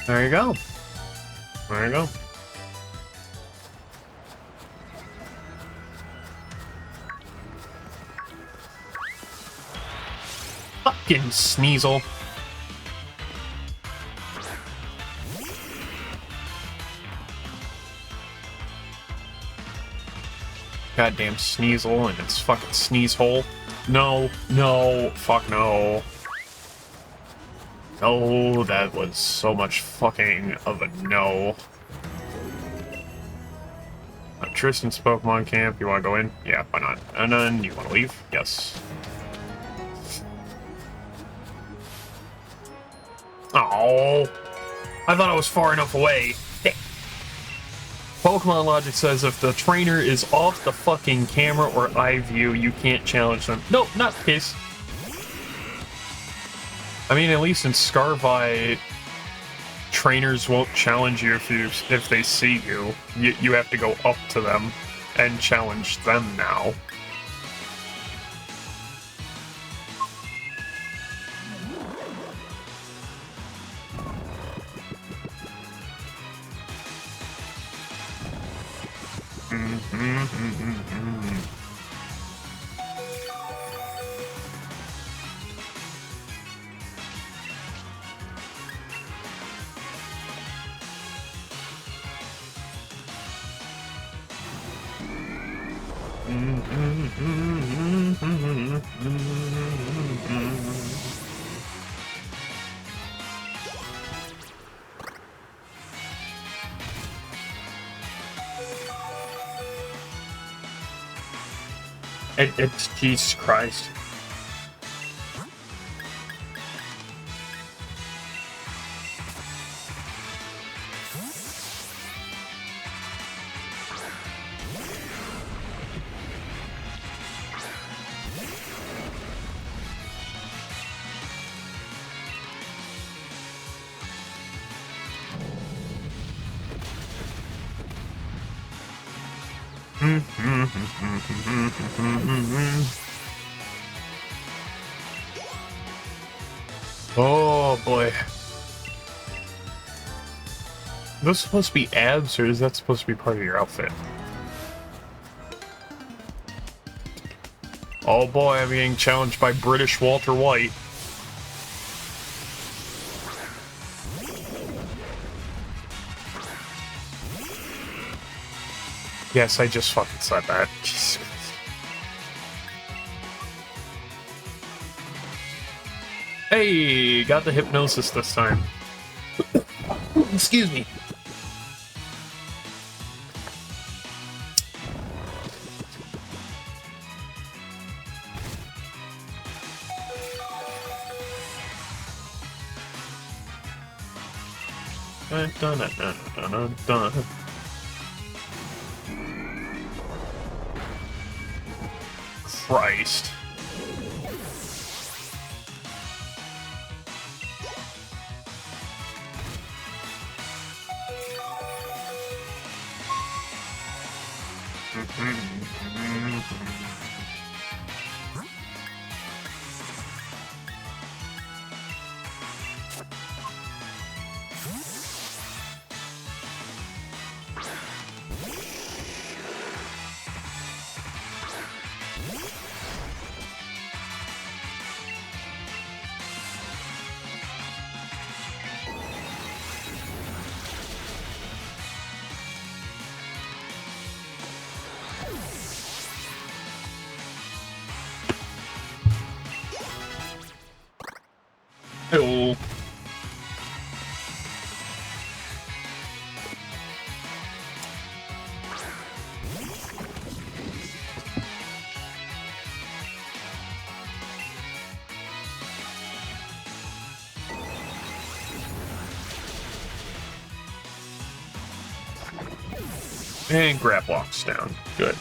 There you go. There you go. Fucking Sneasel. Goddamn Sneasel and its fucking sneeze hole. No, no, fuck no. No, that was so much fucking of a no. Tristan's Pokemon camp, you wanna go in? Yeah, why not? And then, you wanna leave? Yes. Oh, I thought I was far enough away. Pokemon logic says if the trainer is off the fucking camera or eye view, you can't challenge them. Nope, not the case. I mean, at least in Scarvi, trainers won't challenge you if they see you. You have to go up to them and challenge them now. It's Jesus Christ. Oh boy. Is this supposed to be abs, or is that supposed to be part of your outfit? Oh boy, I'm being challenged by British Walter White. Yes, I just fucking said that. Jesus Christ. Hey, got the hypnosis this time. Excuse me. Dun, dun, dun, dun, dun, dun, dun. Christ. Hello. And grab walks down. Good.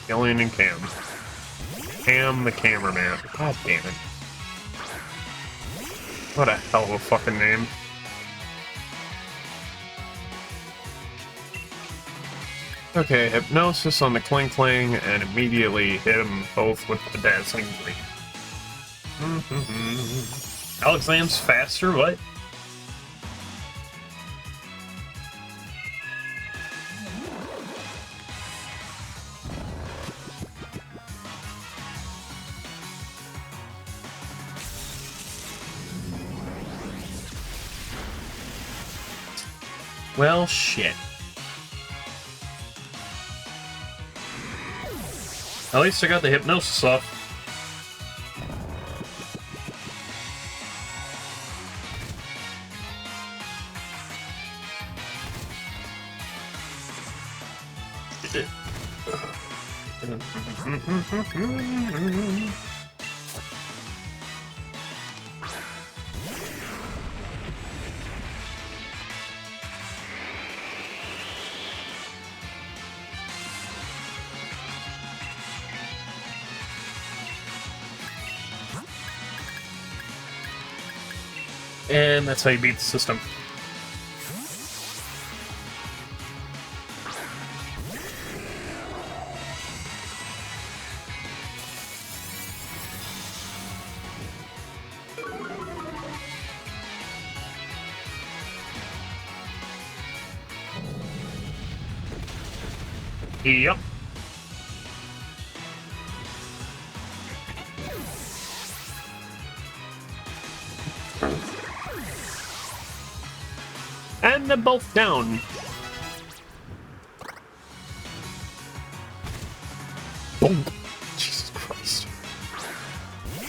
Alien and Cam. Cam the cameraman. God damn it. What a hell of a fucking name. Okay, hypnosis on the Kling Kling, and immediately hit them both with the dazzling gleam. Alexam's faster? What? Well, shit. At least I got the hypnosis off. And that's how you beat the system. Yep. And they're both down. Boom. Jesus Christ.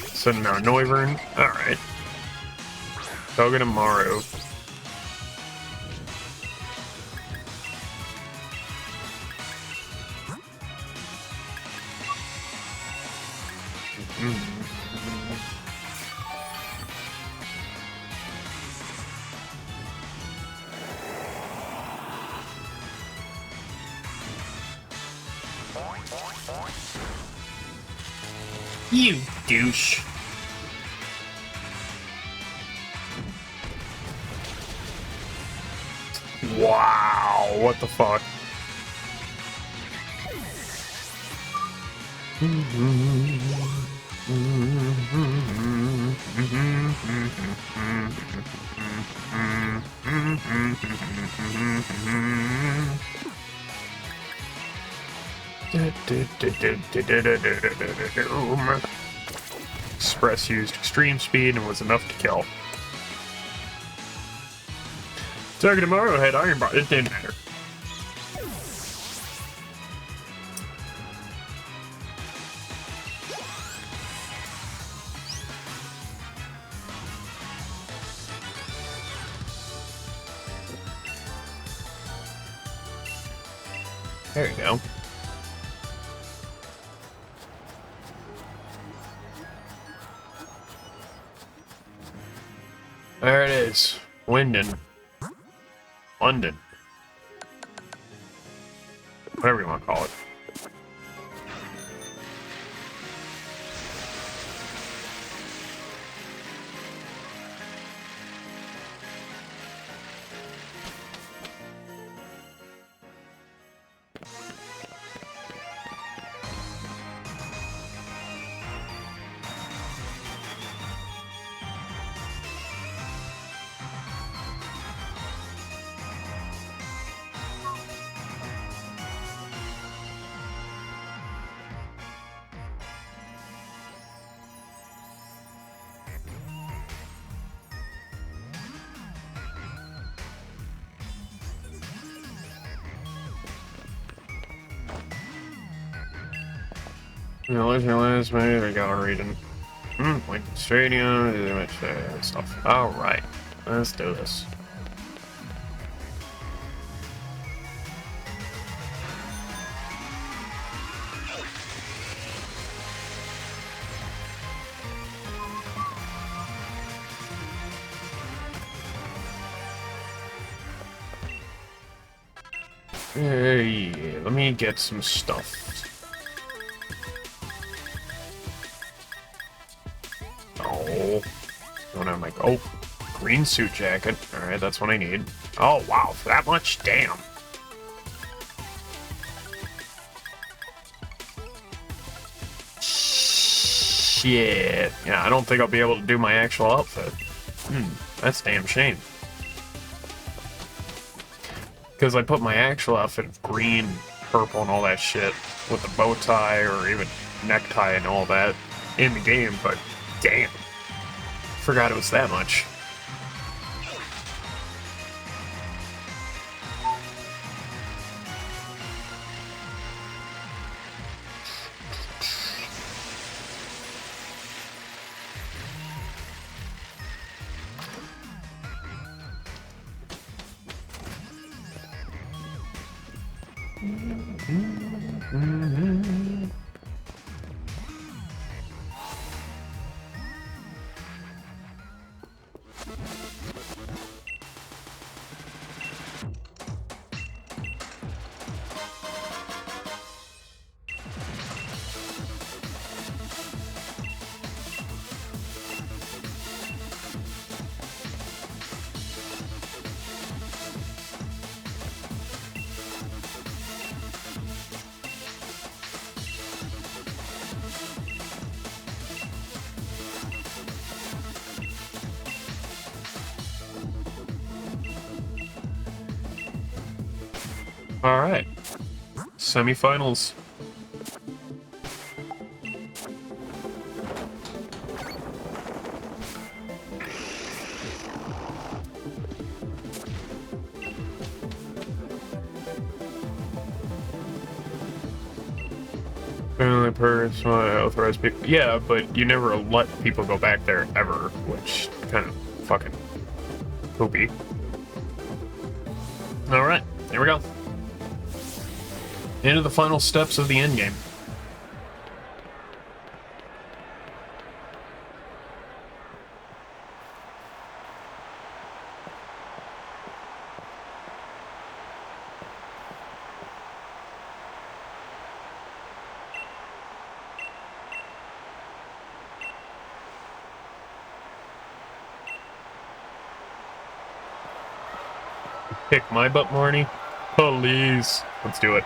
So now Noivern. Alright. Togedemaru. You douche. Wow, what the fuck? Express used extreme speed and was enough to kill. Togedemaru had iron bar. It didn't matter. There you go. There it is. Winden. London. Whatever you want to call it. Last maybe they got a reading. Like stadium, stuff. Alright, let's do this. Hey, let me get some stuff. Don't have my green suit jacket. Alright, that's what I need. Oh wow, for that much? Damn. Shit. Yeah, I don't think I'll be able to do my actual outfit. That's a damn shame. Because I put my actual outfit of green, purple, and all that shit with the bow tie or even necktie and all that in the game, but damn. Forgot it was that much. Alright. Semifinals. Only person authorized people. Yeah, but you never let people go back there ever, which kind of fucking poopy. Alright, here we go. Into the final steps of the endgame. Kick my butt, Marnie. Please. Let's do it.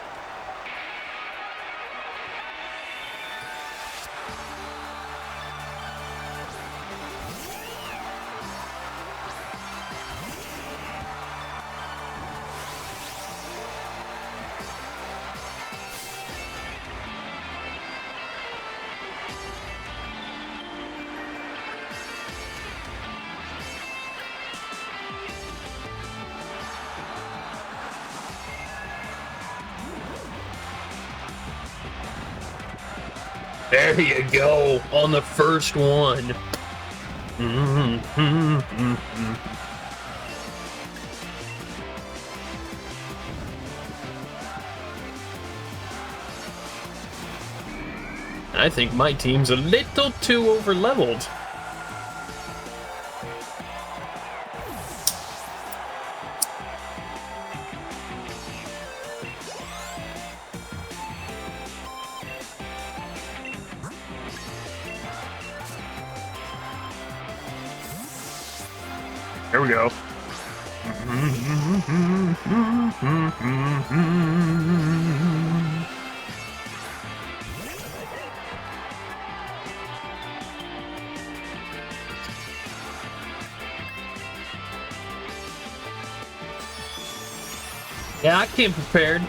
There you go, on the first one. I think my team's a little too overleveled. There we go. Yeah, I came prepared.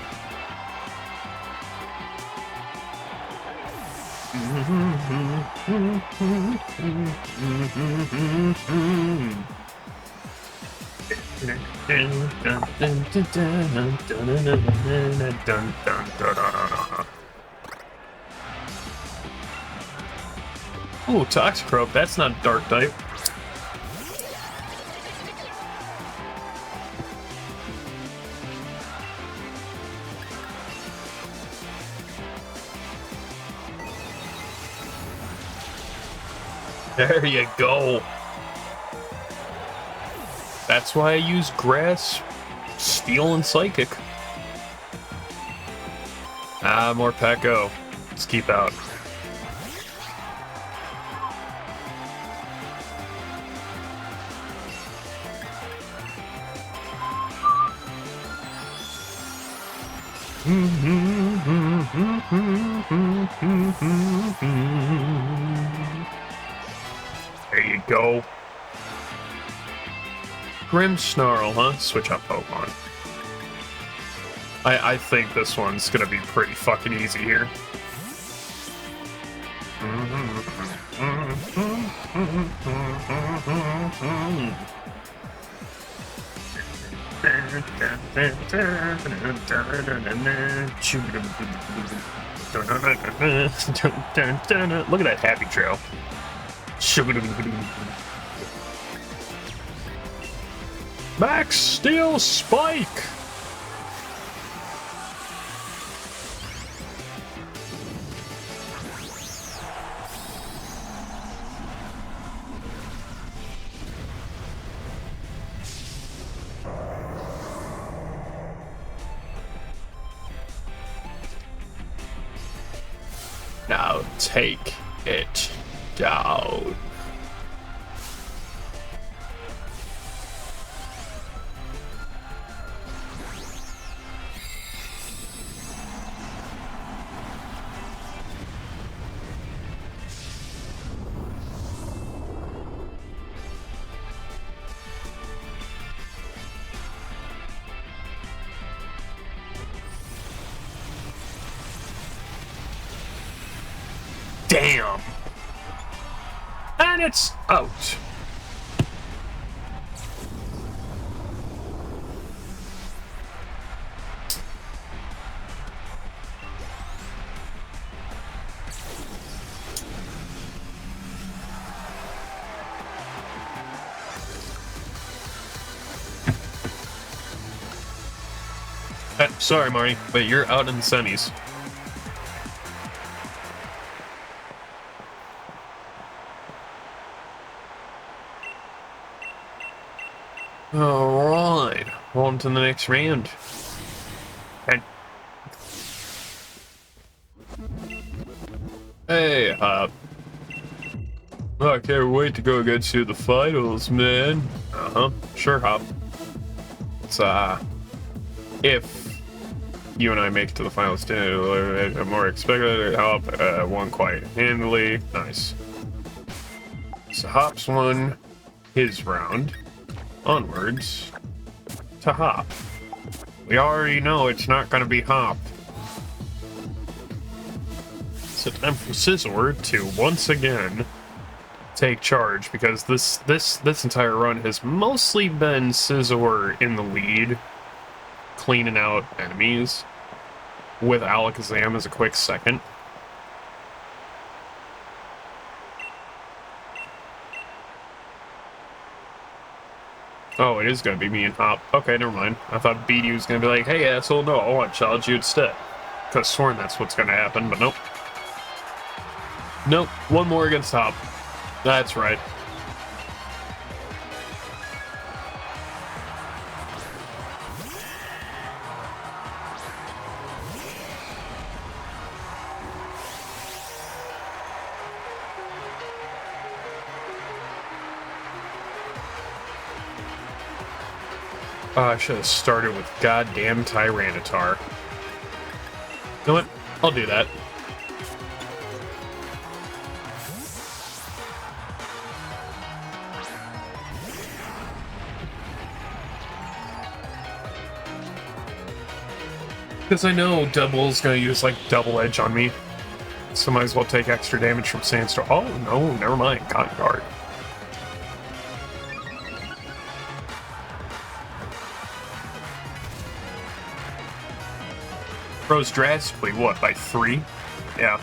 Ooh, Toxicroak, that's not dark type. There you go. That's why I use Grass, Steel, and Psychic. Ah, more Pecco. Let's keep out. There you go. Grimmsnarl, huh? Switch up Pokemon. I think this one's gonna be pretty fucking easy here. Look at that happy trail. Max Steel Spike! Now take it down. Damn. And it's out. Sorry, Marty, but you're out in the semis. Alright, on to the next round. And hey, Hop. I can't wait to go against you in the finals, man. Sure, Hop. It's, if you and I make it to the finals too, I'm more expected. Hop won quite handily. Nice. So Hop's won his round. Onwards to Hop. We already know it's not going to be Hop. So time for Scizor to once again take charge, because this entire run has mostly been Scizor in the lead, cleaning out enemies, with Alakazam as a quick second. Oh, it is gonna be me and Hop. Okay, never mind. I thought BD was gonna be like, hey asshole, no, I want to challenge you instead. Could've sworn that's what's gonna happen, but nope. Nope, one more against Hop. That's right. I should have started with goddamn Tyranitar. You know what? I'll do that. Because I know Double's gonna use, like, Double Edge on me. So might as well take extra damage from Sandstorm. Oh, no, never mind. Cotton Guard. Rose drastically, what, by 3? Yeah.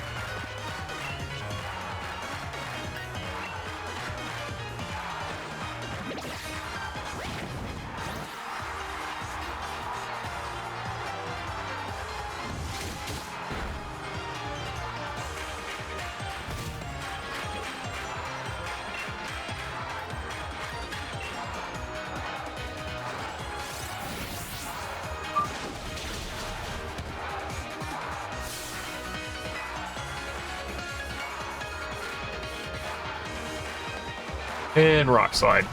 And Rock Slide.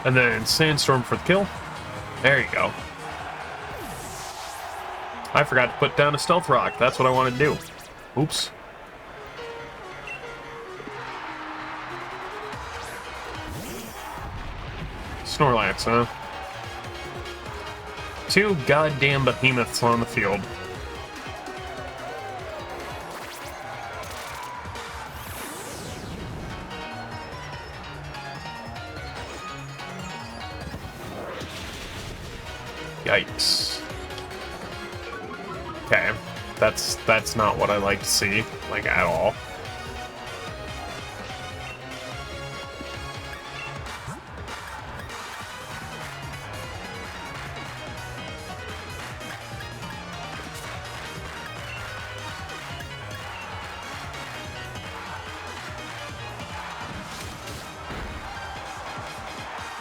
And then Sandstorm for the kill. There you go. I forgot to put down a Stealth Rock. That's what I wanted to do. Oops. Snorlax, huh? 2 goddamn behemoths on the field. Yikes. Okay, that's not what I like to see, like, at all.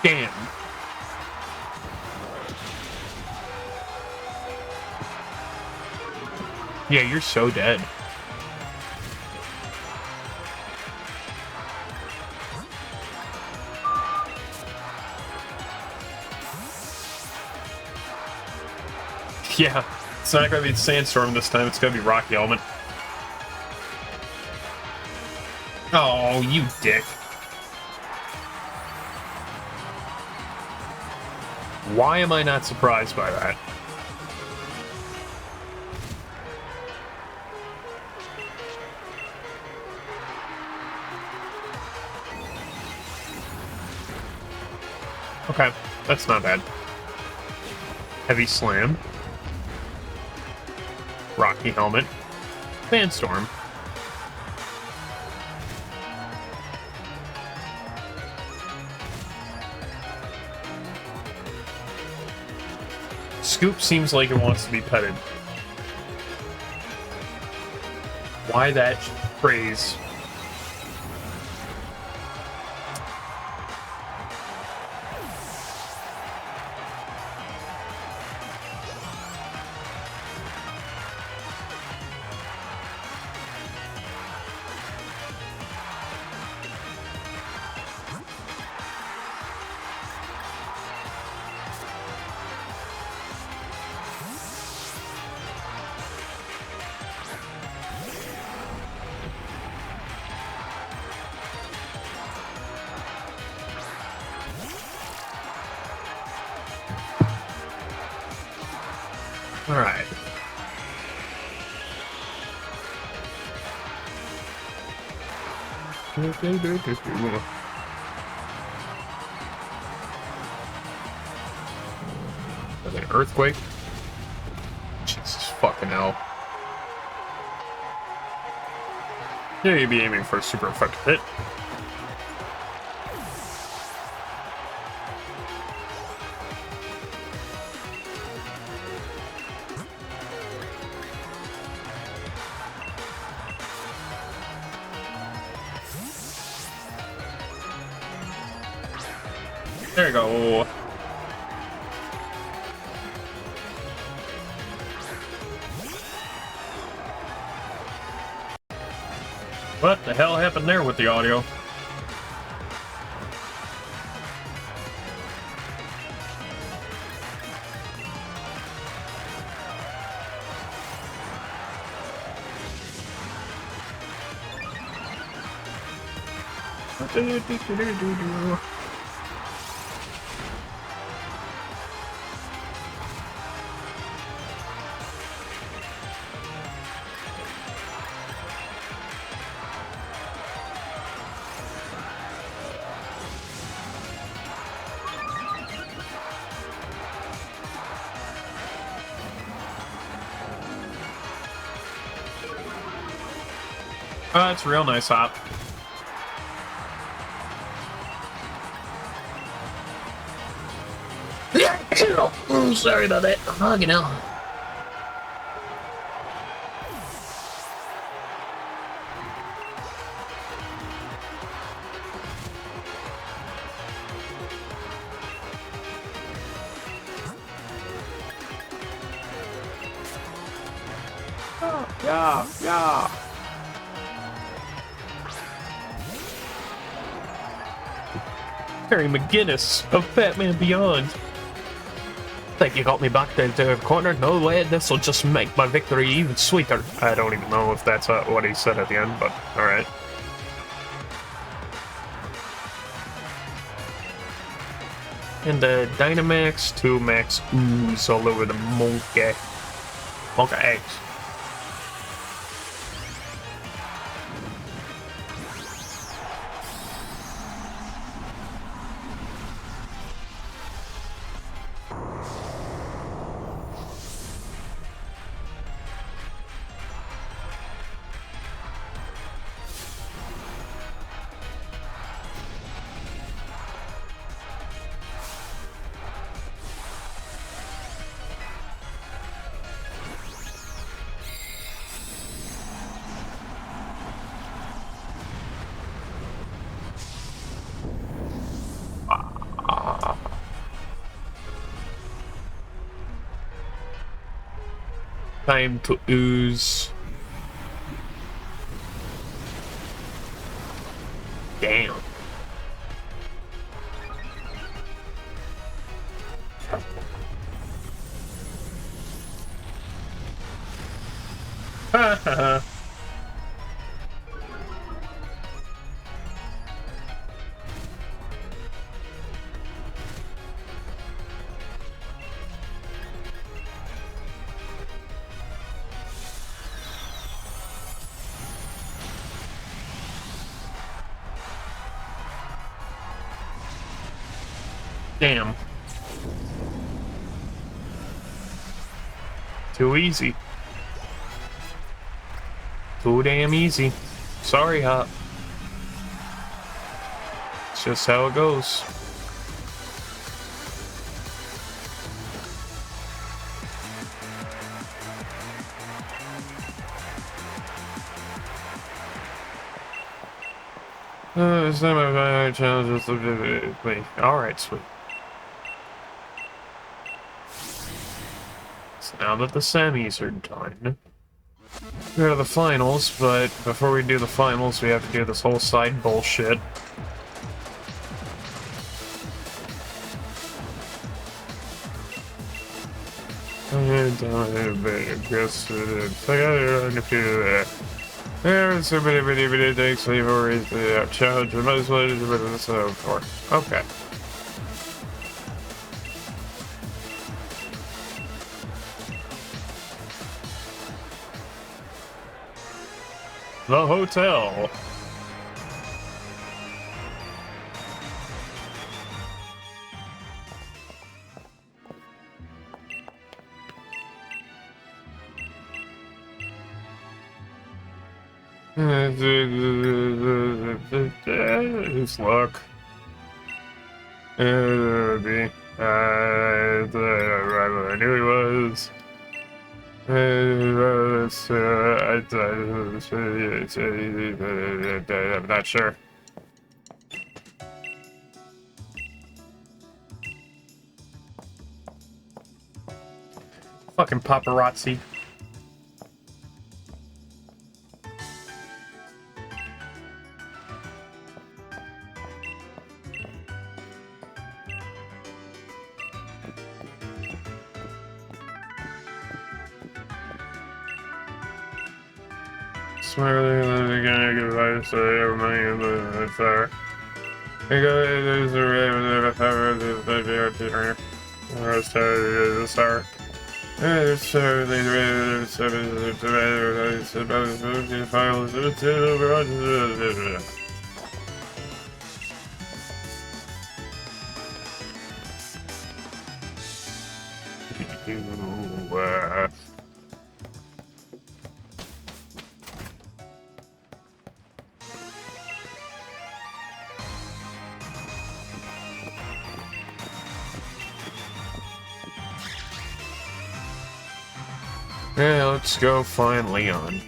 Damn. Yeah, you're so dead. Yeah, it's not gonna be Sandstorm this time, it's gonna be Rocky Element. Oh, you dick. Why am I not surprised by that? Okay, that's not bad. Heavy Slam. Rocky Helmet. Sandstorm. Scoop seems like it wants to be petted. Why that phrase? Alright. An earthquake? Jesus fucking hell. Yeah, you'd be aiming for a super effective hit. There you go. What the hell happened there with the audio? It's a real nice hop. Oh, sorry about that. Fucking hell. Yeah. Terry McGinnis of Batman Beyond. Think you got me back into the corner? No way, this'll just make my victory even sweeter. I don't even know if that's what he said at the end, but alright. And the Dynamax to Max ooze all over the monkey. Monkey eggs. Time to ooze. Damn. Ha ha ha. Damn. Too easy. Too damn easy. Sorry, Hop. It's just how it goes. Some of my challenges. Wait. Alright, sweet. So now that the semis are done, we go to the finals, but before we do the finals, we have to do this whole side bullshit. There's so many things leave over the challenge. We might as well do this before. Okay. The hotel. Who's luck? I knew he was. I'm not sure. Fucking paparazzi. Smartly, gonna give advice to everybody in the fire. Because there's a rest of the star. It's yeah, let's go find Leon.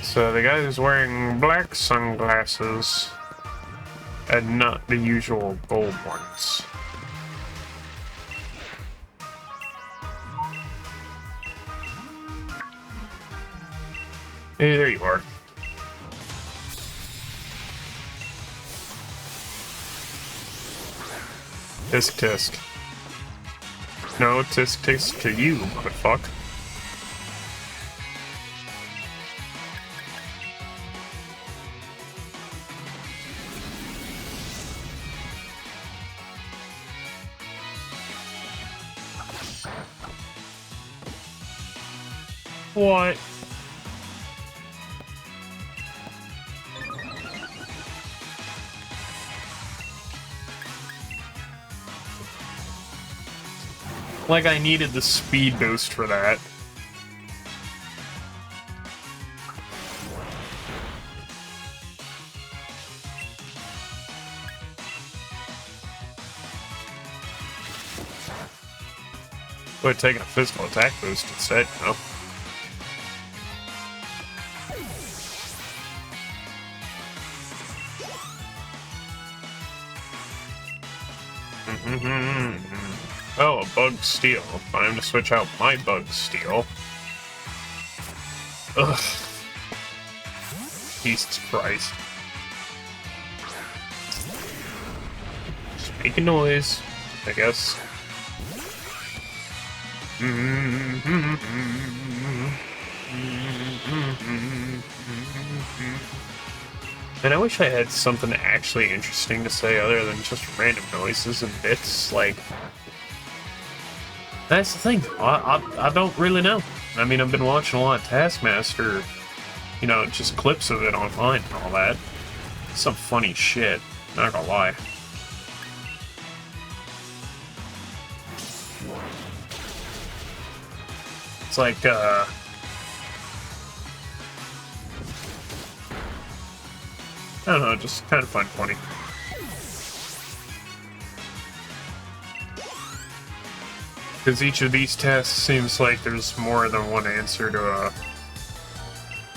So the guy who's wearing black sunglasses and not the usual gold ones. Hey, there you are. Tisk tisk. No, tisk tisk to you, motherfucker. What? Like I needed the speed boost for that. Would have taken a physical attack boost instead, you know? Oh, a bug steel. Time to switch out my bug steel. Ugh. Jesus Christ. Just making noise, I guess. And I wish I had something actually interesting to say other than just random noises and bits, like... That's the thing, I don't really know. I mean, I've been watching a lot of Taskmaster, you know, just clips of it online and all that. Some funny shit, not gonna lie. It's like, I don't know, just kind of funny. Because each of these tests seems like there's more than one answer to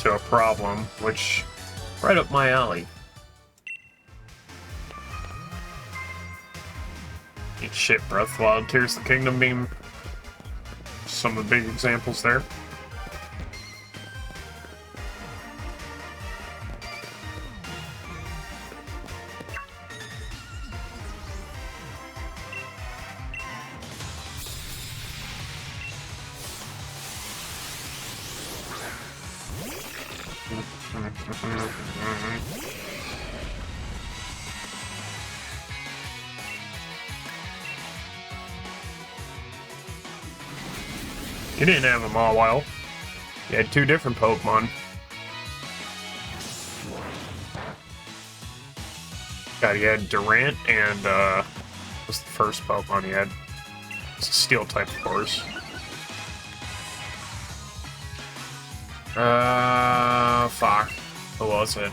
a problem, which, right up my alley. Eat shit, Breath Wild, Tears the Kingdom being some of the big examples there. You didn't have them all while. You had two different Pokemon. God, you had Durant and, what was the first Pokemon you had? It's a Steel type, of course. Fuck. What was it?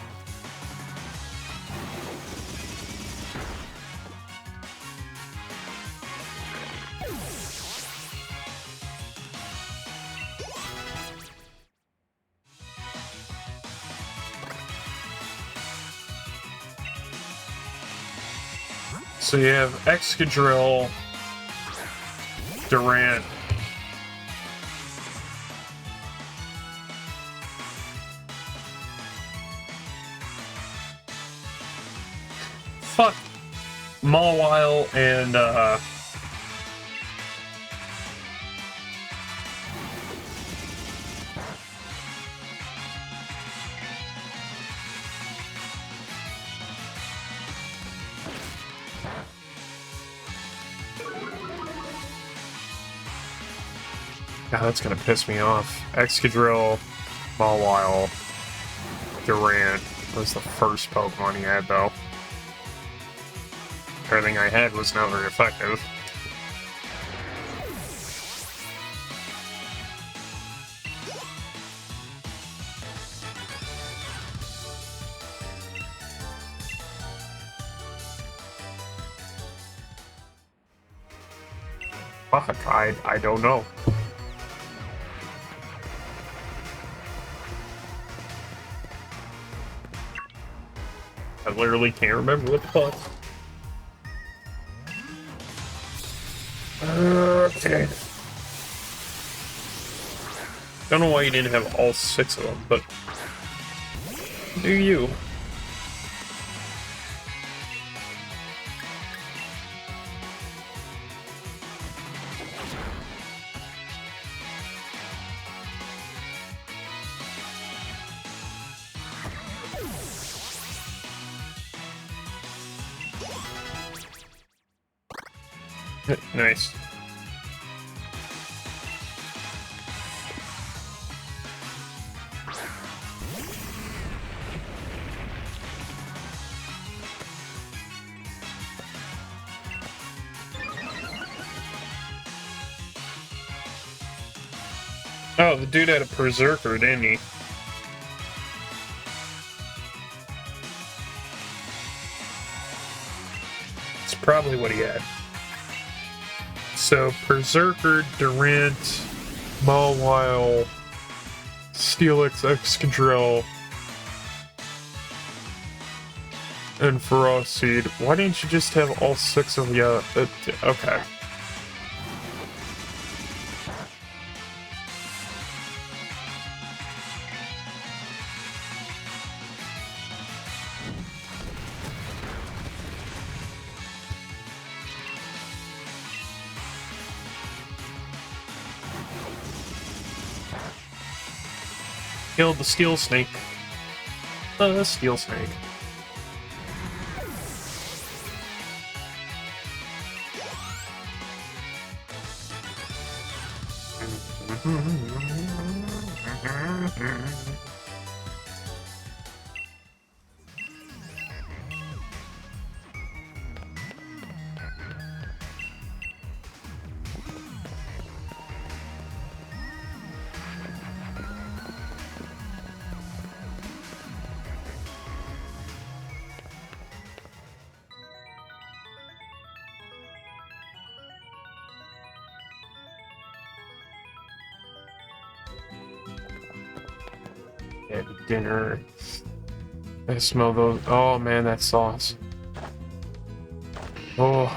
So you have Excadrill, Durant, fuck, Mawile, and God, that's gonna piss me off. Excadrill, Mawile, Durant was the first Pokemon he had, though. Everything I had was not very effective. Fuck, I don't know. I literally can't remember what the fuck. Okay. Don't know why you didn't have all 6 of them, but do you? Nice. Oh, the dude had a Berserker, didn't he? It's probably what he had. So, Berserker, Durant, Mawile, Steelix, Excadrill, and Ferocity. Why didn't you just have all 6 of you? Okay. Killed the Steel Snake. The Steel Snake. At dinner. I smell those. Oh man, that sauce. Oh.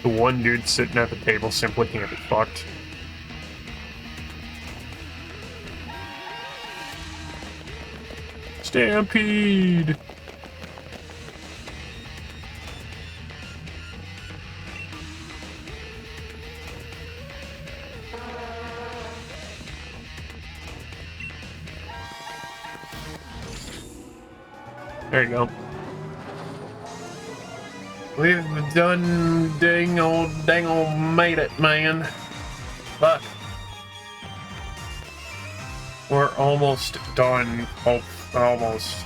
The one dude sitting at the table simply can't be fucked. Stampede! There you go. We've done dangle made it, man. But we're almost done. Oh, almost.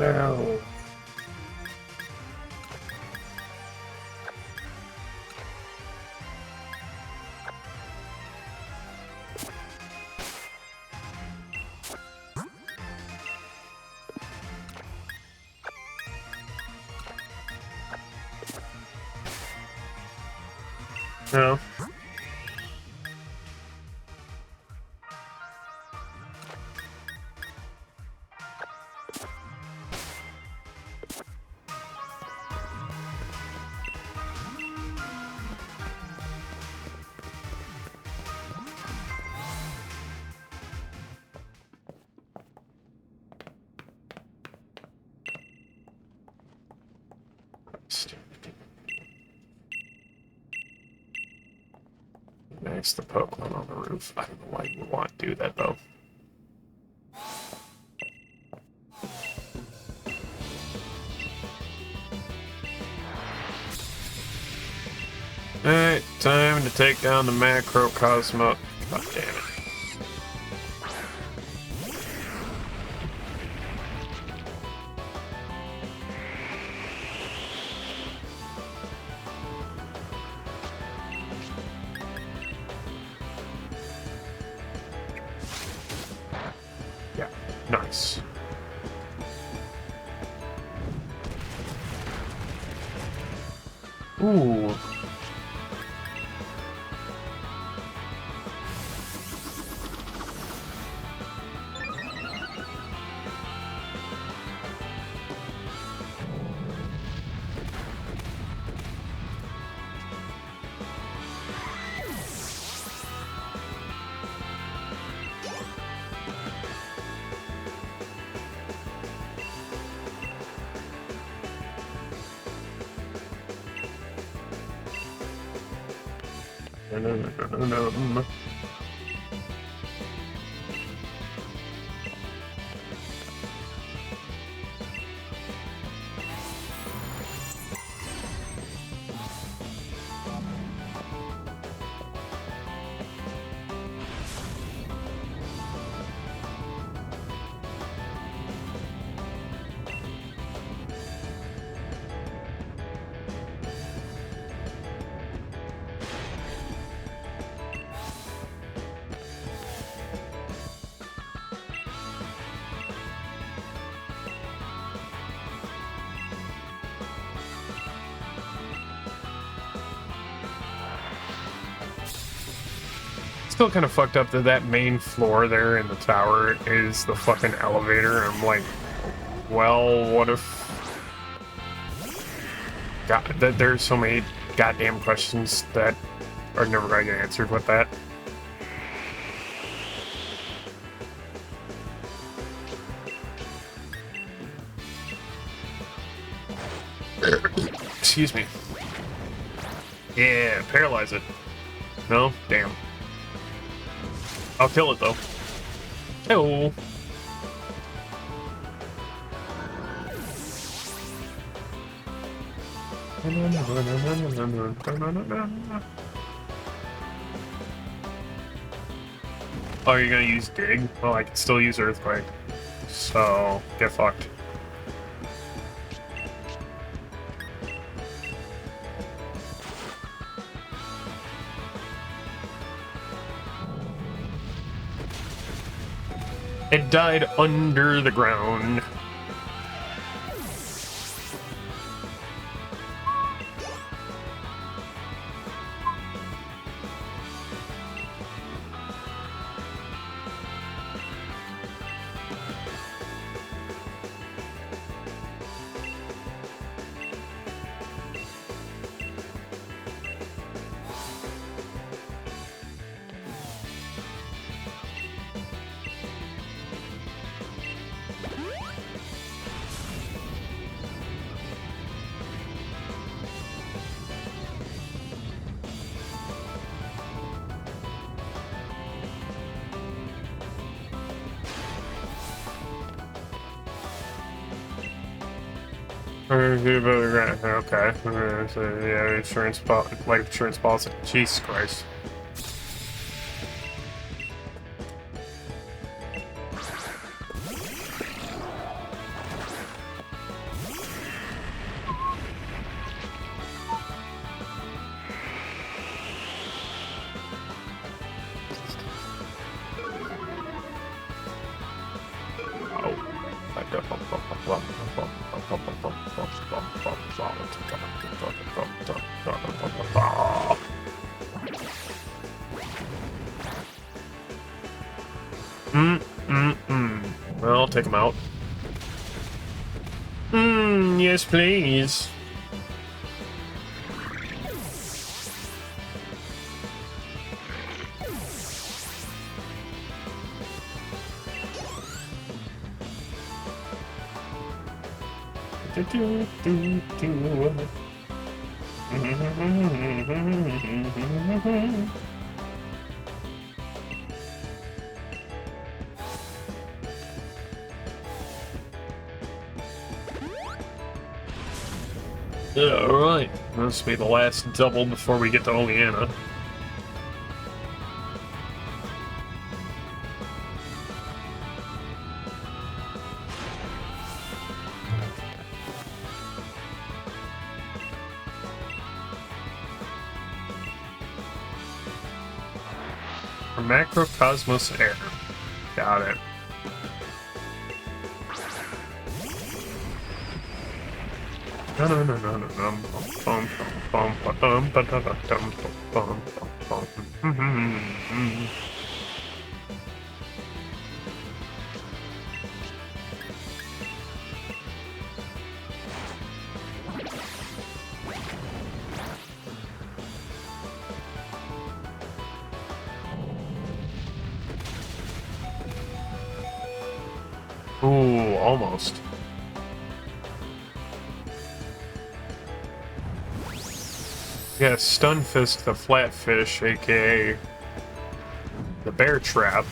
Hello. No. Next, the Pokemon on the roof. I don't know why you would want to do that, though. Alright, time to take down the Macrocosmo. God damn it. Yeah, nice. Ooh. Still kind of fucked up that that main floor there in the tower is the fucking elevator. I'm like, well, what if... God, there's so many goddamn questions that are never going to get answered with that. Excuse me. Yeah, paralyze it. No? Damn. I'll kill it though. Hello. Oh, you're gonna use dig? Well, I can still use earthquake. So, get fucked. It died under the ground. Okay. So, yeah, life insurance policy. Jesus Christ. Well, take him out. Yes, please. Alright, this will be the last double before we get to Oleana. For Macrocosmos Air. Got it. Ooh, almost. Yeah, Stunfisk the Flatfish, aka the Bear Trap,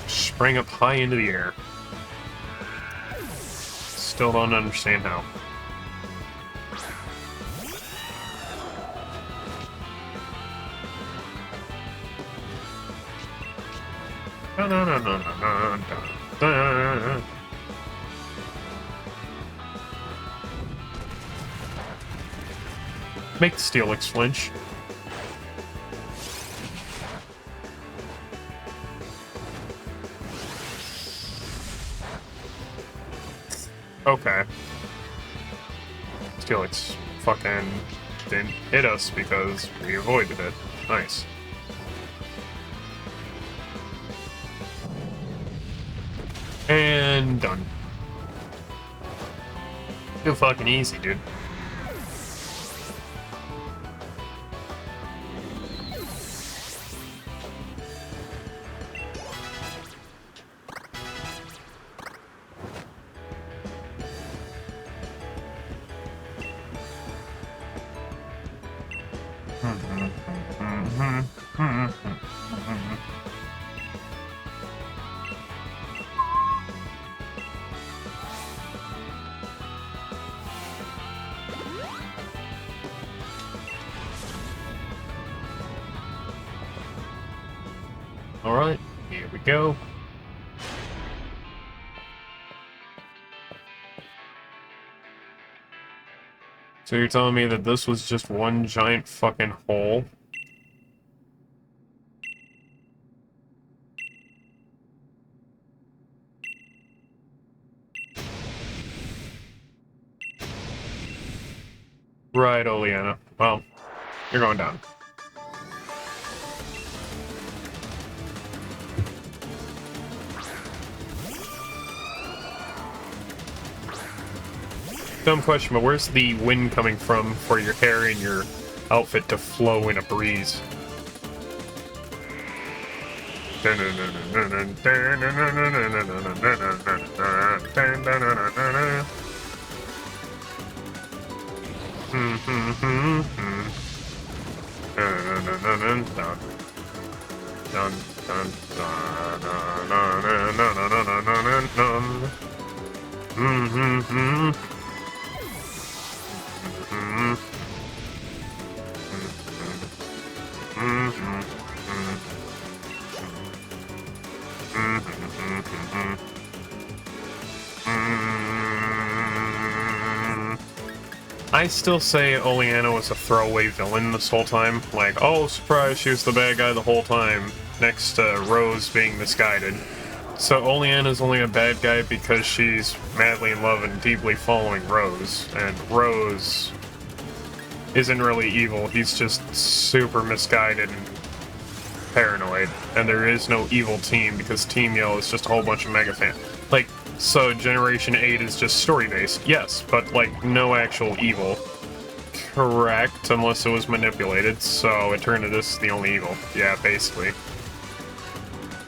sprang up high into the air. Still don't understand how. Make the Steelix flinch. Okay. Steelix fucking didn't hit us because we avoided it. Nice. And done. Too fucking easy, dude. Alright, here we go. So you're telling me that this was just one giant fucking hole? Right, Oleana. Well, you're going down. Dumb question, but where's the wind coming from for your hair and your outfit to flow in a breeze? I still say Oleana was a throwaway villain this whole time. Like, oh, surprise, she was the bad guy the whole time, next to Rose being misguided. So Oleana's only a bad guy because she's madly in love and deeply following Rose, and Rose isn't really evil, he's just super misguided and paranoid, and there is no evil team because Team Yell is just a whole bunch of mega fans. Like, so Generation 8 is just story-based, yes, but, like, no actual evil. Correct, unless it was manipulated, so Eternatus is the only evil. Yeah, basically.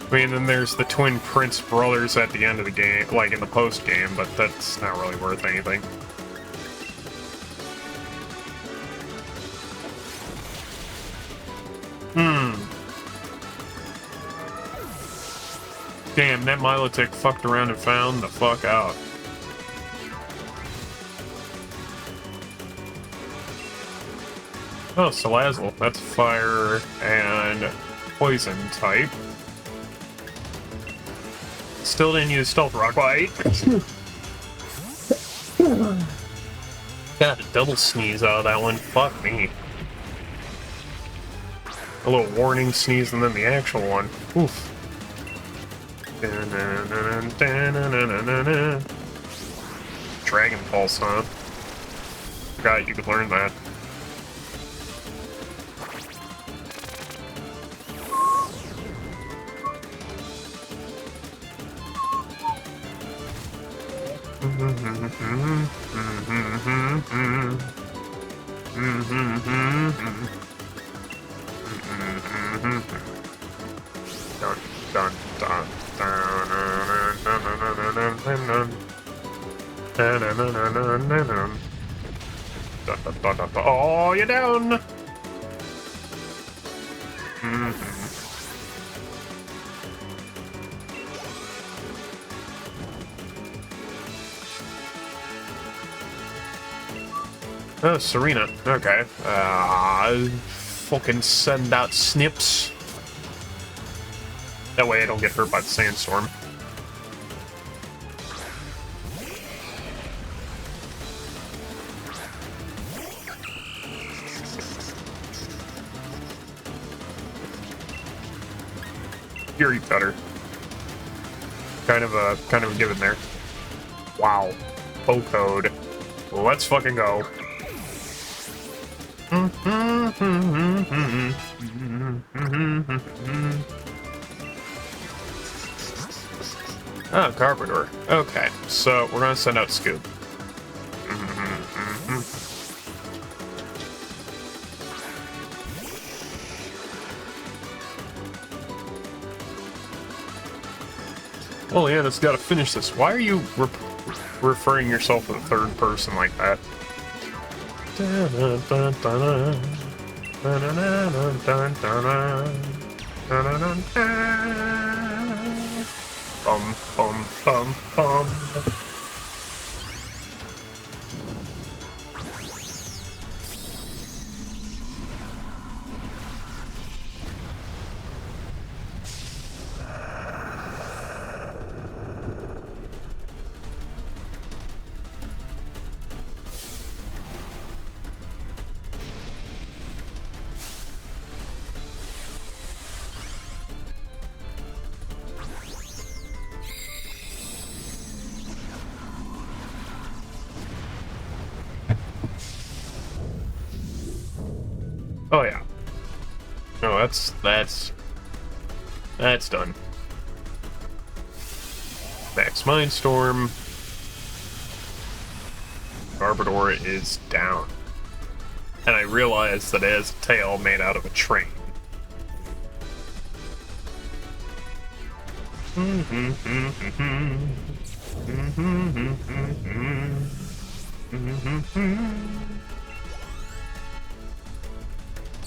I mean, then there's the twin Prince brothers at the end of the game, like in the post-game, but that's not really worth anything. Damn, that Milotic fucked around and found the fuck out. Oh, Salazzle. That's fire and poison type. Still didn't use Stealth Rock. Right? Got a double sneeze out of that one. Fuck me. A little warning sneeze and then the actual one. Oof. Dragon Pulse, huh? Forgot you could learn that. Dun, dun, dun. Oh, you're down! Oh, Serena. Okay. Fucking send out snips. That way I don't get hurt by the sandstorm. Fury cutter. Kind of a given there. Wow. O code. Let's fucking go. Ah, Carpenter. Okay, so we're gonna send out Scoop. Oh yeah, that's gotta finish this. Why are you referring yourself to the third person like that? Bum, bum, bum, bum. Oh yeah. No, that's done. Max Mindstorm. Garbodor is down. And I realized that it has a tail made out of a train.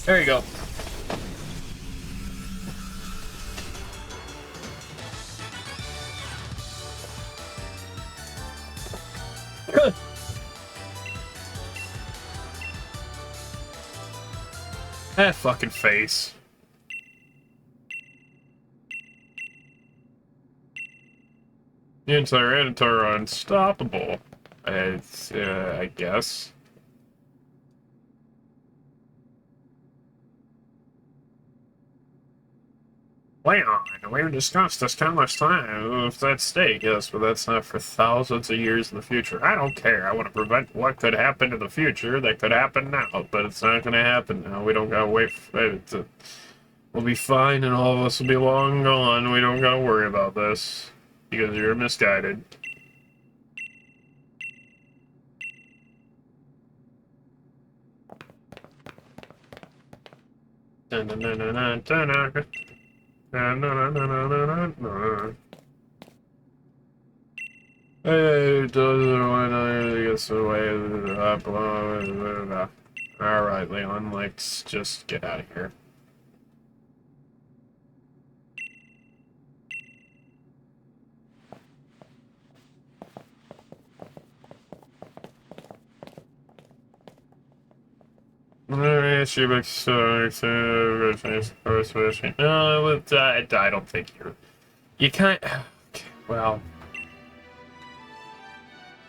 There you go. That fucking face. The entire editor are unstoppable. It's, I guess. Wait on, we've discussed this countless times. If that's stake, yes, but that's not for thousands of years in the future. I don't care. I want to prevent what could happen in the future that could happen now, but it's not going to happen now. We don't got to wait for it to... We'll be fine, and all of us will be long gone. We don't got to worry about this, because you're misguided. Hey, gets away. Alright, Leon, let's just get out of here. I don't think you can't. Okay, well,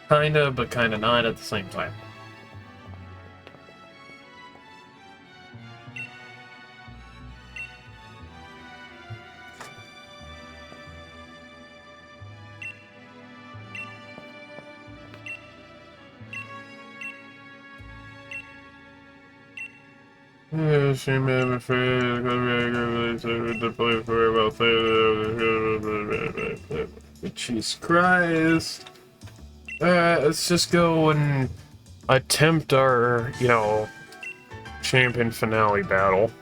kinda, but kinda not at the same time. Yeah, she made me feel to play for about Jesus Christ. Let's just go and attempt our, champion finale battle.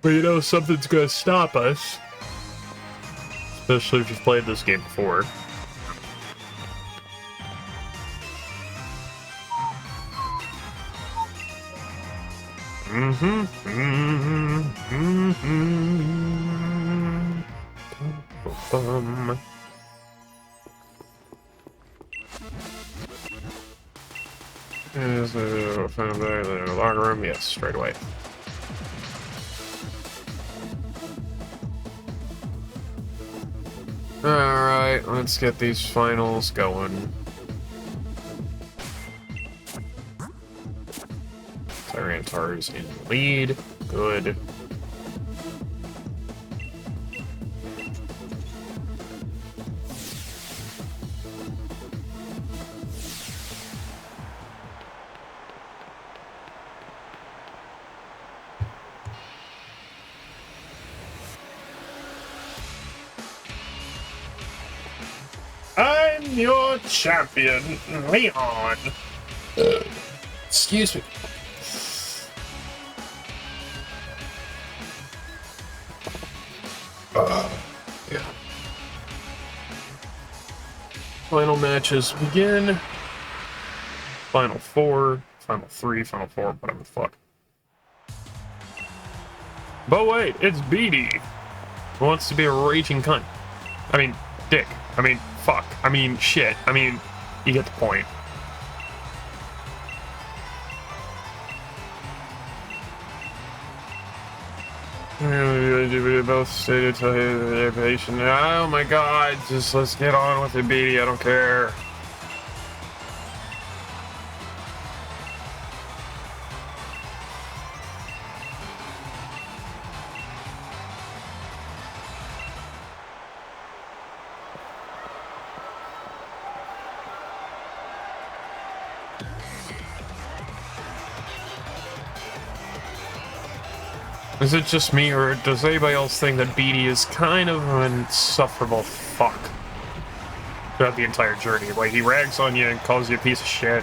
But something's gonna stop us. Especially if you've played this game before. Is the locker room? Yes, straight away. Alright, let's get these finals going. Tyrantar's in the lead. Good. I'm your champion, Leon. Excuse me. Yeah. Final matches begin. Final 4, Final 3, Final 4, whatever the fuck. But wait, it's BD. Who wants to be a raging cunt? I mean, dick. I mean, fuck. I mean, shit. I mean, you get the point. Both stated to their patient. Oh my god, just let's get on with it, BD. I don't care. Is it just me, or does anybody else think that BD is kind of an insufferable fuck throughout the entire journey? Like, he rags on you and calls you a piece of shit.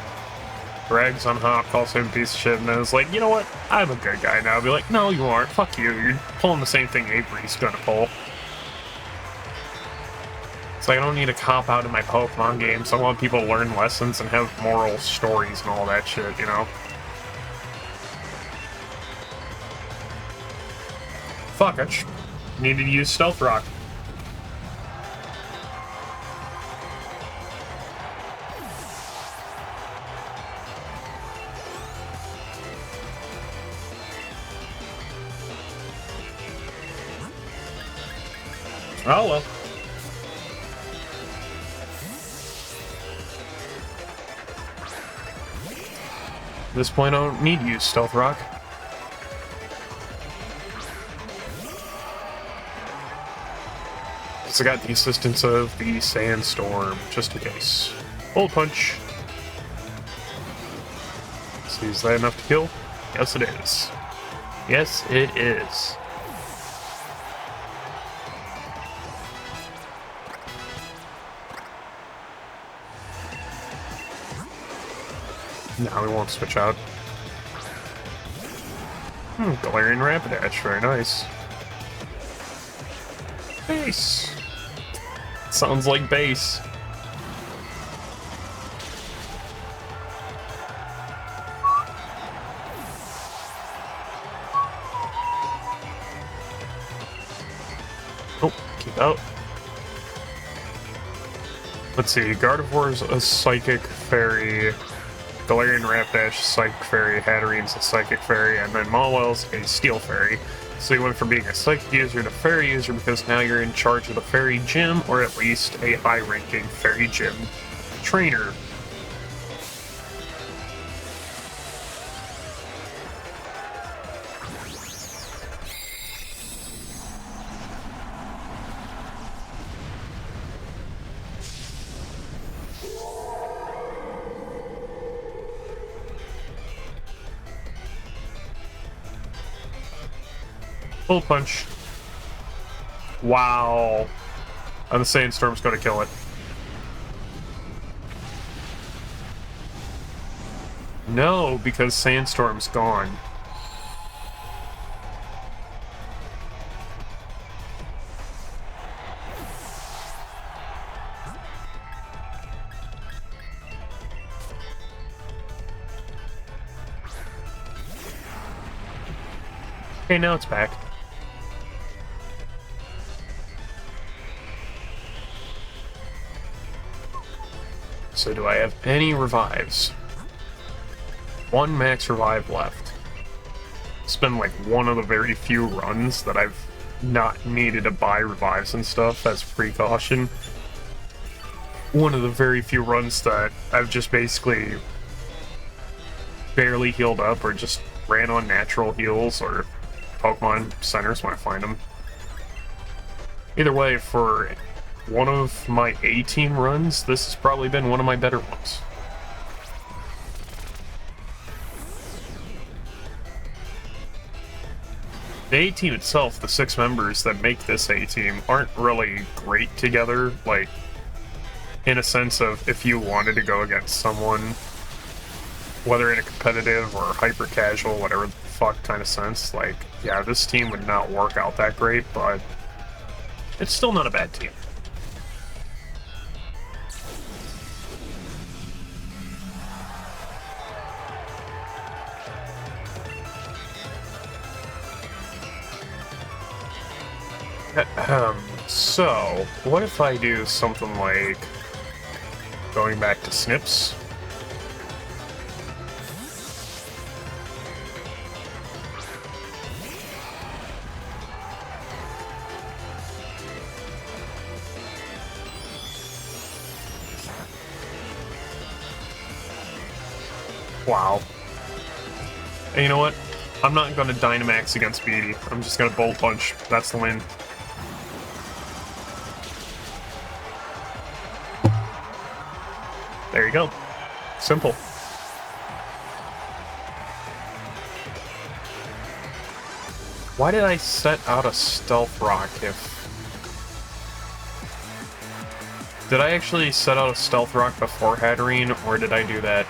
Rags on Hop, calls him a piece of shit, and then it's like, you know what? I'm a good guy now. I'll be like, no, you aren't. Fuck you. You're pulling the same thing Avery's gonna pull. It's like, I don't need a cop out in my Pokemon games. I want people to learn lessons and have moral stories and all that shit, you know? Fuck, I just needed to use Stealth Rock. Oh well. At this point, I don't need to use Stealth Rock. I got the assistance of the Sandstorm, just in case. Bullet Punch. So is that enough to kill? Yes, it is. Yes, it is. Now we won't switch out. Galarian Rapidash, very nice. Base. Sounds like base. Oh, keep out. Let's see, Gardevoir's a Psychic Fairy, Galarian Rapidash, Psychic Fairy, Hatterene's a Psychic Fairy, and then Mawwell's a Steel Fairy. So you went from being a Psychic user to Fairy user because now you're in charge of the Fairy Gym, or at least a high-ranking Fairy Gym trainer. Bullet Punch. Wow. And the Sandstorm's gonna kill it. No, because Sandstorm's gone. Okay, now it's back. So do I have any revives? One max revive left. It's been like one of the very few runs that I've not needed to buy revives and stuff as precaution. One of the very few runs that I've just basically barely healed up or just ran on natural heals or Pokemon centers when I find them. Either way, for one of my A-team runs, this has probably been one of my better ones. The A-team itself, the 6 members that make this A-team, aren't really great together, like, in a sense of if you wanted to go against someone, whether in a competitive or hyper-casual, whatever the fuck kind of sense, like, yeah, this team would not work out that great, but it's still not a bad team. So, what if I do something like going back to Snips? Wow. And you know what? I'm not going to Dynamax against Beatty. I'm just going to Bolt Punch. That's the win. There you go. Simple. Why did I set out a Stealth Rock if... Did I actually set out a Stealth Rock before Hatterene, or did I do that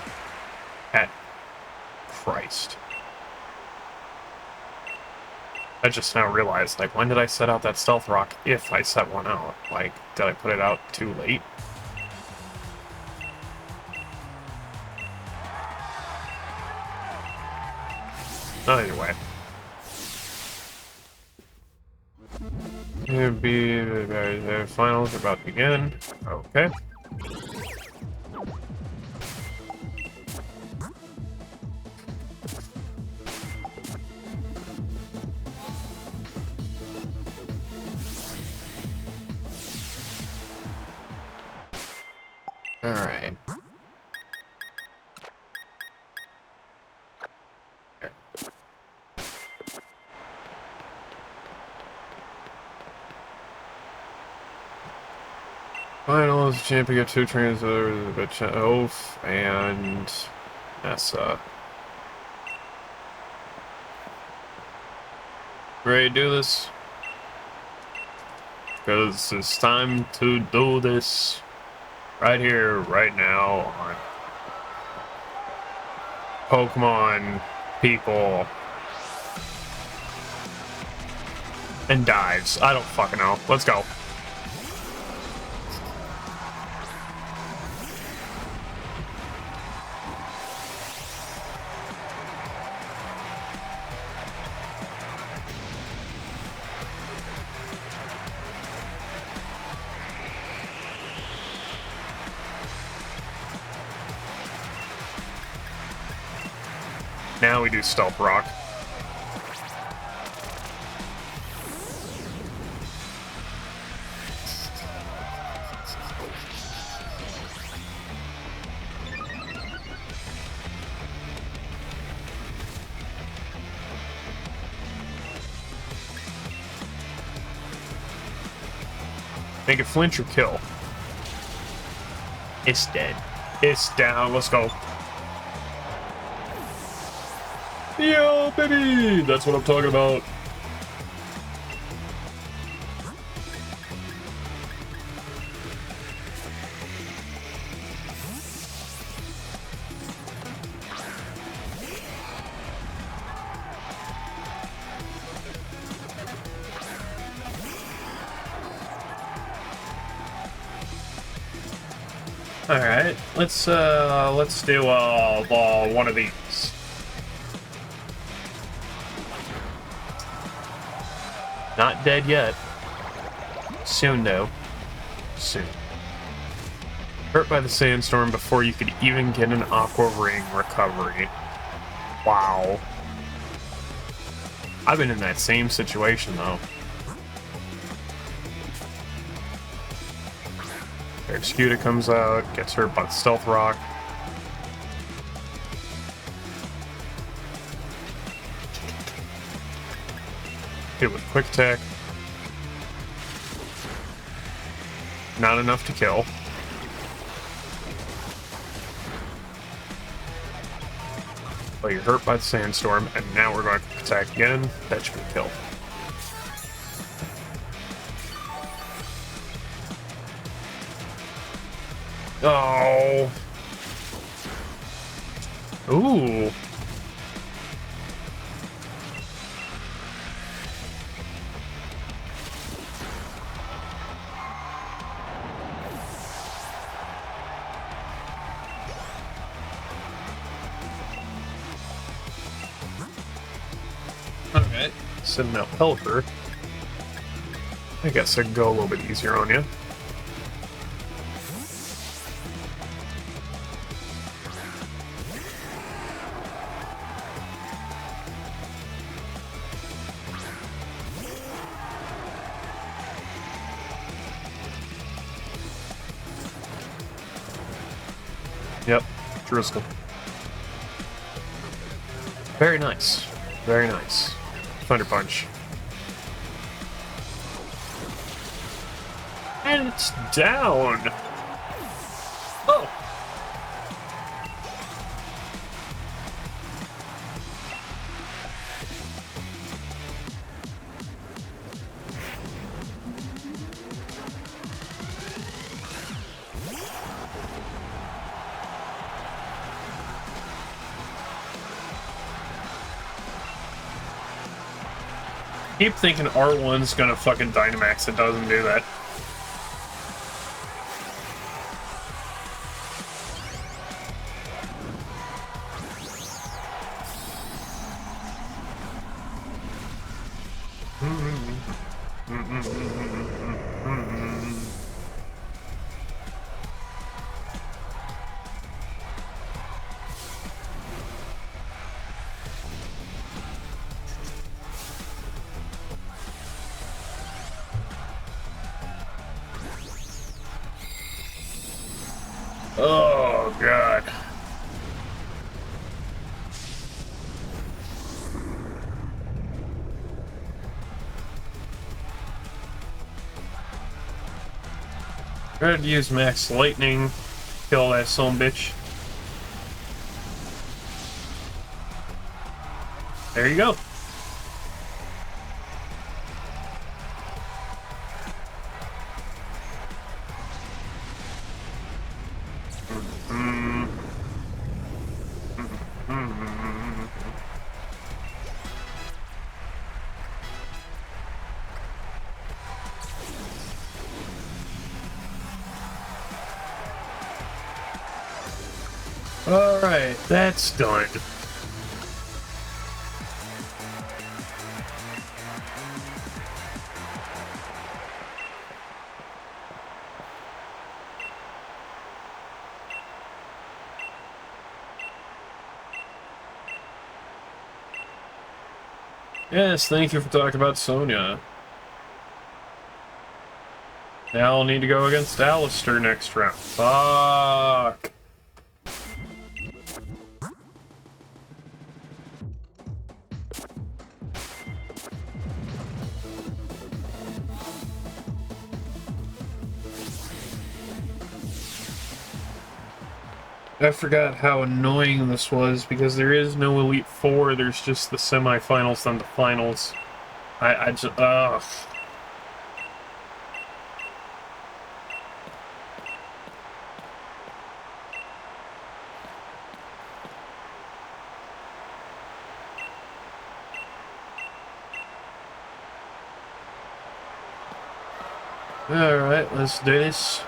at... Christ. I just now realized, like, when did I set out that Stealth Rock if I set one out? Like, did I put it out too late? Either way. It'd be the finals are about to begin. Okay. All right. Finals, champion get 2 trainers, Oaf and Nessa. Ready to do this? Because it's time to do this right here, right now on Pokemon People and Dives. I don't fucking know. Let's go. Now we do Stealth Rock. Make it flinch or kill. It's dead. It's down. Let's go. Yo, baby! That's what I'm talking about. All right, let's do one of these. Not dead yet. Soon, though. Soon. Hurt by the sandstorm before you could even get an aqua ring recovery. Wow. I've been in that same situation, though. Scuda comes out, gets hurt by the stealth rock. Hit with quick attack. Not enough to kill. But you're hurt by the sandstorm, and now we're going to attack again. That should be a kill. Oh. Ooh. Okay. So now Pelipper. I guess I can go a little bit easier on you. Yep, Driscoll. Very nice. Very nice. Thunder Punch. And it's down! Oh! Keep thinking R1's gonna fucking Dynamax, it doesn't do that. Oh, God. Try to use Max Lightning. Kill that son bitch. There you go. Alright, that's done. Yes, thank you for talking about Sonya. Now I'll need to go against Alistair next round. Fuck. I forgot how annoying this was because there is no Elite Four, there's just the semifinals then the finals. I just, ugh. Alright, let's do this.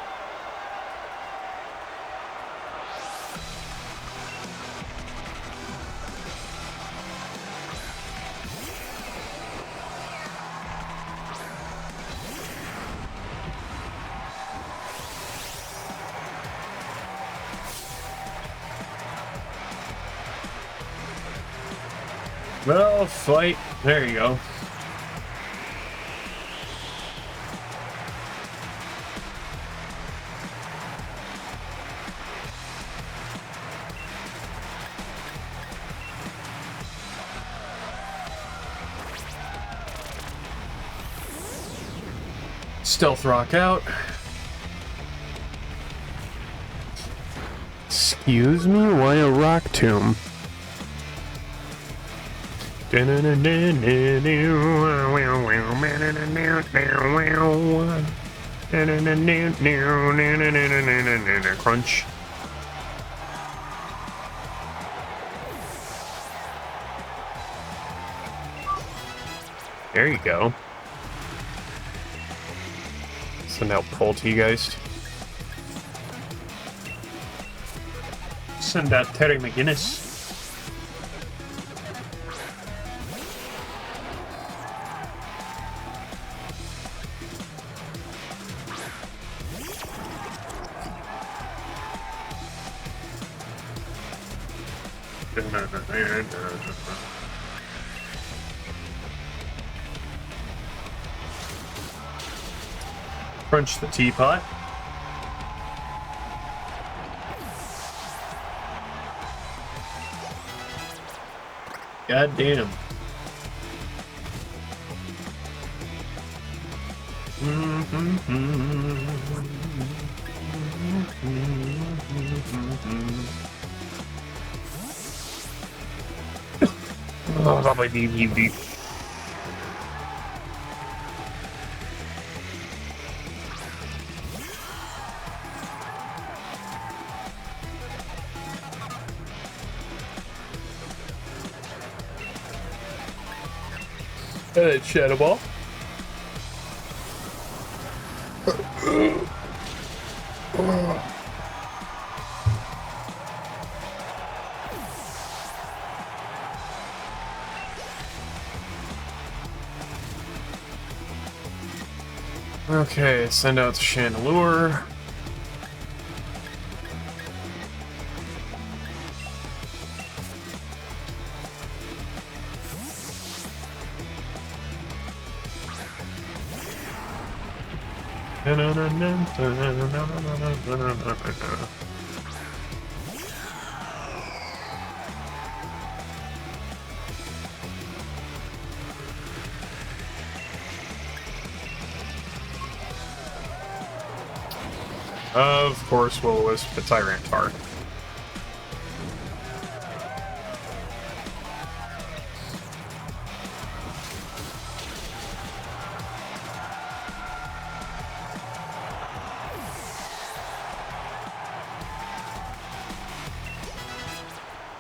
Well, fight. There you go. Stealth rock out. Excuse me, why a rock tomb? Crunch. There you go. Send out Poltergeist. Send out Terry McGinnis. Crunch the teapot. God damn. Shadow Ball. Okay, send out the Chandelure. Of course, Will-O-Wisp the Tyranitar.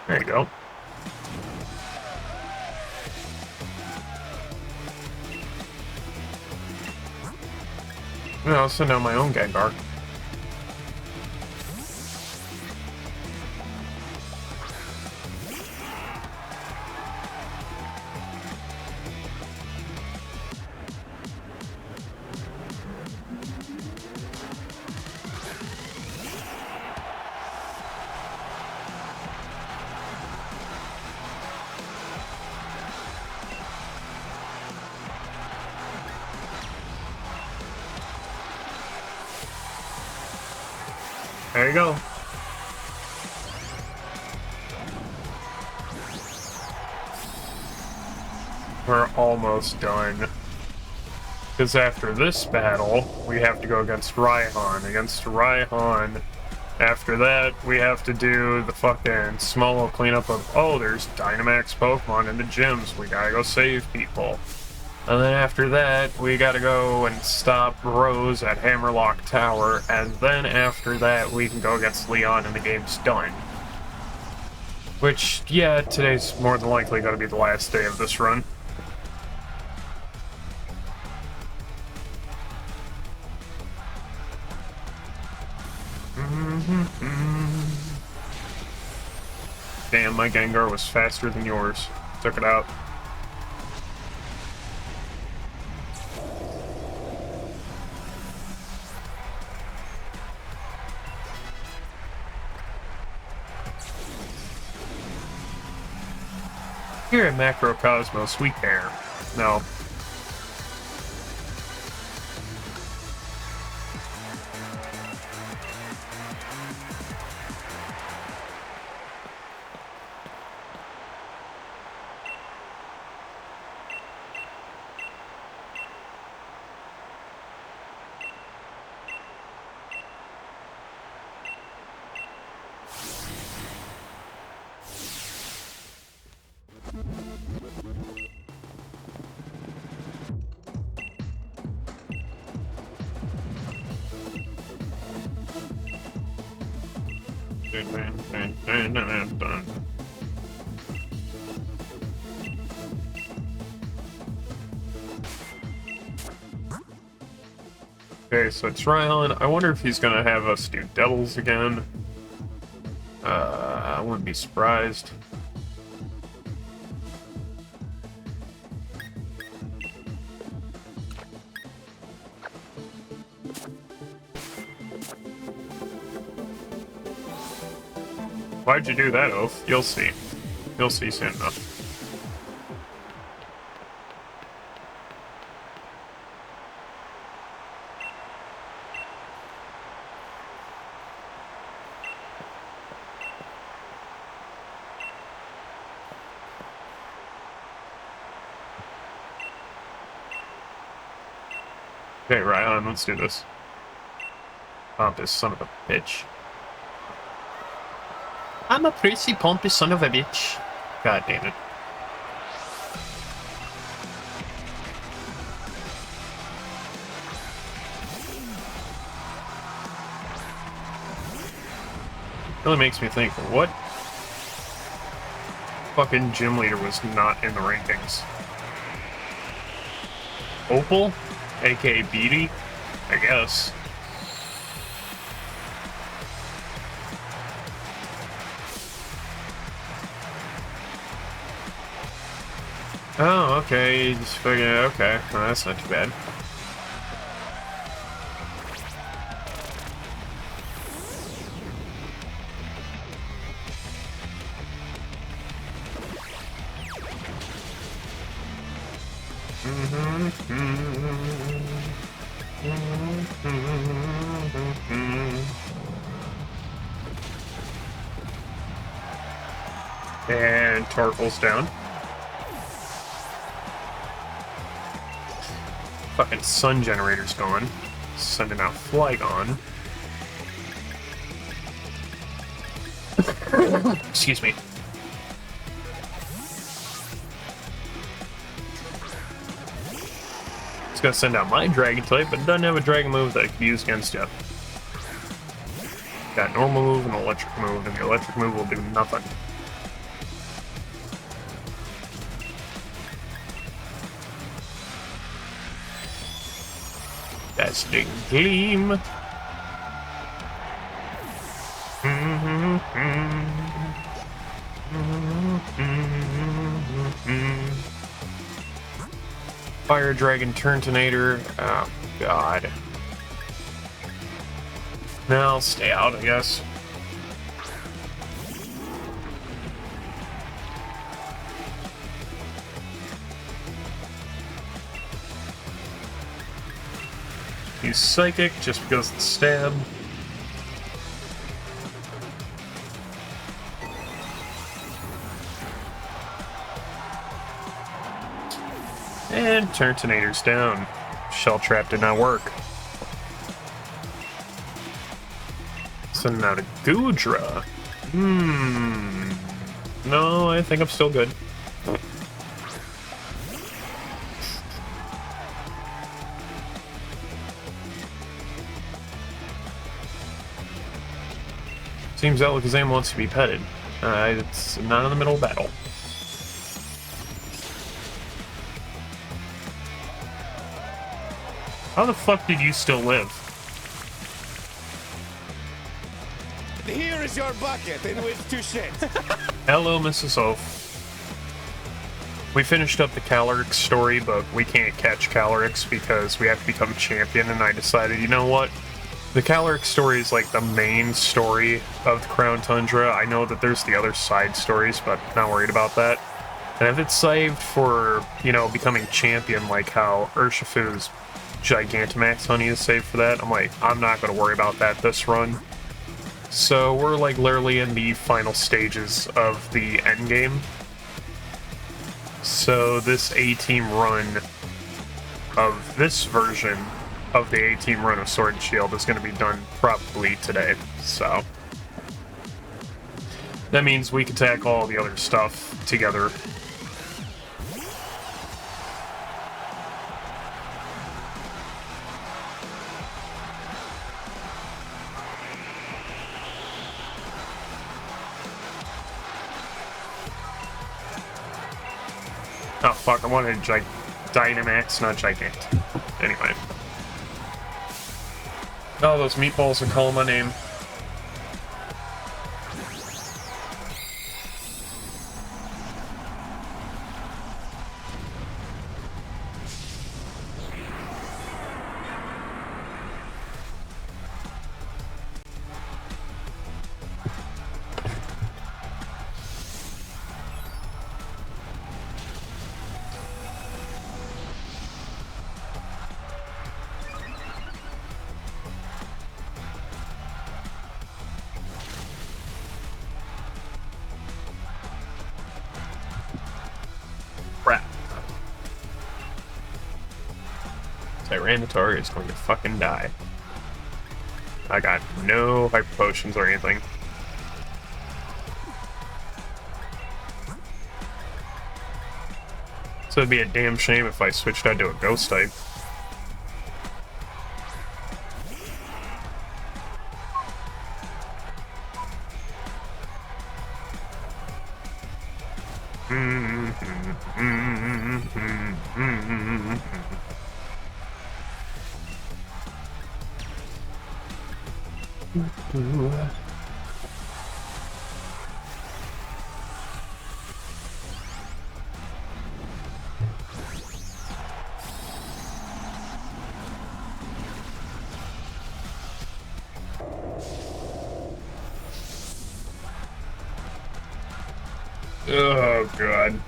There you go. I'll send out my own Gengar. There you go. We're almost done. Because after this battle, we have to go against Raihan. After that, we have to do the fucking small little cleanup of, oh, there's Dynamax Pokemon in the gyms. We gotta go save people. And then after that, we gotta go and stop Rose at Hammerlock Tower, and then after that, we can go against Leon and the game's done. Which, yeah, today's more than likely gonna be the last day of this run. Damn, my Gengar was faster than yours. Took it out. Here at Macrocosmos, we care. No. Okay, so it's Ryan. I wonder if he's gonna have us do Devils again. I wouldn't be surprised. Why'd you do that, Oath? You'll see. You'll see soon enough. Okay, Ryan, let's do this. Pompous son of a bitch. I'm a pretty pompous son of a bitch. God damn it. Really makes me think, what fucking gym leader was not in the rankings? Opal? AKA Beatty? I guess. Oh, okay, you just figure, okay, well, that's not too bad. And Tarkle's down. Fucking sun generator's gone. Sending out Flygon. Excuse me. It's gonna send out my Dragon type, but it doesn't have a Dragon move that I can use against you. Got normal move and electric move, and the electric move will do nothing. Dazzling Gleam. Fire Dragon Turntonator. Oh, God. No, I'll stay out, I guess. Use Psychic just because of the stab. And Turntonator's down. Shell Trap did not work. Sending out a Goodra. No, I think I'm still good. Seems Alakazam wants to be petted. It's not in the middle of battle. How the fuck did you still live? Here is your bucket in which to shit. Hello, Mrs. Oaf. We finished up the Calyrex story, but we can't catch Calyrex because we have to become champion, and I decided, you know what? The Calyrex story is like the main story of the Crown Tundra. I know that there's the other side stories, but not worried about that. And if it's saved for, you know, becoming champion, like how Urshifu's Gigantamax honey is saved for that, I'm like, I'm not going to worry about that this run. So we're like literally in the final stages of the end game. So this A-Team run of this version of the A-Team run of Sword and Shield is going to be done probably today. So that means we can tackle all the other stuff together. Oh fuck, I wanted Dynamax, not Gigant. Anyway. Oh, those meatballs are calling my name. Crap. Tyranitar is going to fucking die. I got no hyper potions or anything. So it'd be a damn shame if I switched out to a ghost type. Oh, God.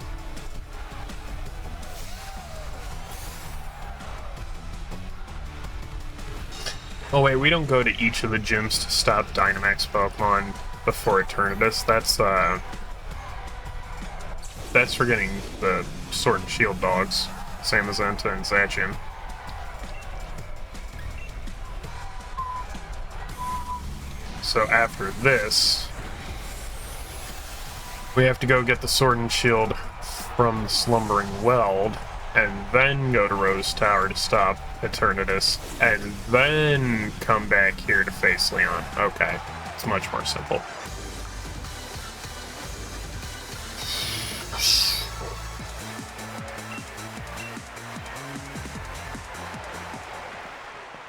Oh, wait, we don't go to each of the gyms to stop Dynamax Pokemon before Eternatus. That's for getting the Sword and Shield dogs, Samazenta and Zacian. So after this, we have to go get the Sword and Shield from the Slumbering Weld, and then go to Rose Tower to stop Eternatus, and then come back here to face Leon. Okay, it's much more simple.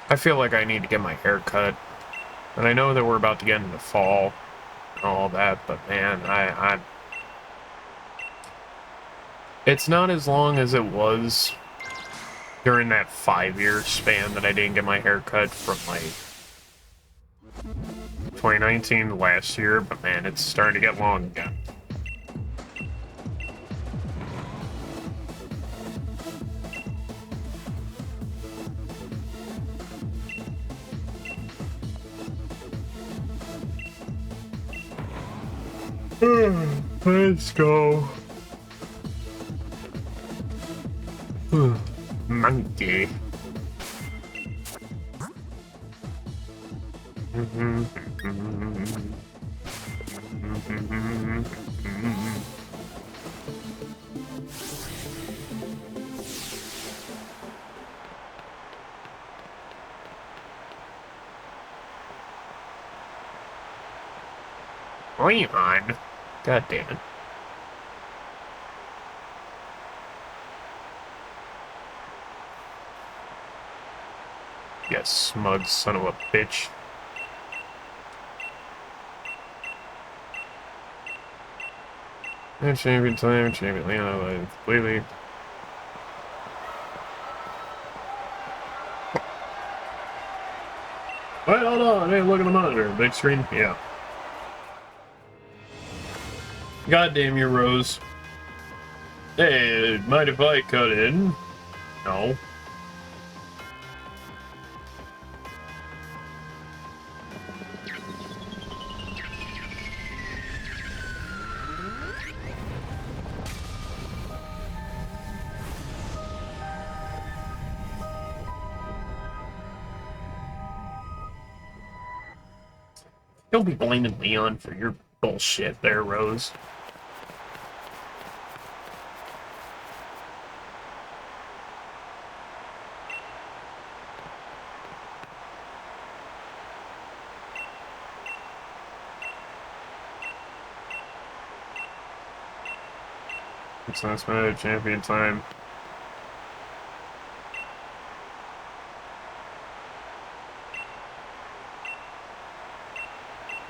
I feel like I need to get my hair cut, and I know that we're about to get into fall and all that, but man, I it's not as long as it was during that 5-year span that I didn't get my hair cut from, like, 2019 to last year, but man, it's starting to get long again. Let's go. Monkey. Leon. God damn it. You smug son of a bitch. Champion time, champion Leon, completely. Wait, hold on, hey, look at the monitor. Big screen? Yeah. God damn you, Rose. Hey, mind if I cut in? No. Don't be blaming Leon for your bullshit there, Rose. It's last minute champion time.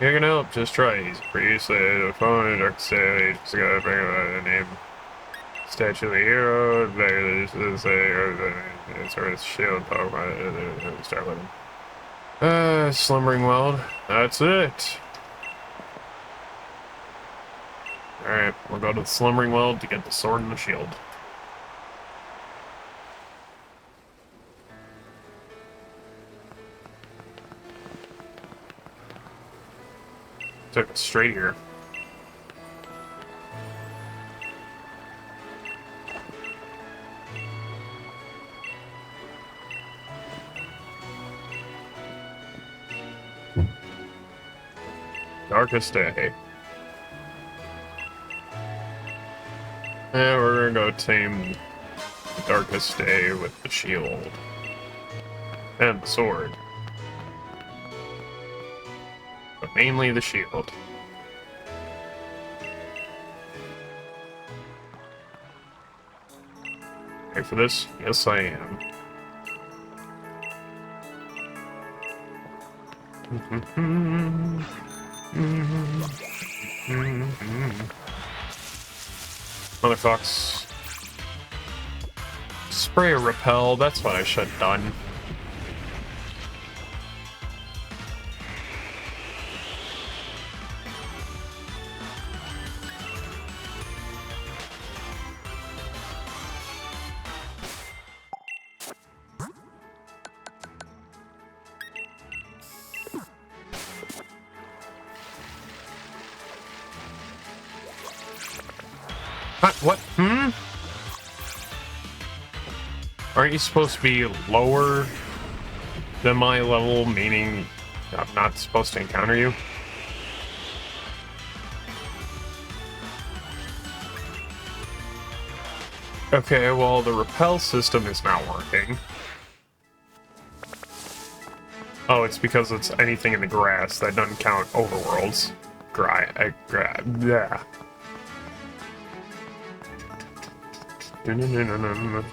You can help, just try. He's pretty said, a phone in dark stage, just gotta bring a name. Statue of the hero, there's a sort of shield Pokemon, start with him. Slumbering World, that's it. Alright, we'll go to the Slumbering World to get the sword and the shield. Took it straight here. Darkest Day. Yeah, we're gonna go tame the Darkest Day with the shield. And the sword. But mainly the shield. Ready for this? Yes, I am. Motherfucks. Spray or repel, that's what I should have done. What? Aren't you supposed to be lower than my level, meaning I'm not supposed to encounter you? Okay, well, the repel system is not working. Oh, it's because it's anything in the grass that doesn't count overworlds. Yeah. No.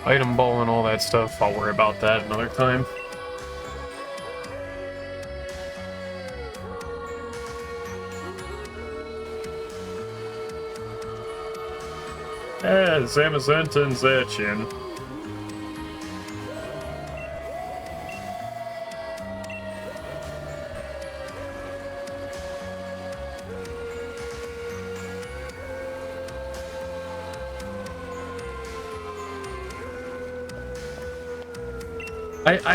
Item ball and all that stuff, I'll worry about that another time. Zamazenton's itching.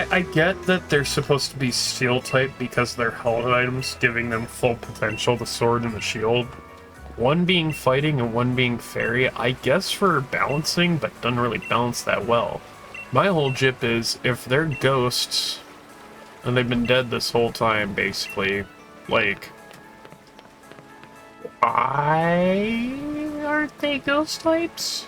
I get that they're supposed to be steel type because they're held items, giving them full potential, the sword and the shield. One being fighting and one being fairy, I guess for balancing, but doesn't really balance that well. My whole jip is, if they're ghosts, and they've been dead this whole time, basically, like, why aren't they ghost types?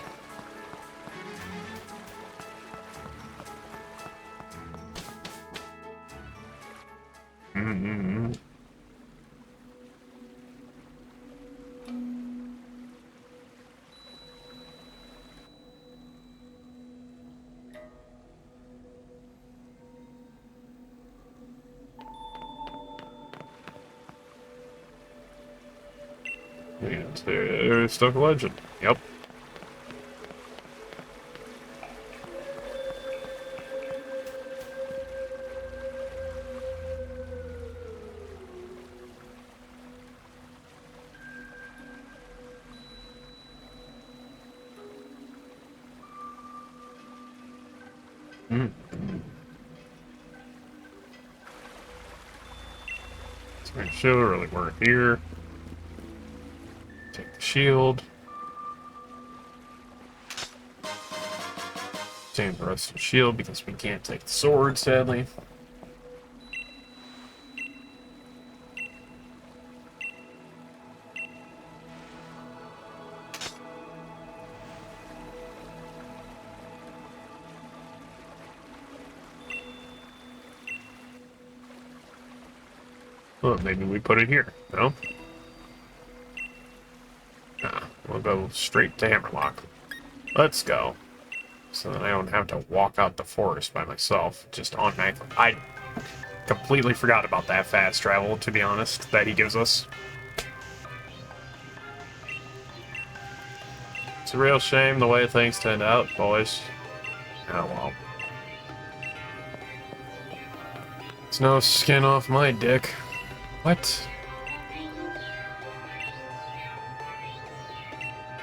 It's stuff legend. Yep. Let's make sure really we're here. Take the shield. Save the rest of the shield because we can't take the sword, sadly. Well, maybe we put it here, no? Nah, we'll go straight to Hammerlock. Let's go. So that I don't have to walk out the forest by myself, just automatically. I completely forgot about that fast travel, to be honest, that he gives us. It's a real shame the way things turned out, boys. Oh well. It's no skin off my dick. What?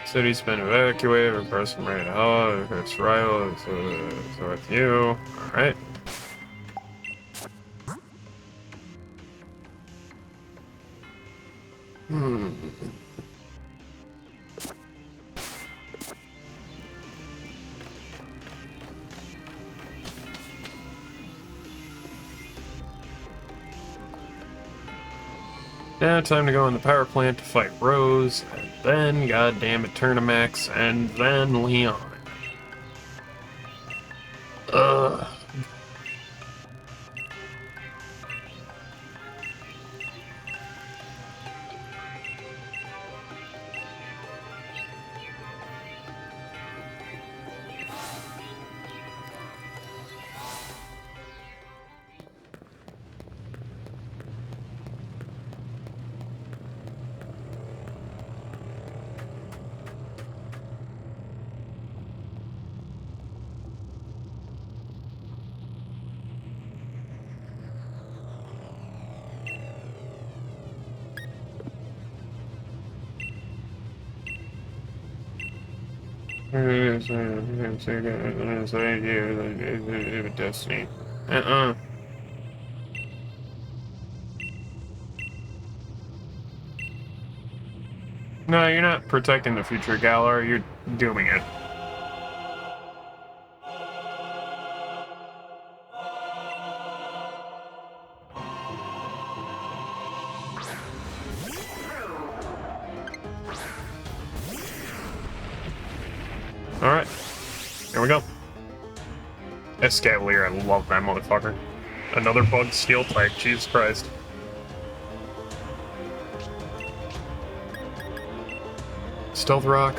City's been evacuated, person ready to haul, it's rival, so with you. Alright. Now time to go in the power plant to fight Rose, and then, goddammit, Turnamax, and then Leon. Ugh. Destiny. No, you're not protecting the future, Galar. You're dooming it. Alright. Here we go. Escavalier, I love that motherfucker. Another bug steel type, Jesus Christ. Stealth rock.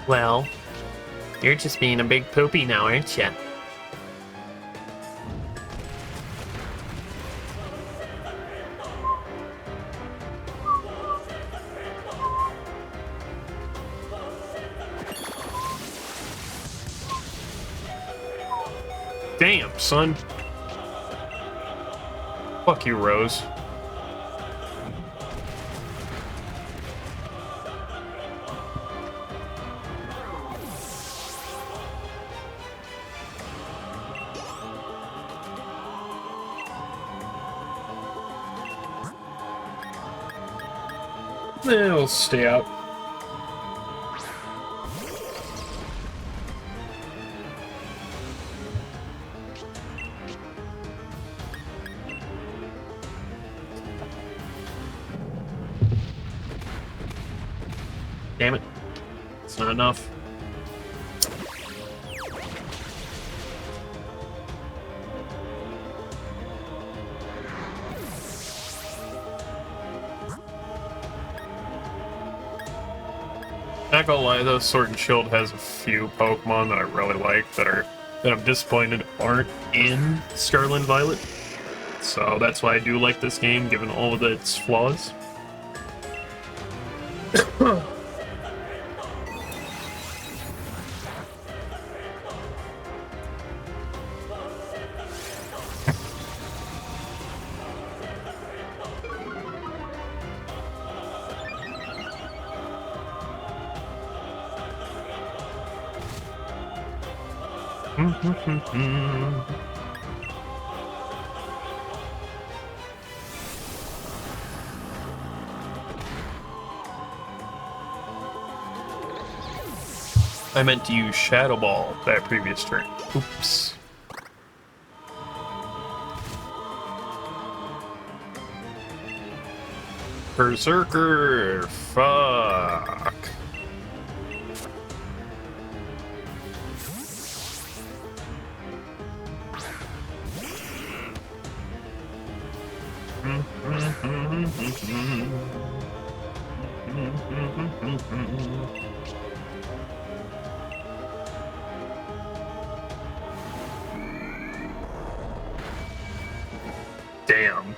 Well, you're just being a big poopy now, aren't you? Damn, son. Fuck you, Rose. We'll stay out. Damn it. It's not enough. Not gonna lie though, Sword and Shield has a few Pokemon that I really like that I'm disappointed aren't in Scarlet and Violet. So that's why I do like this game, given all of its flaws. I meant to use Shadow Ball that previous turn. Oops. Berserker! Fuck. Damn.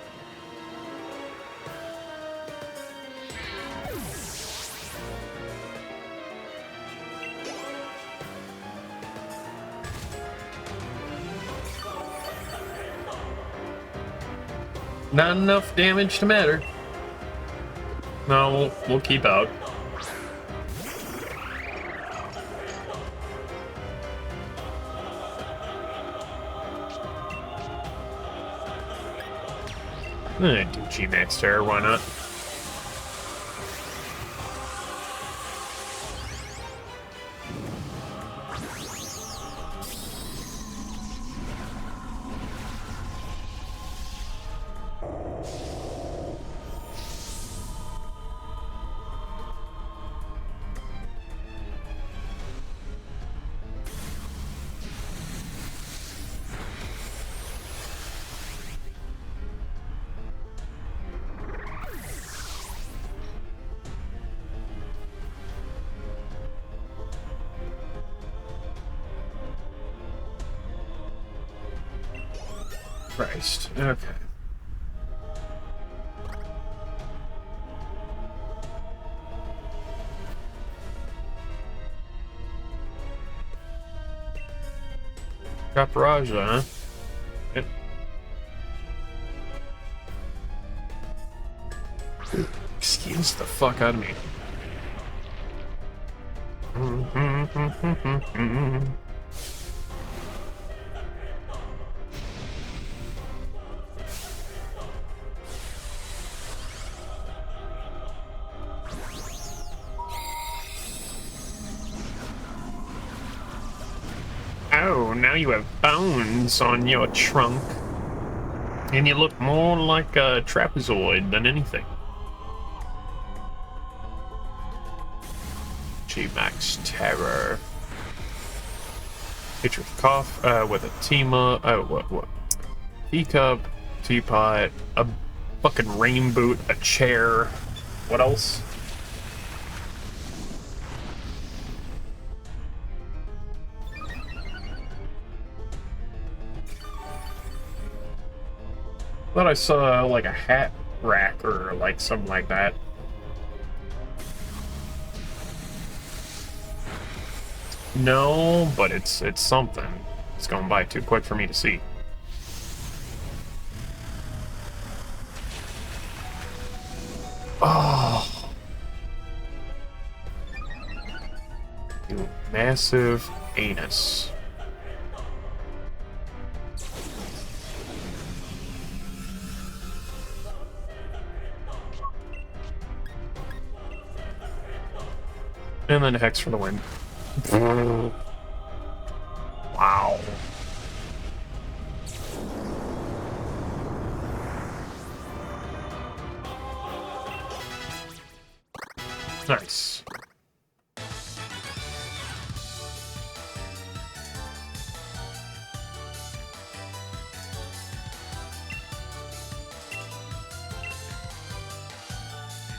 Not enough damage to matter. No, we'll keep out. Do G-Max Terror, why not? Christ. Okay. Got Mirage, huh? Yep. Excuse the fuck out of me. Oh, now you have bones on your trunk. And you look more like a trapezoid than anything. G-Max Terror. Hit your cough with a Tima. Oh, what? Teacup, teapot, a fucking rain boot, a chair. What else? Thought I saw like a hat rack or like something like that. No, but it's something. It's going by too quick for me to see. Oh, you massive anus. And then Hex for the win. Wow. Nice.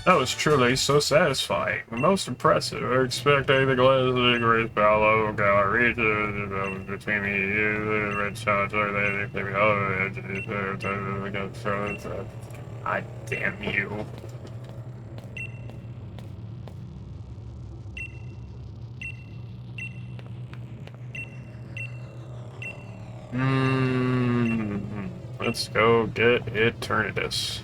That was truly so satisfying. Most impressive. I expect anything less than a great battle gallery between me and you, the red shots, or they God damn you. Let's go get Eternatus.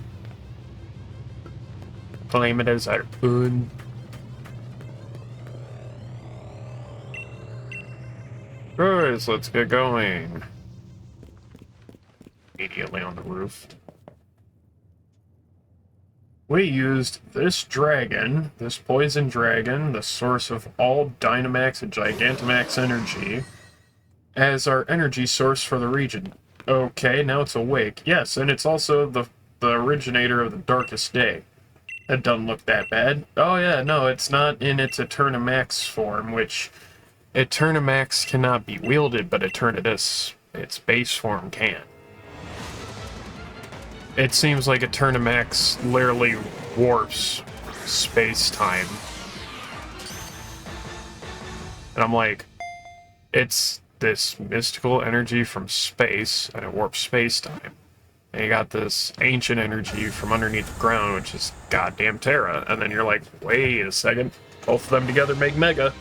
Claim it as our own. Guys, let's get going. Immediately on the roof. We used this dragon, this poison dragon, the source of all Dynamax and Gigantamax energy, as our energy source for the region. Okay, now it's awake. Yes, and it's also the originator of the Darkest Day. That doesn't look that bad. Oh yeah, no, it's not in its Eternamax form, which Eternamax cannot be wielded, but Eternatus, its base form, can. It seems like Eternamax literally warps space-time. And I'm like, it's this mystical energy from space, and it warps space-time. And you got this ancient energy from underneath the ground, which is goddamn Terra. And then you're like, wait a second, both of them together make Mega.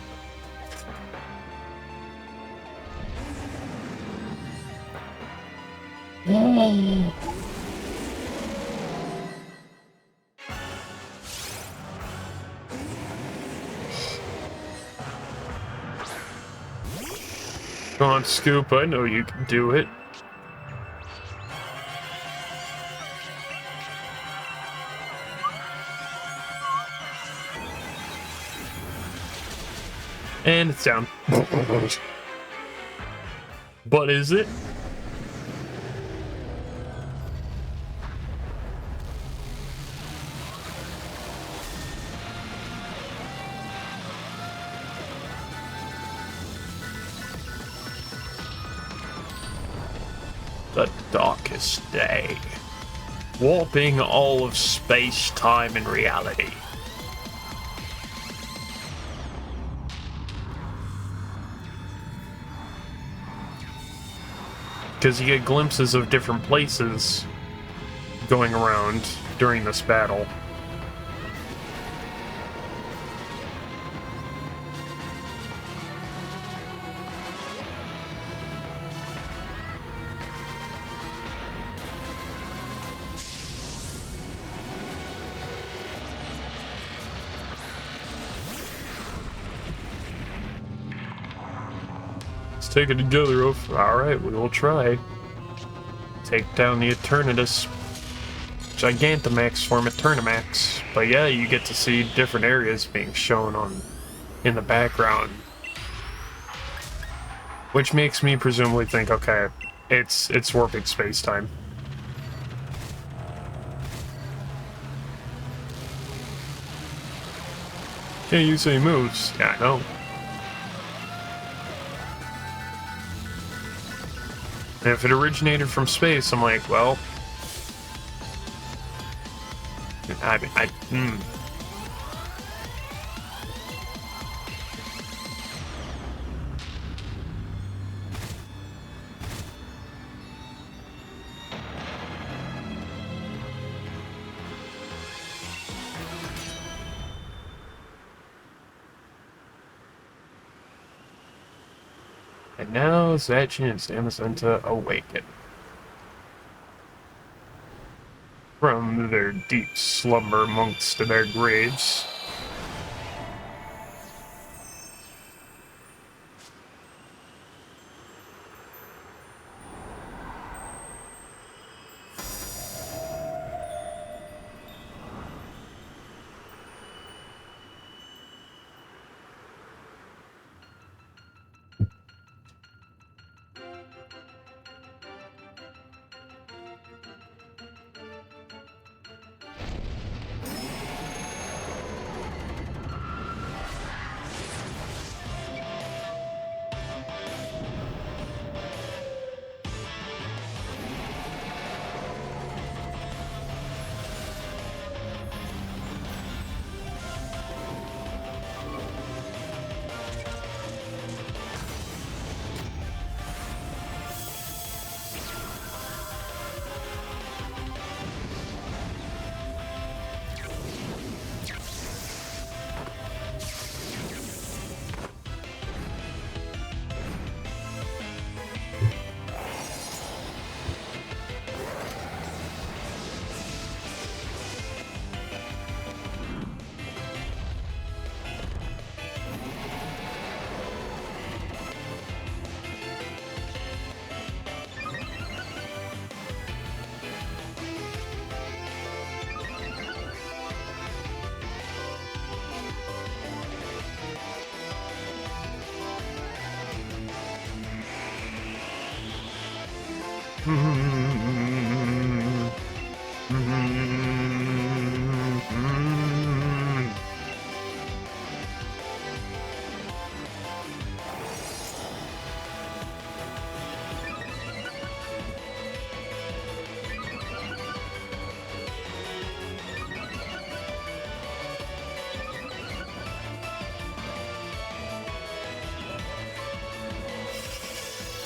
Come on, Scoop, I know you can do it. And it's down. But is it? The Darkest Day. Warping all of space, time, and reality. Because you get glimpses of different places going around during this battle. Take it together, Oaf. Alright, we will try. Take down the Eternatus Gigantamax form Eternamax. But yeah, you get to see different areas being shown in the background. Which makes me presumably think, okay, it's warping space-time. Can't use any moves. Yeah, I know. And if it originated from space, I'm like, well... And now Zacian and Samacenta awaken from their deep slumber amongst their graves.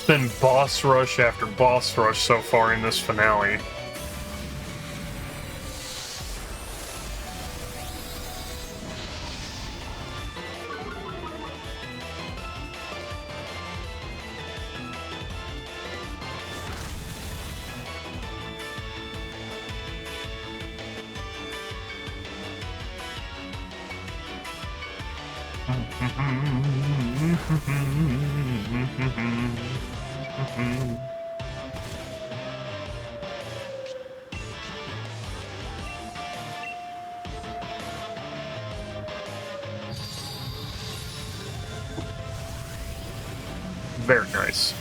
It's been boss rush after boss rush so far in this finale. Very nice.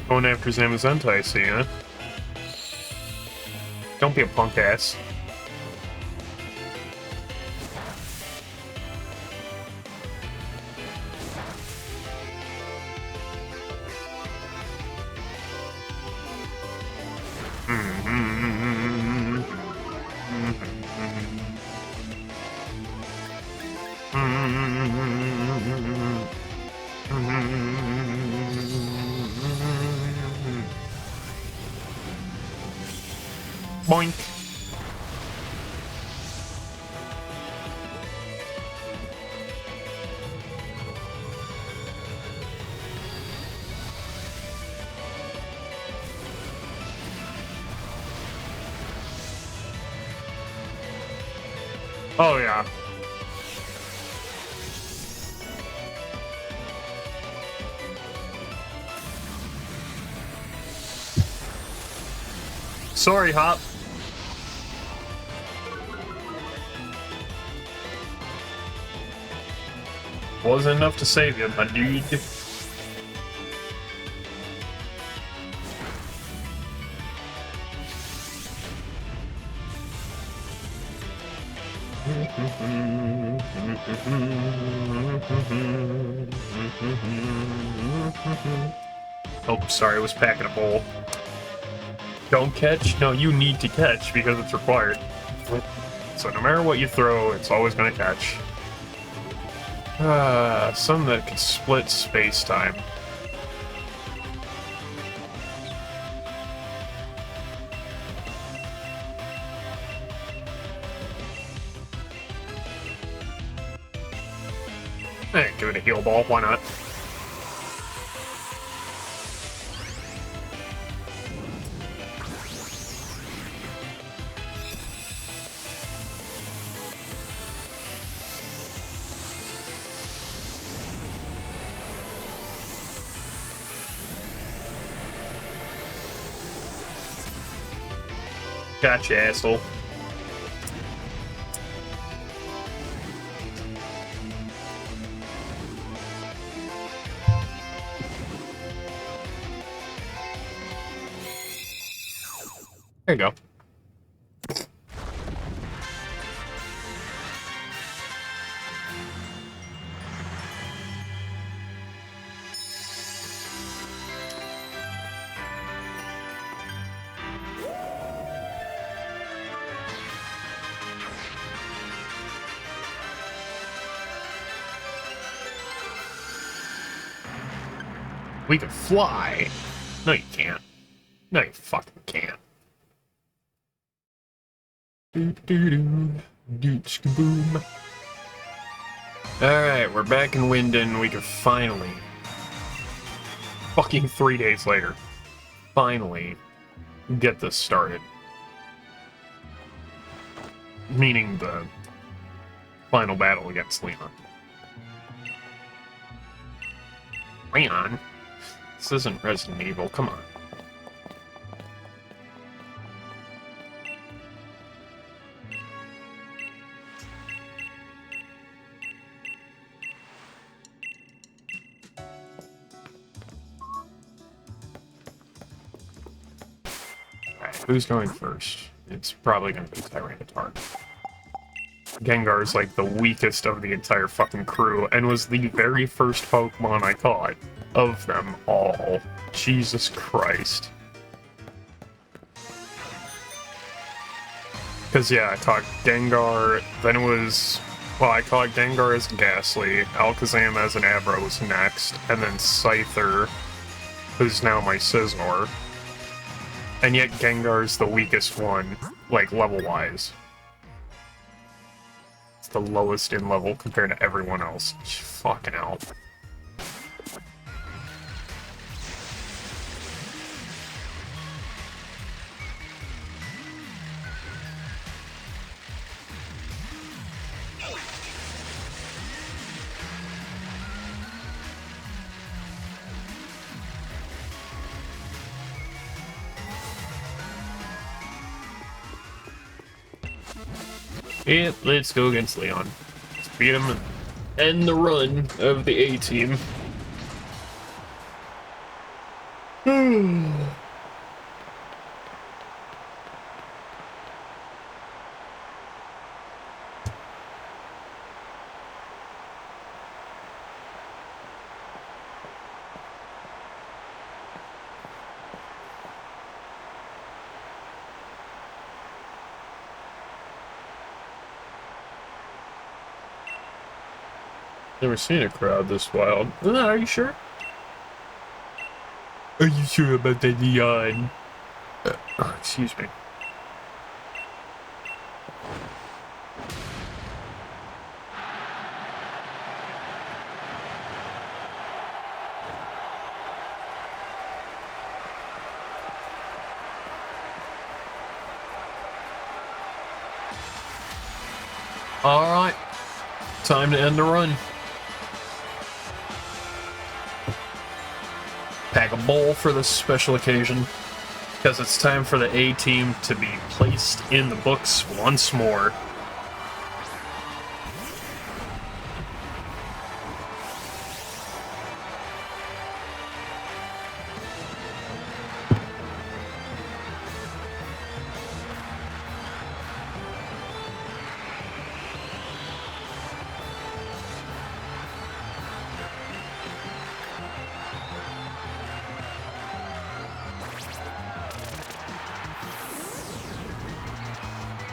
Going after Zamazenta, I see, huh? Don't be a punk ass. Boink. Oh yeah. Sorry, Hop. Wasn't enough to save you, my dude. Oh, sorry, I was packing a bowl. Don't catch? No, you need to catch because it's required. So no matter what you throw, it's always gonna catch. Something that could split space-time. Give it a heal ball, why not? Gotcha, asshole. There you go. We can fly. No, you can't. No, you fucking can't. Boom. Alright, we're back in Winden. We can finally, fucking 3 days later, finally get this started. Meaning the final battle against Leon. Leon? This isn't Resident Evil, come on. Alright, who's going first? It's probably gonna be Tyranitar. Gengar is like the weakest of the entire fucking crew, and was the very first Pokemon I caught of them all. Jesus Christ. Because, yeah, I caught Gengar, then it was... Well, I caught Gengar as Ghastly, Alakazam as an Abra was next, and then Scyther, who's now my Scizor. And yet Gengar's the weakest one, like, level-wise. It's the lowest in level compared to everyone else. Fucking hell. Yeah, let's go against Leon. Let's beat him and end the run of the A-team. Never seen a crowd this wild. Are you sure? Are you sure about the Leon? Excuse me. Alright. Time to end the run. Pack a bowl for this special occasion, because it's time for the A-team to be placed in the books once more.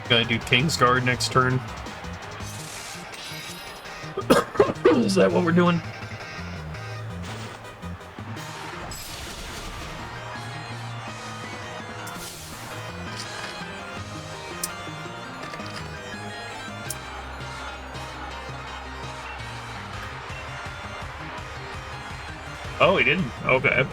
Gonna do Kingsguard next turn. Is that what we're doing? Oh, he didn't? Okay.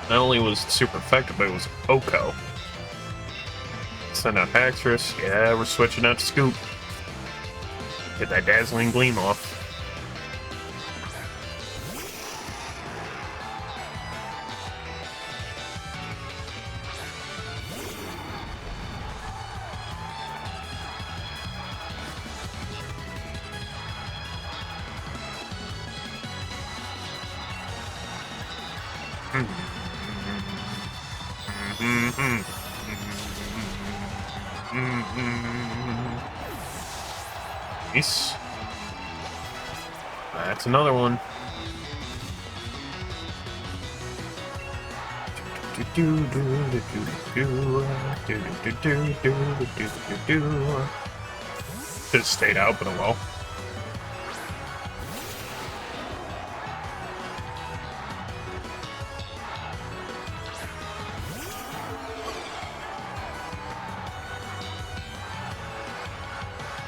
Not only was it super effective, but it was Oko. Send out Haxorus. Yeah, we're switching out to Scoop. Get that Dazzling Gleam off. Nice. That's another one. Should have stayed out, but oh well.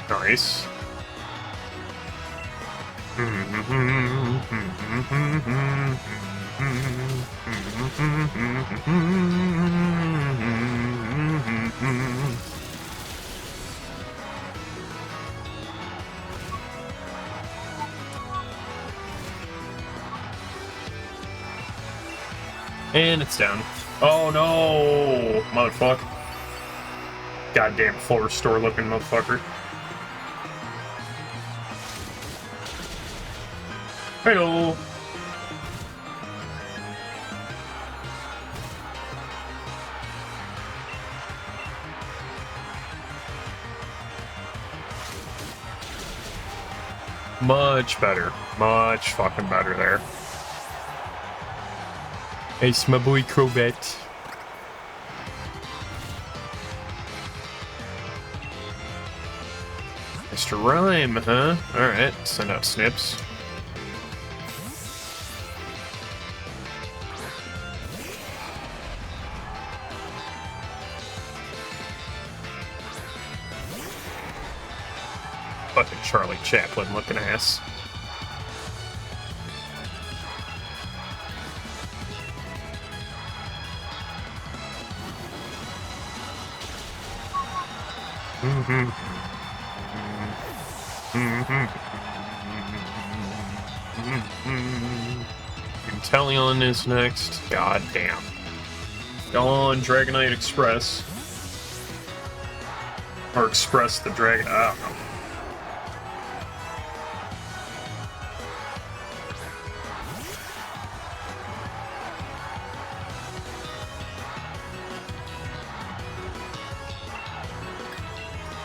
Nice. And it's down. Oh no! Motherfucker. Goddamn floor store looking motherfucker. Hello! Much better. Much fucking better there. It's my boy Crowbat. Mr. Rhyme, huh? Alright, send out snips. Fucking Charlie Chaplin looking ass. Inteleon is next. God damn. Go on, Dragonite Express. Or Express the Dragon. I don't know.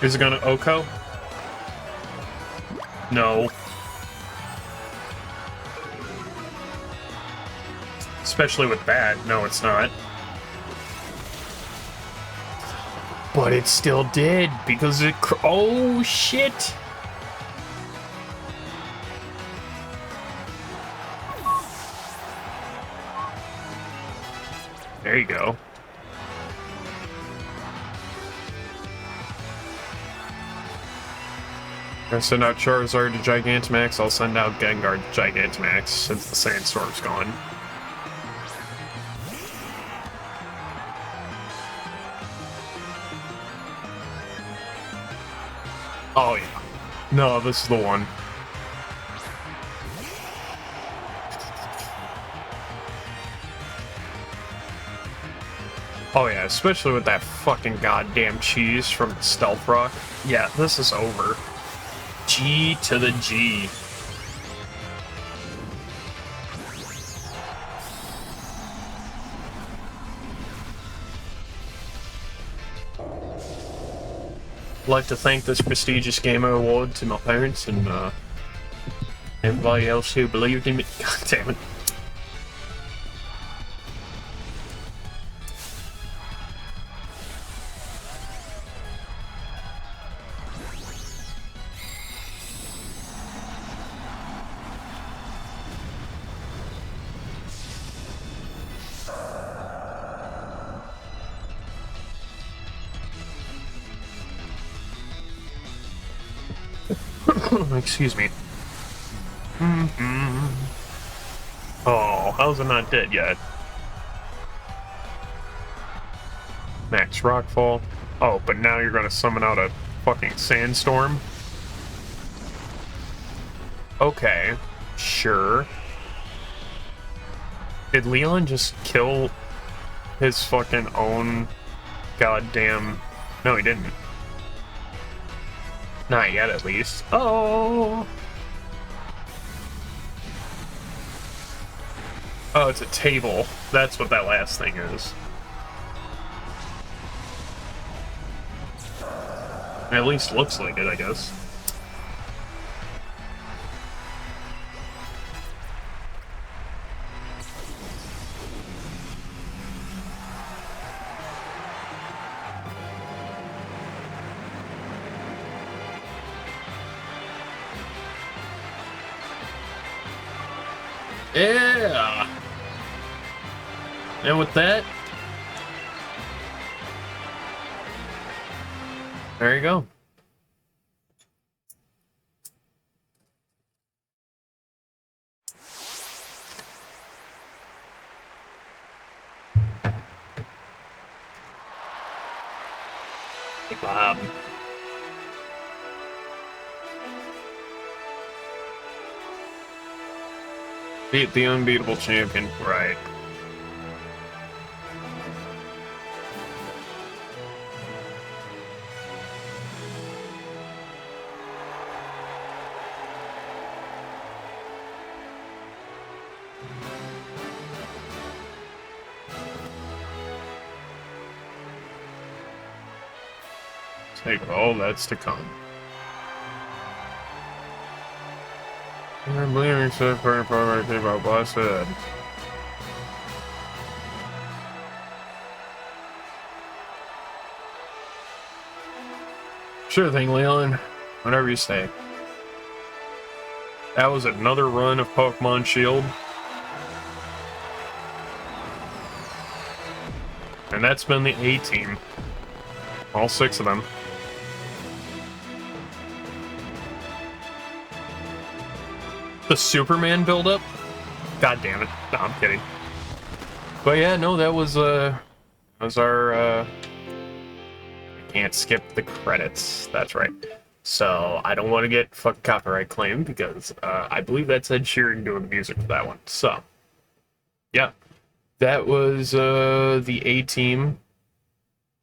Is it gonna Oko? No. Especially with that. No, it's not. But it still did, because it... Oh, shit! There you go. I send out Charizard to Gigantamax, I'll send out Gengar to Gigantamax, since the Sandstorm's gone. Oh yeah. No, this is the one. Oh yeah, especially with that fucking goddamn cheese from the Stealth Rock. Yeah, this is over. G to the G. I'd like to thank this prestigious gamer award to my parents and everybody else who believed in me. God damn it. Excuse me. Oh, how's it not dead yet? Max Rockfall. Oh, but now you're gonna summon out a fucking Sandstorm? Okay, sure. Did Leon just kill his fucking own goddamn... No, he didn't. Not yet, at least. Oh! Oh, it's a table. That's what that last thing is. At least looks like it, I guess. Yeah! And with that, there you go. Um, Beat the unbeatable champion. Right. Take all that's to come. I believe you said for part about Blessed. Sure thing, Leon. Whatever you say. That was another run of Pokemon Shield. And that's been the A team. All 6 of them. The Superman buildup? God damn it. No, I'm kidding. But yeah, no, that was our, I can't skip the credits. That's right. So, I don't want to get fucking copyright claimed because, I believe that's Ed Sheeran doing the music for that one. So, yeah. That was, the A-Team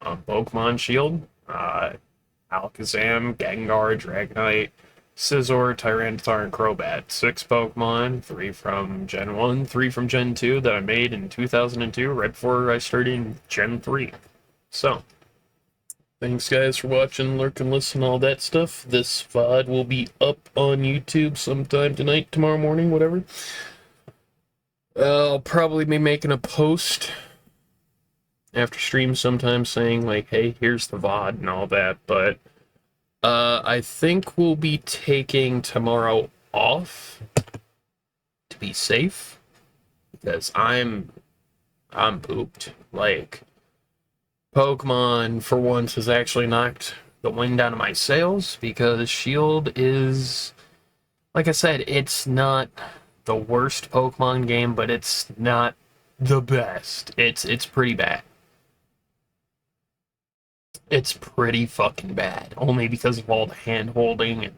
on Pokemon Shield. Alakazam, Gengar, Dragonite, Scizor, Tyranitar, and Crobat. 6 Pokemon, 3 from Gen 1, 3 from Gen 2 that I made in 2002, right before I started in Gen 3. So, thanks guys for watching, lurking, listen, all that stuff. This VOD will be up on YouTube sometime tonight, tomorrow morning, whatever. I'll probably be making a post after stream sometime saying, like, hey, here's the VOD and all that, but I think we'll be taking tomorrow off to be safe because I'm pooped. Like, Pokemon for once has actually knocked the wind out of my sails because Shield is, like I said, it's not the worst Pokemon game, but it's not the best. It's pretty bad. It's pretty fucking bad, only because of all the hand-holding and...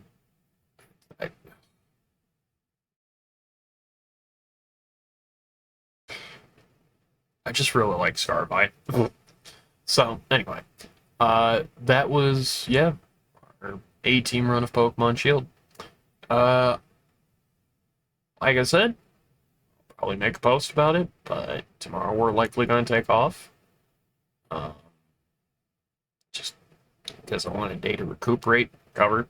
I just really like Scarby. So, anyway. That was, yeah, our A-Team run of Pokemon Shield. Like I said, probably make a post about it, but tomorrow we're likely going to take off. Just because I want a day to recuperate, recover.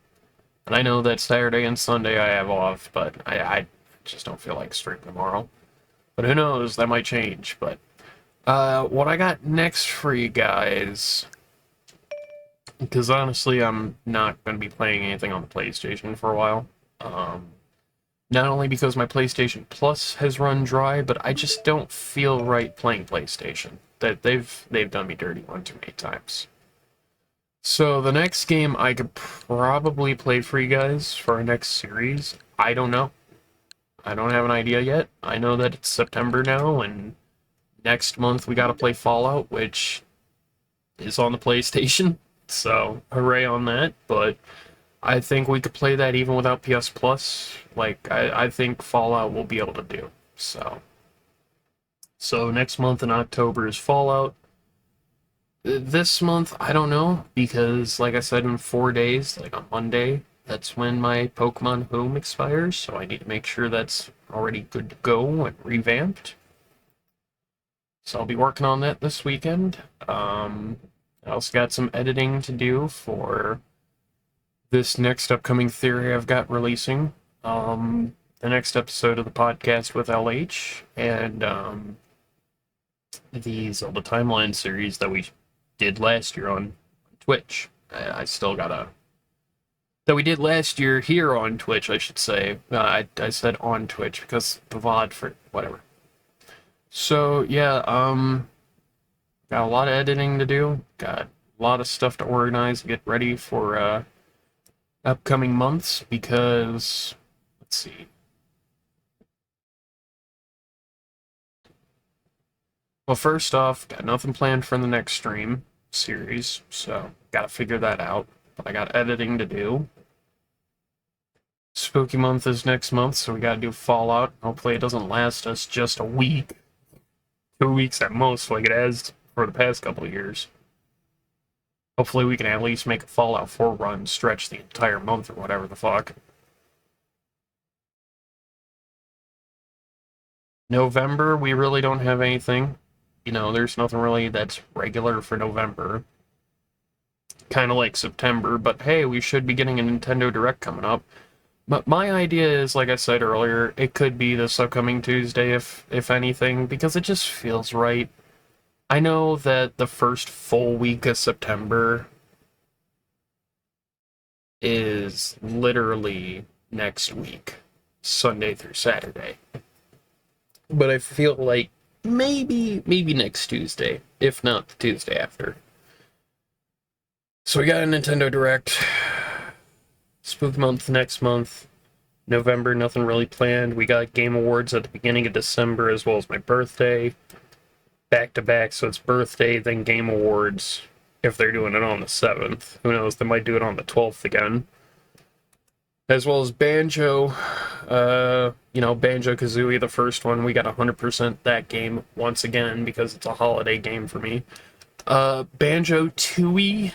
And I know that Saturday and Sunday I have off, but I just don't feel like streaming tomorrow. But who knows, that might change. But what I got next for you guys, because honestly I'm not going to be playing anything on the PlayStation for a while. Not only because my PlayStation Plus has run dry, but I just don't feel right playing PlayStation. That they've done me dirty one too many times. So the next game I could probably play for you guys for our next series, I don't know. I don't have an idea yet. I know that it's September now, and next month we gotta play Fallout, which is on the PlayStation. So hooray on that, but I think we could play that even without PS Plus. Like, I think Fallout will be able to do. So next month in October is Fallout. This month, I don't know, because like I said, in 4 days, like on Monday, that's when my Pokemon Home expires, so I need to make sure that's already good to go and revamped. So I'll be working on that this weekend. I also got some editing to do for this next upcoming theory I've got releasing. The next episode of the podcast with LH, and the Zelda Timeline series that we did last year on Twitch. I still gotta... That we did last year here on Twitch, I should say. I said on Twitch because the VOD for... whatever. So, yeah, got a lot of editing to do. Got a lot of stuff to organize and get ready for upcoming months because... Let's see. Well, first off, got nothing planned for the next stream. series, so gotta figure that out. But I got editing to do. Spooky month is next month, so we gotta do Fallout. Hopefully it doesn't last us just a week. 2 weeks at most, like it has for the past couple of years. Hopefully we can at least make a Fallout 4 run stretch the entire month or whatever the fuck. November, we really don't have anything. You know, there's nothing really that's regular for November. Kind of like September, but hey, we should be getting a Nintendo Direct coming up. But my idea is, like I said earlier, it could be this upcoming Tuesday, if anything, because it just feels right. I know that the first full week of September is literally next week, Sunday through Saturday. But I feel like maybe next Tuesday, if not the Tuesday after. So we got a Nintendo Direct. Spook month next month. November, nothing really planned. We got Game Awards at the beginning of December as well as my birthday. Back to back, so it's birthday, then Game Awards. If they're doing it on the 7th. Who knows, they might do it on the 12th again. As well as Banjo. Banjo-Kazooie, the first one. We got 100% that game once again because it's a holiday game for me. Banjo-Tooie.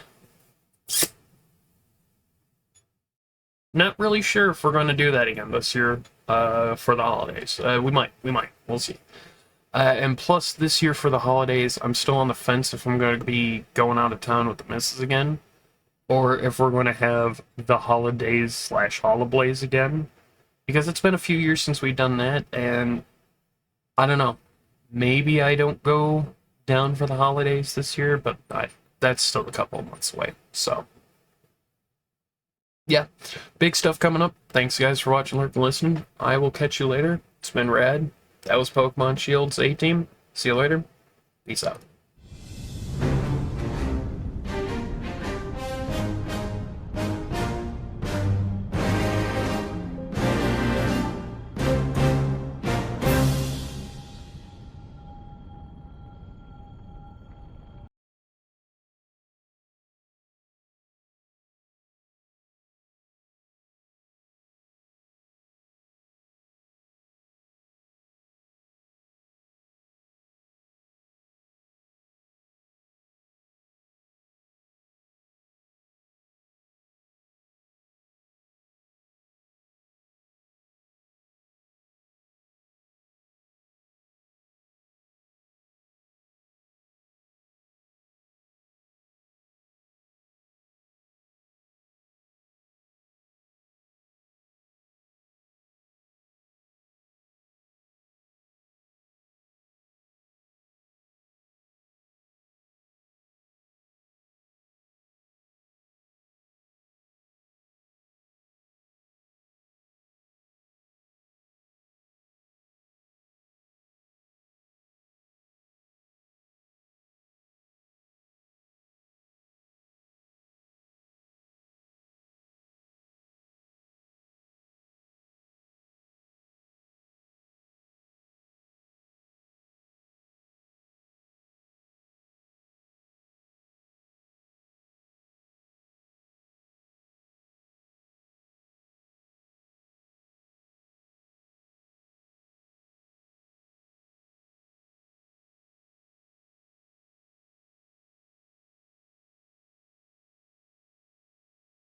Not really sure if we're going to do that again this year for the holidays. We might. We'll see. And plus, this year for the holidays, I'm still on the fence if I'm going to be going out of town with the missus again, or if we're going to have the holidays / Holoblaze again, because it's been a few years since we've done that, and I don't know. Maybe I don't go down for the holidays this year, but that's still a couple of months away, so... yeah, big stuff coming up. Thanks, guys, for watching, lurking, and listening. I will catch you later. It's been rad. That was Pokemon Shield's A-Team. See you later. Peace out.